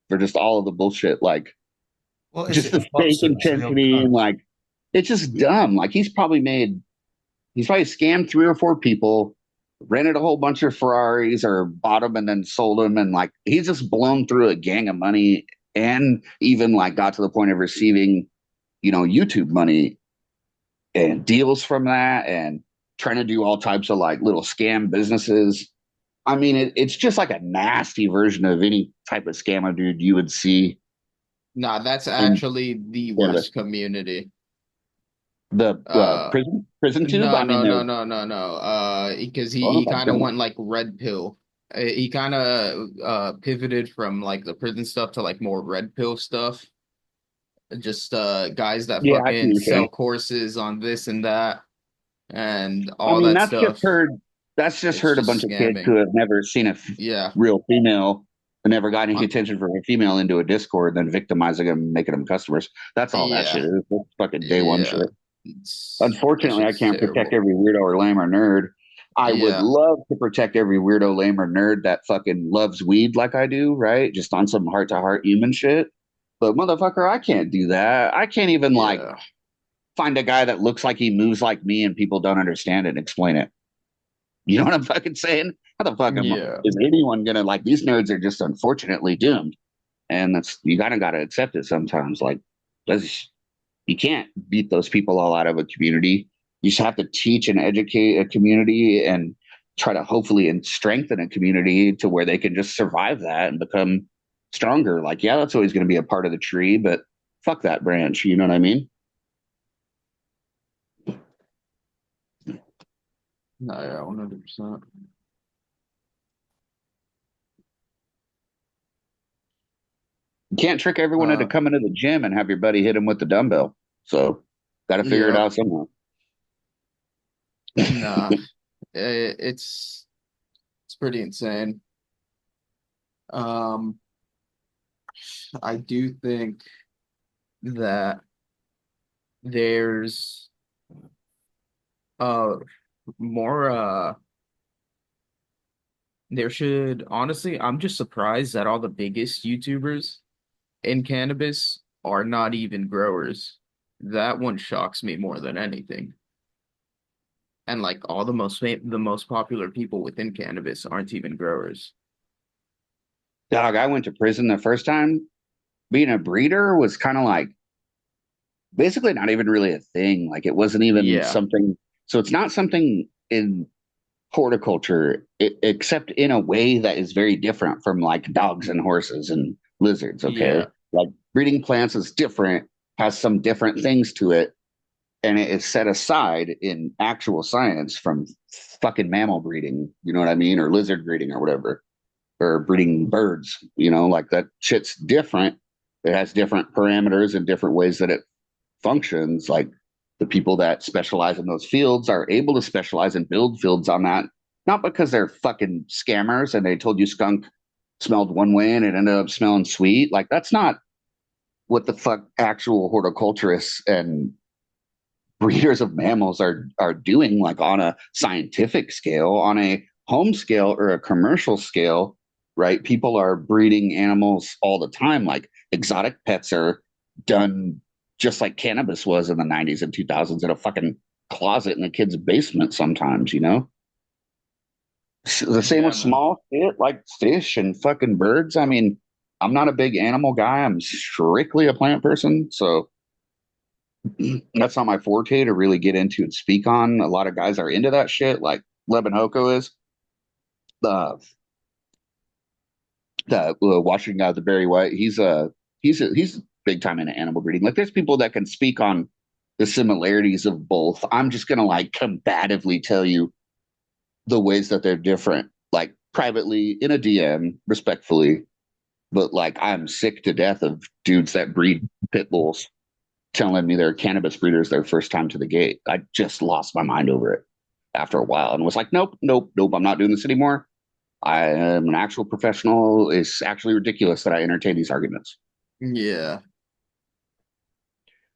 for just all of the bullshit, like What is just it the with fake Watson's real intensity and cunt? like it's just dumb. Like he's probably scammed 3 or 4 people, rented a whole bunch of Ferraris or bought them and then sold them, and like he's just blown through a gang of money and even like got to the point of receiving, YouTube money and deals from that and trying to do all types of like little scam businesses. I mean, it's just like a nasty version of any type of scammer dude you would see Nah, that's in actually the cannabis. worst community. The Uh, prison tube. no, I mean, no, they're no, no, no, no. Because I don't he know if I've kind of done went like red pill. He kind of pivoted from like the prison stuff to like more red pill stuff. Just guys that Yeah, I see what fucking you're sell saying. courses on this and that and I all mean, that stuff. that's just It's heard a just bunch of kids scamming. who have never seen Yeah. real female and never got any Uh, attention from a female into a Discord, then victimizing them, making them customers. That's all that shit yeah. is. That's fucking day one Yeah. shit. That Unfortunately, I shit's can't protect terrible. every weirdo or lame or nerd. I would Yeah. love to protect every weirdo, lame or nerd that fucking loves weed like I do, right? Just on some heart to heart human shit. But motherfucker, I can't do that. I can't even like Yeah. find a guy that looks like he moves like me and people don't understand it and explain it. You know what I'm fucking saying? How the fuck Yeah. is anyone gonna like these nerds are just unfortunately doomed. And that's you kinda gotta accept it sometimes. Like that's you can't beat those people all out of a community. You just have to teach and educate a community and try to hopefully and strengthen a community to where they can just survive that and become stronger. Like, yeah, that's always going to be a part of the tree, but fuck that branch. You know what I mean? No, yeah, 100%. You can't trick everyone into Uh, coming to the gym and have your buddy hit him with the dumbbell. So, got to figure it yeah. out somehow. Nah, it's pretty insane. Um, I do think that there's uh more there should honestly, I'm just surprised that all the biggest YouTubers in cannabis are not even growers. That one shocks me more than anything. And like all the most popular people within cannabis aren't even growers. Dog, I went to prison the first time. Being a breeder was kind of like basically not even really a thing. Like, it wasn't even Yeah, something. So, it's not something in horticulture, except in a way that is very different from like dogs and horses and lizards. Okay. yeah, Like breeding plants is different, has some different things to it. And it is set aside in actual science from fucking mammal breeding, you know what I mean? Or lizard breeding or whatever, or breeding birds, like that shit's different. It has different parameters and different ways that it functions. Like the people that specialize in those fields are able to specialize and build fields on that, not because they're fucking scammers and they told you skunk smelled one way and it ended up smelling sweet. Like that's not what the fuck actual horticulturists and breeders of mammals are doing, like on a scientific scale, on a home scale or a commercial scale, right? People are breeding animals all the time. Like exotic pets are done just like cannabis was in the 90s and 2000s in a fucking closet in a kid's basement sometimes. The same yeah, with man. small shit like fish and fucking birds. I mean, I'm not a big animal guy. I'm strictly a plant person. So that's not my forte to really get into and speak on. A lot of guys are into that shit, like Levin Hoko is. The Washington guy, the Barry White, he's big time into animal breeding. Like there's people that can speak on the similarities of both. I'm just gonna like combatively tell you the ways that they're different, like privately in a DM, respectfully. But like, I'm sick to death of dudes that breed pit bulls telling me they're cannabis breeders their first time to the gate. I just lost my mind over it after a while and was like, nope, nope, nope, I'm not doing this anymore. I am an actual professional. It's actually ridiculous that I entertain these arguments. Yeah.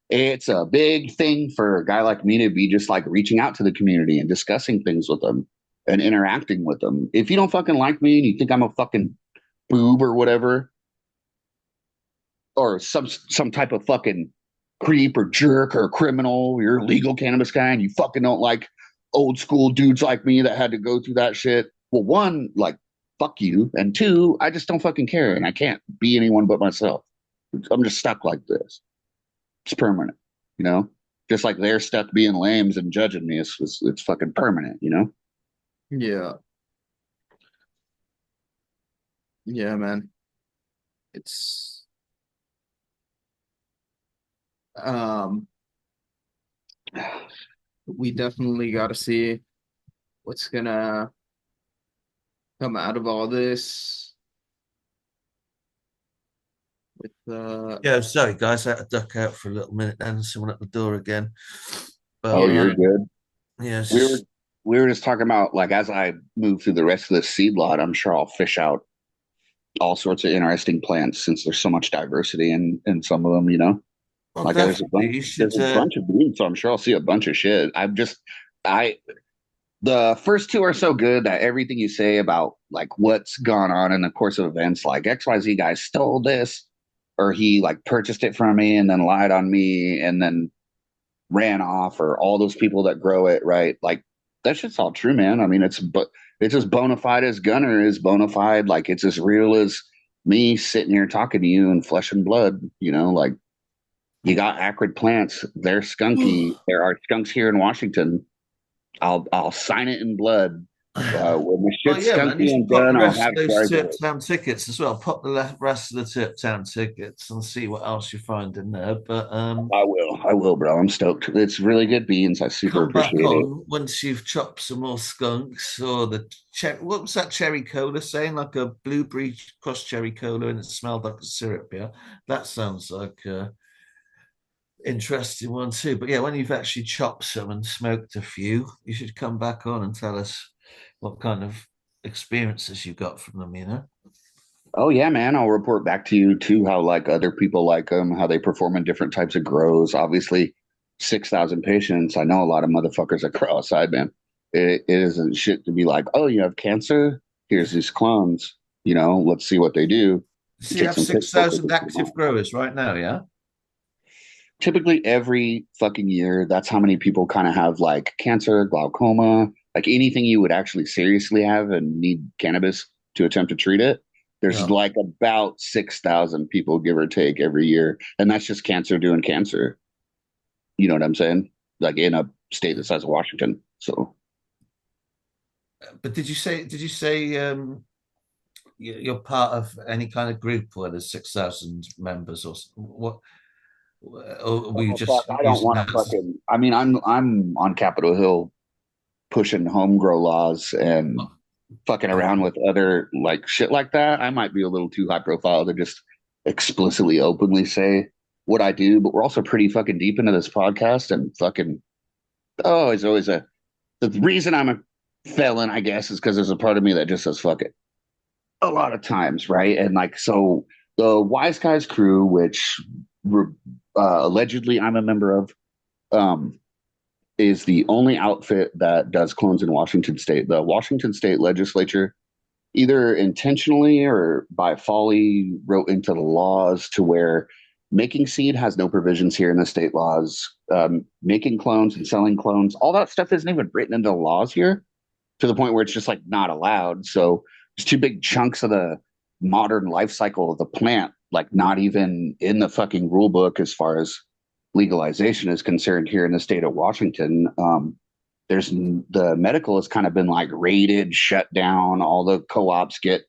It's a big thing for a guy like me to be just like reaching out to the community and discussing things with them and interacting with them. If you don't fucking like me and you think I'm a fucking boob or whatever, or some type of fucking creep or jerk or criminal, you're a legal cannabis guy and you fucking don't like old school dudes like me that had to go through that shit. Well, one, like, fuck you. And two, I just don't fucking care and I can't be anyone but myself. I'm just stuck like this. It's permanent, you know? Just like they're stuck being lames and judging me. It's fucking permanent, you know? Yeah. Yeah, man. It's um we definitely got to see what's gonna come out of all this with Yeah, sorry guys, I had to duck out for a little minute then. Someone at the door again. But Oh, you're yeah. good. yeah, it's We were just we were just talking about like as I move through the rest of the seed lot, I'm sure I'll fish out all sorts of interesting plants since there's so much diversity in some of them, you know. well, Like definitely you should. there's a bunch of beans, so I'm sure I'll see a bunch of shit. I the first two are so good that everything you say about like what's gone on in the course of events, like XYZ guy stole this, or he like purchased it from me and then lied on me and then ran off, or all those people that grow it, right? Like that shit's all true, man. I mean, it's as bona fide as Gunner is bona fide. Like it's as real as me sitting here talking to you in flesh and blood. You know, like you got acrid plants. They're skunky. There are skunks here in Washington. I'll sign it in blood. When the Well, shit's yeah, man, you skunky should and pop the done, I'll rest have of it where those I Tip go. Town tickets as well. Pop the rest of the Tip Town tickets and see what else you find in there. But I will, bro. I'm stoked. It's really good beans. I super come back appreciate it. on once you've chopped some more skunks or the what was that cherry cola saying? Like a blueberry cross cherry cola and it smelled like a syrup. Yeah, that sounds like a interesting one too. But yeah, when you've actually chopped some and smoked a few, you should come back on and tell us what kind of experiences you got from them. You know. Oh yeah, man. I'll report back to you too how like other people like them, how they perform in different types of grows. Obviously, 6,000 patients. I know a lot of motherfuckers that grow outside, man. It isn't shit to be like, oh, you have cancer? Here's these clones. You know, let's see what they do. So you Take have some pictures. 6,000 active growers right now, yeah? Typically, every fucking year, that's how many people kind of have like cancer, glaucoma, like anything you would actually seriously have and need cannabis to attempt to treat it. There's Yeah. like about 6,000 people, give or take, every year. And that's just cancer doing cancer. You know what I'm saying? Like in a state the size of Washington. So, But did you say you're part of any kind of group where there's 6,000 members or what? Or were you oh, fuck, just I don't using want that to as fucking, I mean, I'm on Capitol Hill pushing home grow laws and oh, fucking okay. around with other like shit like that. I might be a little too high profile to just explicitly openly say what I do, but we're also pretty fucking deep into this podcast and fucking oh, it's always a the reason I'm a felon, I guess, is because there's a part of me that just says fuck it. A lot of times, right? And like so the Wise Guys crew, which allegedly I'm a member of, um, is the only outfit that does clones in Washington State. The Washington State Legislature either intentionally or by folly wrote into the laws to where making seed has no provisions here in the state laws. Making clones and selling clones, all that stuff isn't even written into the laws here to the point where it's just like not allowed. So there's two big chunks of the modern life cycle of the plant, like not even in the fucking rule book as far as legalization is concerned here in the state of Washington. There's the medical has kind of been like raided, shut down. All the co-ops get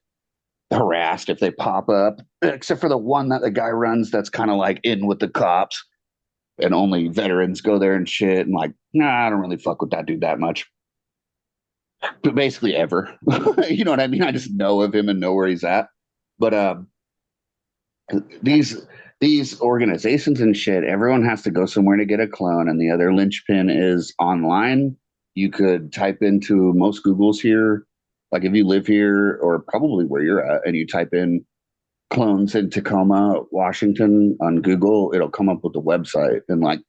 harassed if they pop up, except for the one that the guy runs that's kind of like in with the cops. and only veterans go there and shit. And like, nah, I don't really fuck with that dude that much. But basically ever. You know what I mean? I just know of him and know where he's at. But these these organizations and shit, everyone has to go somewhere to get a clone, and the other linchpin is online. You could type into most Googles here, like if you live here or probably where you're at, and you type in clones in Tacoma, Washington on Google, it'll come up with the website. And like,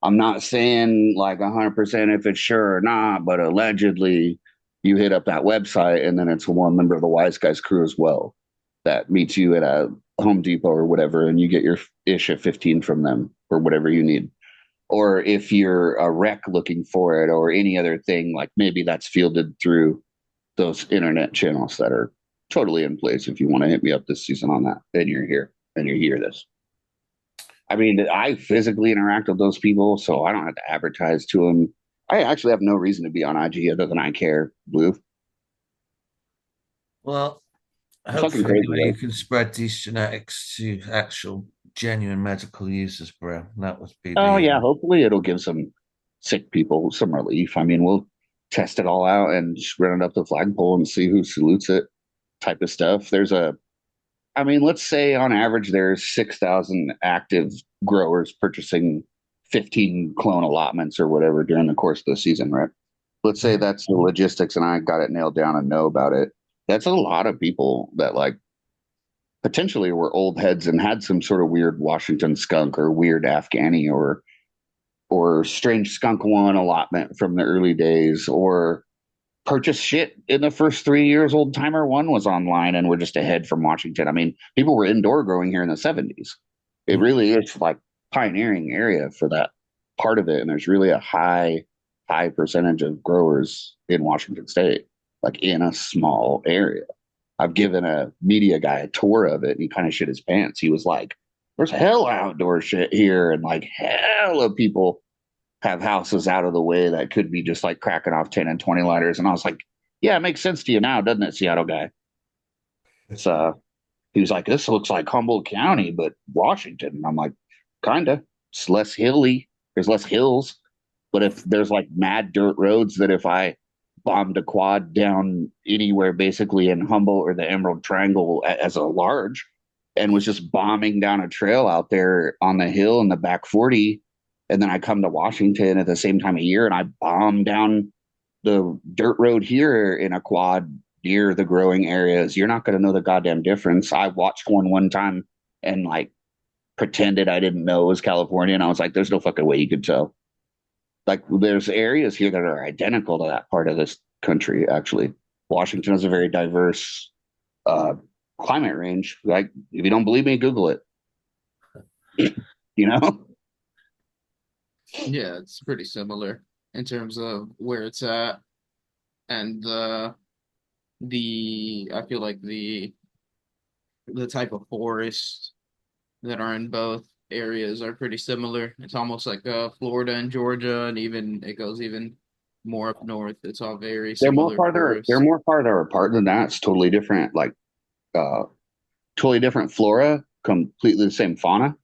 I'm not saying like 100% if it's sure or not, but allegedly you hit up that website and then it's one member of the Wise Guys crew as well that meets you at a Home Depot or whatever, and you get your ish at 15 from them or whatever you need. Or if you're a rec looking for it or any other thing, like maybe that's fielded through those internet channels that are totally in place. If you want to hit me up this season on that, then you're here and you hear this. I mean, I physically interact with those people, so I don't have to advertise to them. I actually have no reason to be on IG other than I care, Blue. Well, Fucking hopefully crazy, you right? can spread these genetics to actual genuine medical users, bro. That would be Oh, the yeah. Hopefully it'll give some sick people some relief. I mean, we'll test it all out and just run it up the flagpole and see who salutes it type of stuff. I mean, let's say on average there's 6,000 active growers purchasing 15 clone allotments or whatever during the course of the season, right? Let's say that's the logistics and I got it nailed down and know about it. That's a lot of people that like potentially were old heads and had some sort of weird Washington skunk or weird Afghani or strange skunk one allotment from the early days or purchase shit in the first 3 years. Old timer one was online and we're just ahead from Washington. I mean, people were indoor growing here in the 70s. It really is like pioneering area for that part of it. And there's really a high percentage of growers in Washington State, like in a small area. I've given a media guy a tour of it and he kind of shit his pants. He was like, there's hell outdoor shit here. And like hell of people have houses out of the way that could be just like cracking off 10 and 20 lighters. And I was like, yeah, it makes sense to you now, doesn't it, Seattle guy? It's he was like, this looks like Humboldt County, but Washington. And I'm like, kinda. It's less hilly. There's less hills. But if there's like mad dirt roads that if I bombed a quad down anywhere basically in Humboldt or the Emerald Triangle as a large and was just bombing down a trail out there on the hill in the back 40, and then I come to Washington at the same time of year and I bomb down the dirt road here in a quad near the growing areas, you're not going to know the goddamn difference. I watched one time and like pretended I didn't know it was California, and I was like, "There's no fucking way you could tell." Like, there's areas here that are identical to that part of this country. Actually, Washington is a very diverse uh, climate range. Like, if you don't believe me, Google it. You know? Yeah, it's pretty similar in terms of where it's at and the I feel like the type of forests that are in both areas are pretty similar. It's almost like Florida and Georgia, and even it goes even more up north. It's all very similar They're forests. more farther apart than that. It's totally different. Like, uh, totally different flora, completely the same fauna.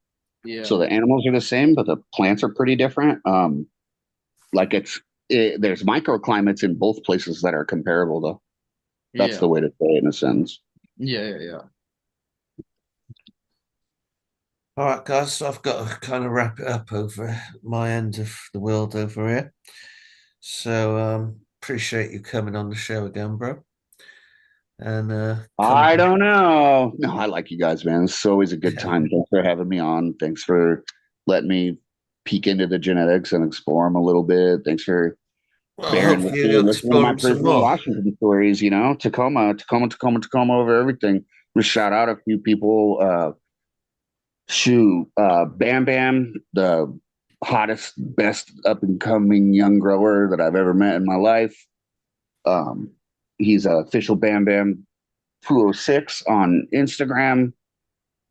Yeah, So the animals are the same, but the plants are pretty different. Like there's microclimates in both places that are comparable, though. That's yeah, the way to say it in a sense. yeah. All right, guys. So I've got to kind of wrap it up over my end of the world over here. So appreciate you coming on the show again, bro. And coming. I don't know. No, I like you guys, man. It's always a good Yeah. time. Thanks for having me on. Thanks for letting me peek into the genetics and explore them a little bit. Thanks for Well, bearing with hopefully me you'll and listening to explore my them some personal more. Washington stories. You know, Tacoma over everything. Just shout out a few people. Bam Bam, the hottest, best up and coming young grower that I've ever met in my life. Um, he's a official Bam Bam 206 on Instagram.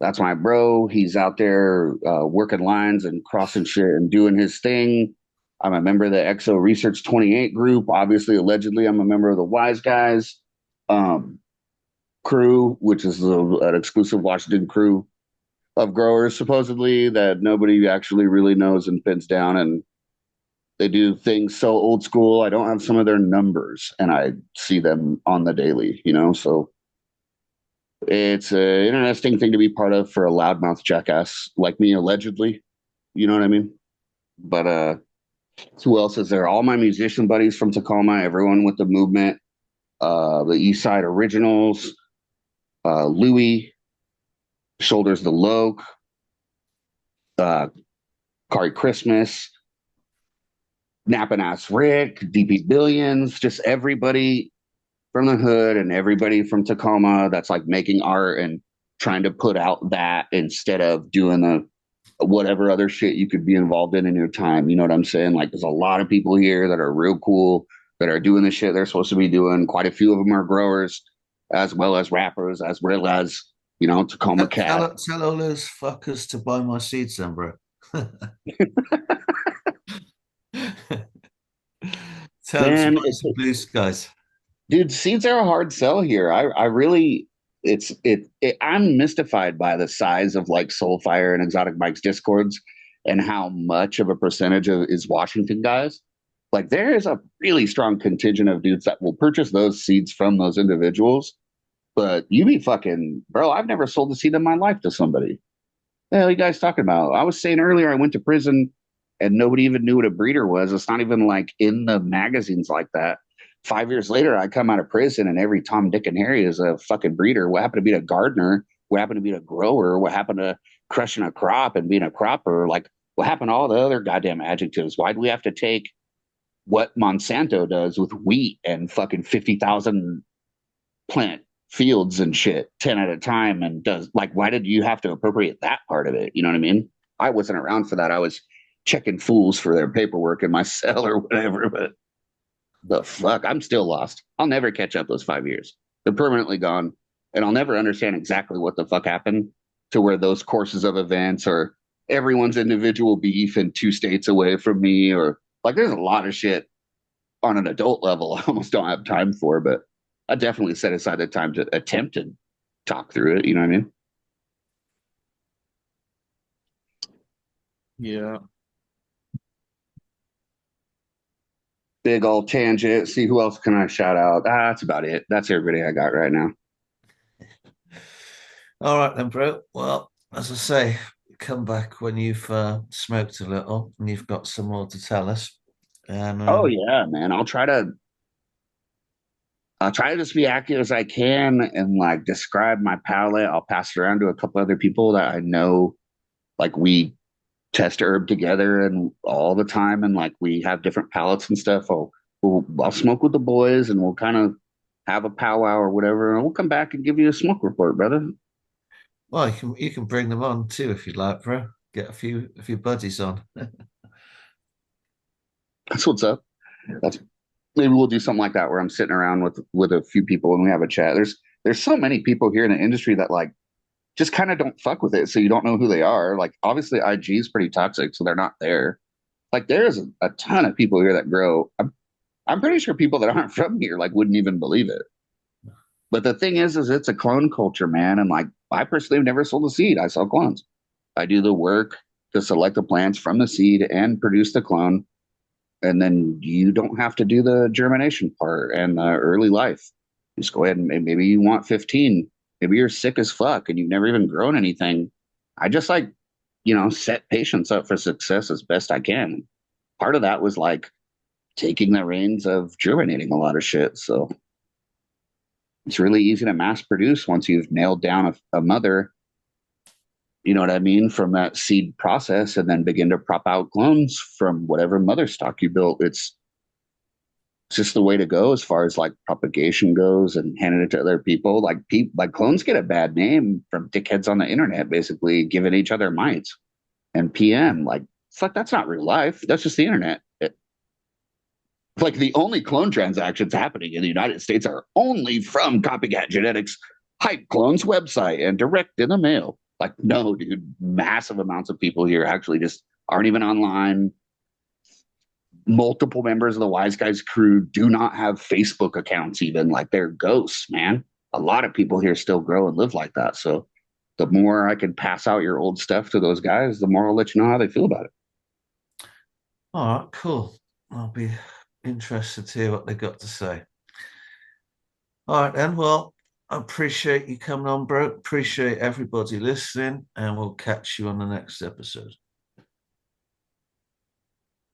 That's my bro. He's out there working lines and crossing shit and doing his thing. I'm a member of the EXO Research 28 group. Obviously, allegedly, I'm a member of the Wise Guys um, crew, which is an exclusive Washington crew. of growers supposedly that nobody actually really knows and pins down, and they do things so old school. I don't have some of their numbers, and I see them on the daily, so it's an interesting thing to be part of for a loudmouth jackass like me, allegedly. You know what I mean? But who else is there? All my musician buddies from Tacoma, everyone with the movement, the East Side Originals, Louie, Shoulders the Loke, uh, Kari Christmas, Nappin' Ass Rick, DP Billions, just everybody from the hood and everybody from Tacoma that's like making art and trying to put out that instead of doing the whatever other shit you could be involved in your time. You know what I'm saying? Like, there's a lot of people here that are real cool that are doing the shit they're supposed to be doing. Quite a few of them are growers, as well as rappers, as well as Tacoma Cat. Tell all those fuckers to buy my seeds, then, bro. Tell them to Man, buy some BlueSkies. dude, seeds are a hard sell here. I really, I'm mystified by the size of like Soulfire and Exotic Mike's discords and how much of a percentage of is Washington guys. Like, there is a really strong contingent of dudes that will purchase those seeds from those individuals. But you be fucking, bro, I've never sold a seed in my life to somebody. The hell are you guys talking about? I was saying earlier I went to prison and nobody even knew what a breeder was. It's not even like in the magazines like that. 5 years later, I come out of prison and every Tom, Dick, and Harry is a fucking breeder. What happened to be a gardener? What happened to be a grower? What happened to crushing a crop and being a cropper? Like, what happened to all the other goddamn adjectives? Why do we have to take what Monsanto does with wheat and fucking 50,000 plant fields and shit 10 at a time, and does like, why did you have to appropriate that part of it? You know what I mean? I wasn't around for that. I was checking fools for their paperwork in my cell or whatever, but the fuck, I'm still lost. I'll never catch up those 5 years. They're permanently gone, and I'll never understand exactly what the fuck happened to where those courses of events or everyone's individual beef in 2 states away from me, or like, there's a lot of shit on an adult level I almost don't have time for, but I definitely set aside the time to attempt to talk through it. You know what I mean? Yeah. Big old tangent. See, who else can I shout out? That's about it. That's everybody I got right now. All right, then, bro. Well, as I say, come back when you've smoked a little and you've got some more to tell us. And Oh yeah, man. I'll try to just be accurate as I can and like describe my palette. I'll pass it around to a couple other people that I know. Like, we test herb together and all the time, and like we have different palettes and stuff. I'll smoke with the boys and we'll kind of have a powwow or whatever, and we'll come back and give you a smoke report, brother. well, you can bring them on too if you'd like, bro. Get a few buddies on. That's what's up. That's Maybe we'll do something like that where I'm sitting around with a few people and we have a chat. There's so many people here in the industry that like just kind of don't fuck with it, so you don't know who they are. Like, obviously IG is pretty toxic, so they're not there. Like, there's a ton of people here that grow. I'm pretty sure people that aren't from here like wouldn't even believe it. But the thing is it's a clone culture, man. And like, I personally have never sold a seed. I sell clones. I do the work to select the plants from the seed and produce the clone. And then you don't have to do the germination part and the early life. Just go ahead and maybe you want 15. Maybe you're sick as fuck and you've never even grown anything. I just like, set patients up for success as best I can. Part of that was like taking the reins of germinating a lot of shit. So it's really easy to mass produce once you've nailed down a mother, you know what I mean, from that seed process, and then begin to prop out clones from whatever mother stock you built. It's just the way to go as far as like propagation goes and handing it to other people. Like clones get a bad name from dickheads on the internet, basically giving each other mites and PM. Like, fuck, that's not real life. That's just the internet. Like, the only clone transactions happening in the United States are only from Copycat Genetics Hype Clones website and direct in the mail. Like, no, dude, massive amounts of people here actually just aren't even online. Multiple members of the Wise Guys crew do not have Facebook accounts, even. Like, they're ghosts, man. A lot of people here still grow and live like that. So the more I can pass out your old stuff to those guys, the more I'll let you know how they feel about it. All right, cool. I'll be interested to hear what they got to say. All right, then. Well, I appreciate you coming on, bro. Appreciate everybody listening, and we'll catch you on the next episode.